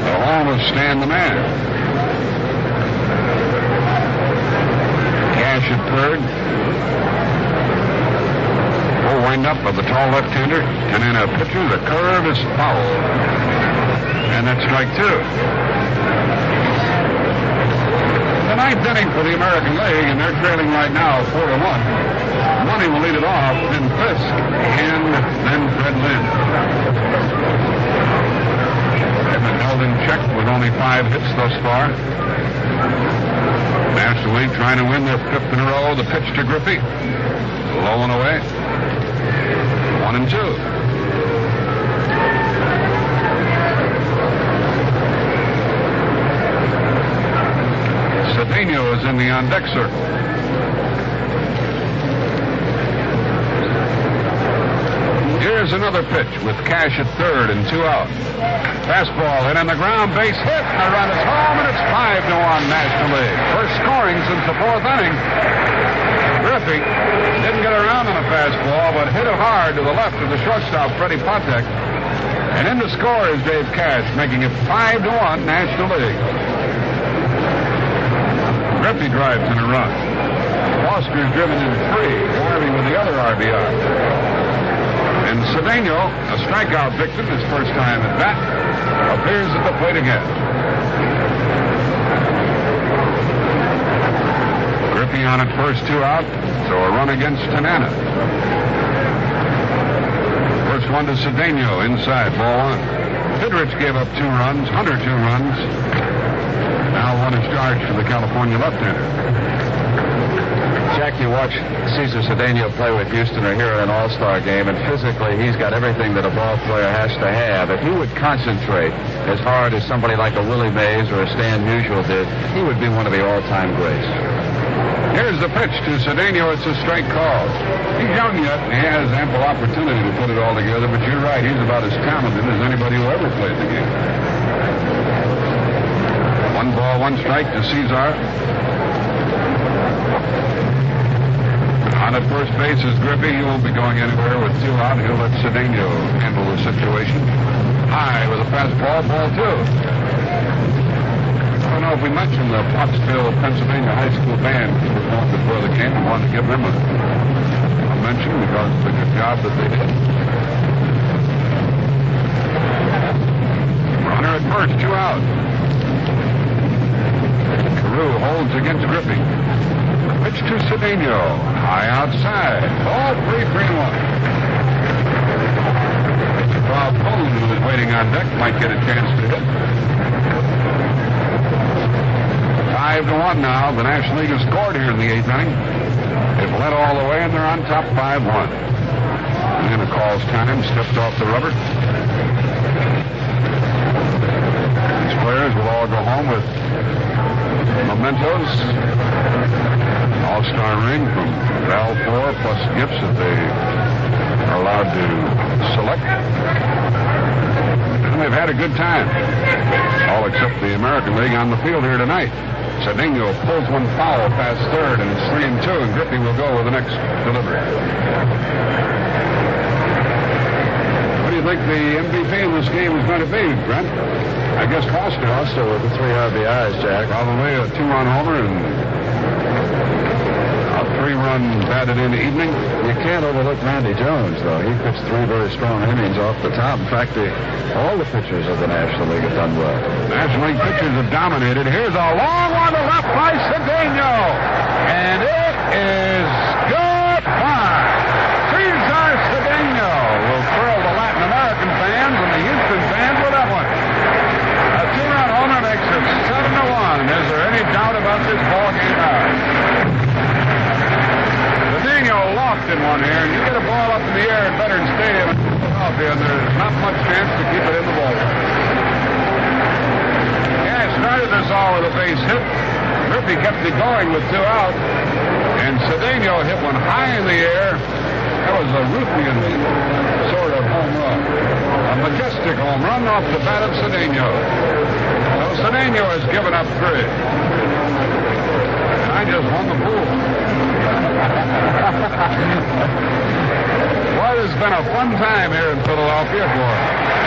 S3: The home of Stan the Man. Cash at third. Full wind-up of the tall left-hander. And in a pitcher, the curve is foul. And that's strike 2. The 9th inning for the American League, and they're trailing right now 4-1. Money will lead it off, then Fisk, and then Fred Lynn. They've been held in check with only 5 hits thus far. National League trying to win their 5th in a row. The pitch to Griffey. Low and away. 1-2. Cedeno is in the on-deck circle. Here's another pitch with Cash at third and 2 out. Fastball hit on the ground, base hit. The run is home, and it's 5-1 National League. First scoring since the 4th inning. Griffey didn't get around on a fastball, but hit it hard to the left of the shortstop, Freddie Patek. And in to score is Dave Cash, making it 5-1 National League. Griffey drives in a run. Foster's driven in 3. Garvey with the other RBI. And Cedeno, a strikeout victim, his first time at bat, appears at the plate again. Griffey on at first, 2 out, so a run against Tanana. First one to Cedeno, inside, ball 1. Fidrych gave up 2 runs, Hunter 2 runs. Now 1 is charged for the California left-hander.
S15: Jack, you watch Cesar Cedeno play with Houston or here in an All-Star game, and physically he's got everything that a ball player has to have. If he would concentrate as hard as somebody like a Willie Mays or a Stan Musial did, he would be one of the all-time greats.
S3: Here's the pitch to Cedeno. It's a strike call. He's young yet, and he has ample opportunity to put it all together, but you're right, he's about as talented as anybody who ever played the game. 1 ball, 1 strike to Cesar. On at first base is Griffey. He won't be going anywhere with 2 out. He'll let Cedeno handle the situation. High with a fastball, ball 2. I don't know if we mentioned the Pottsville, Pennsylvania high school band performed before the game. We wanted to give them a mention because of the good job that they did. Runner at first, 2 out. Carew holds against Griffey. Pitch to Cedeno. High outside. Ball 3-3-1. Bob Boone, who was waiting on deck, might get a chance to hit. 5-1 now. The National League has scored here in the 8th inning. They've led all the way, and they're on top 5-1. And then a call's time. Stepped off the rubber. These players will all go home with mementos. All-Star ring from Val 4 plus gifts that they are allowed to select. And they've had a good time. All except the American League on the field here tonight. Cedeno pulls one foul past third, and it's 3-2, and Griffey will go with the next delivery. What do you think the MVP in this game is going to be, Brent? I guess Foster.
S15: Foster with the 3 RBIs, Jack.
S3: Probably a 2-run homer and a 3-run batted in evening.
S15: You can't overlook Randy Jones, though. He pitched 3 very strong innings off the top. In fact, all the pitchers of the National League have done well.
S3: National League pitchers have dominated. Here's a long one to left by Cedeno. And it is goodbye. Cesar Cedeno will thrill the Latin American fans and the Houston fans with that one. A 2-run homer makes it 7-1. Is there any doubt about this ball game now? Cedeno locked in one here, and you get a ball up in the air at Veterans Stadium in Philadelphia, and there's not much chance to keep it in the ballpark. Yeah, started this all with a base hit. Murphy kept it going with 2 out, and Cedeno hit one high in the air. That was a Ruthian sort of home run. A majestic home run off the bat of Cedeno. So Cedeno has given up 3. And I just won the pool. Well, it's been a fun time here in Philadelphia for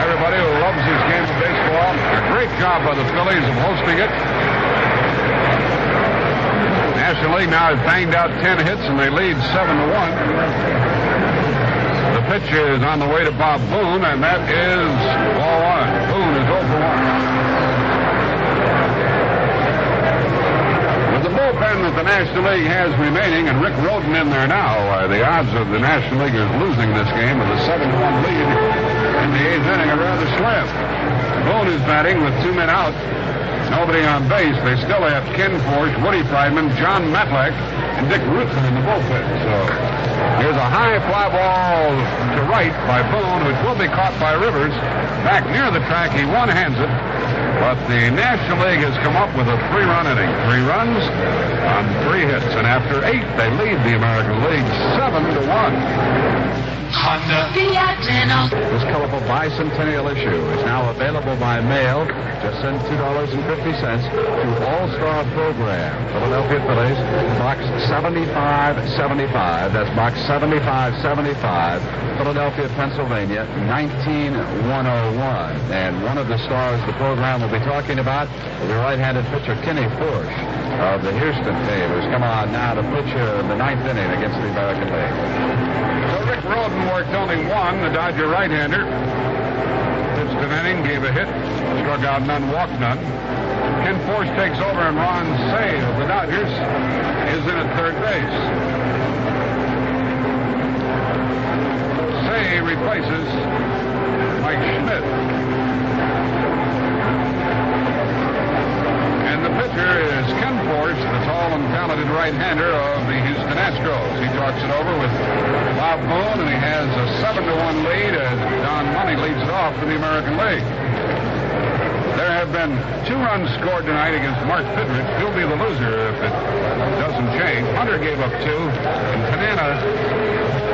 S3: everybody who loves this game of baseball. A great job by the Phillies of hosting it. National League now has banged out 10 hits, and they lead 7-1. The pitch is on the way to Bob Boone, and that is ball 1. Boone is 0 for 1. The bullpen that the National League has remaining, and Rick Rhoden in there now, the odds of the National Leaguers losing this game with a 7-1 lead in the 8th inning are rather slim. Boone is batting with 2 men out, nobody on base. They still have Ken Forsch, Woody Friedman, John Matlack, and Dick Rutzen in the bullpen. So here's a high fly ball to right by Boone, which will be caught by Rivers. Back near the track, he one-hands it. But the National League has come up with a 3-run inning. 3 runs on 3 hits. And after 8, they lead the American League 7-1.
S9: Honda.
S15: This colorful Bicentennial issue is now available by mail. Just send $2.50 to All-Star Program, Philadelphia Phillies, Box 7575. That's Box 7575, Philadelphia, Pennsylvania, 19101. And one of the stars of the program we'll be talking about will be right-handed pitcher Kenny Forsch of the Houston team, who's come on now to pitch in the 9th inning against the American League.
S3: So Rick Rhoden worked only 1, the Dodger right-hander. Pitched an inning, gave a hit, struck out none, walked none. Ken Forsch takes over, and Ron Say of the Dodgers is in at third base. Say replaces Mike Schmidt. And the pitcher is Ken Forsch, the tall and talented right-hander of the Houston Astros. He talks it over with Bob Boone, and he has a 7-1 lead as Don Money leads it off in the American League. There have been 2 runs scored tonight against Mark Fidrych. He'll be the loser if it doesn't change. Hunter gave up 2, and Canana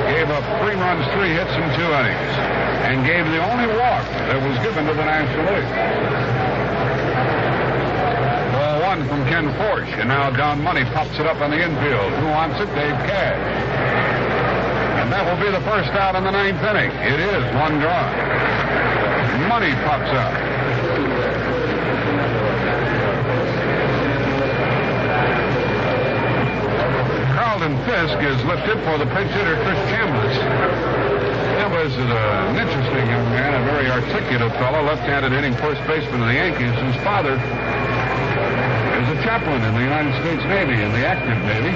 S3: gave up 3 runs, 3 hits, and 2 innings, and gave the only walk that was given to the National League. Ball 1 from Ken Forsch, and now Don Money pops it up on the infield. Who wants it? Dave Cash. And that will be the first out in the 9th inning. It is 1 draw. Money pops up. Carlton Fisk is lifted for the pinch hitter, Chris Chambliss. Chambliss is an interesting young man, a very articulate fellow, left-handed hitting first baseman of the Yankees, whose father is a chaplain in the United States Navy, in the active Navy.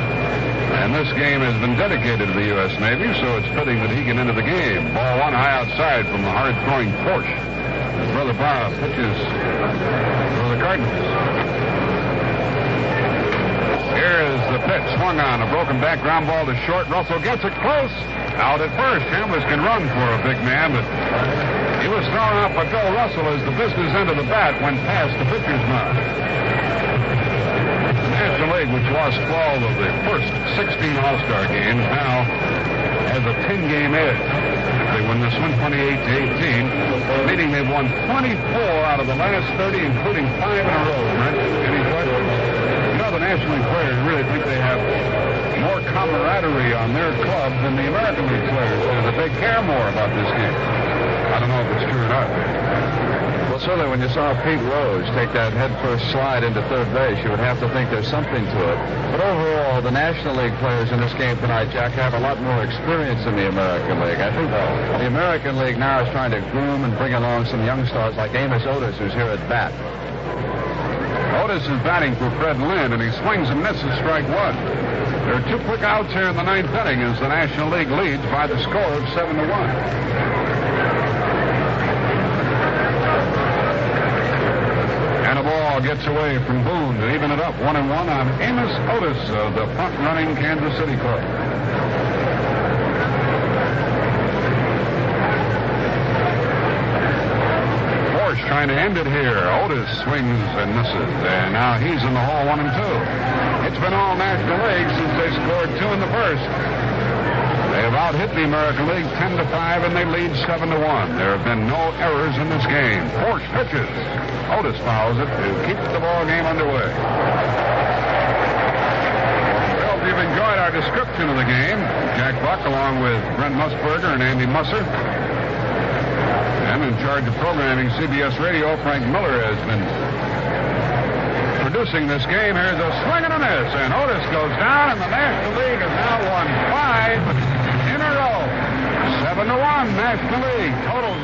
S3: And this game has been dedicated to the U.S. Navy, so it's fitting that he can enter the game. Ball 1 high outside from the hard-throwing Forsch. His brother Bob pitches for the Cardinals. Here is the pitch, swung on, a broken back ground ball to short. Russell gets it close. Out at first. Chambliss can run for a big man, but he was thrown out by Bill Russell as the business end of the bat went past the pitcher's mound. The National League, which lost 12 of the first 16 All-Star games, now has a 10-game edge. They win this one 28-18, meaning they've won 24 out of the last 30, including 5 in a row. Brent, any questions? You know, the National League players really think they have more camaraderie on their club than the American League players do, that they care more about this game. I don't know if it's true or not.
S15: Well, certainly when you saw Pete Rose take that headfirst slide into third base, you would have to think there's something to it. But overall, the National League players in this game tonight, Jack, have a lot more experience than the American League. I think the American League now is trying to groom and bring along some young stars like Amos Otis, who's here at bat.
S3: Otis is batting for Fred Lynn, and he swings and misses strike one. There are 2 quick outs here in the 9th inning as the National League leads by the score of 7-1. And a ball gets away from Boone to even it up 1-1 on Amos Otis of the front-running Kansas City club. Force trying to end it here. Otis swings and misses, and now he's in the hole 1-2. It's been all National League since they scored 2 in the first. They have out-hit the American League 10-5, and they lead 7-1. There have been no errors in this game. Force pitches. Otis fouls it to keep the ball game underway. Well, if you've enjoyed our description of the game, Jack Buck, along with Brent Musburger and Andy Musser, and in charge of programming CBS Radio, Frank Miller has been producing this game. Here's a swing and a miss, and Otis goes down, and the National League has now won 5 in a row. 7-1 National League. Total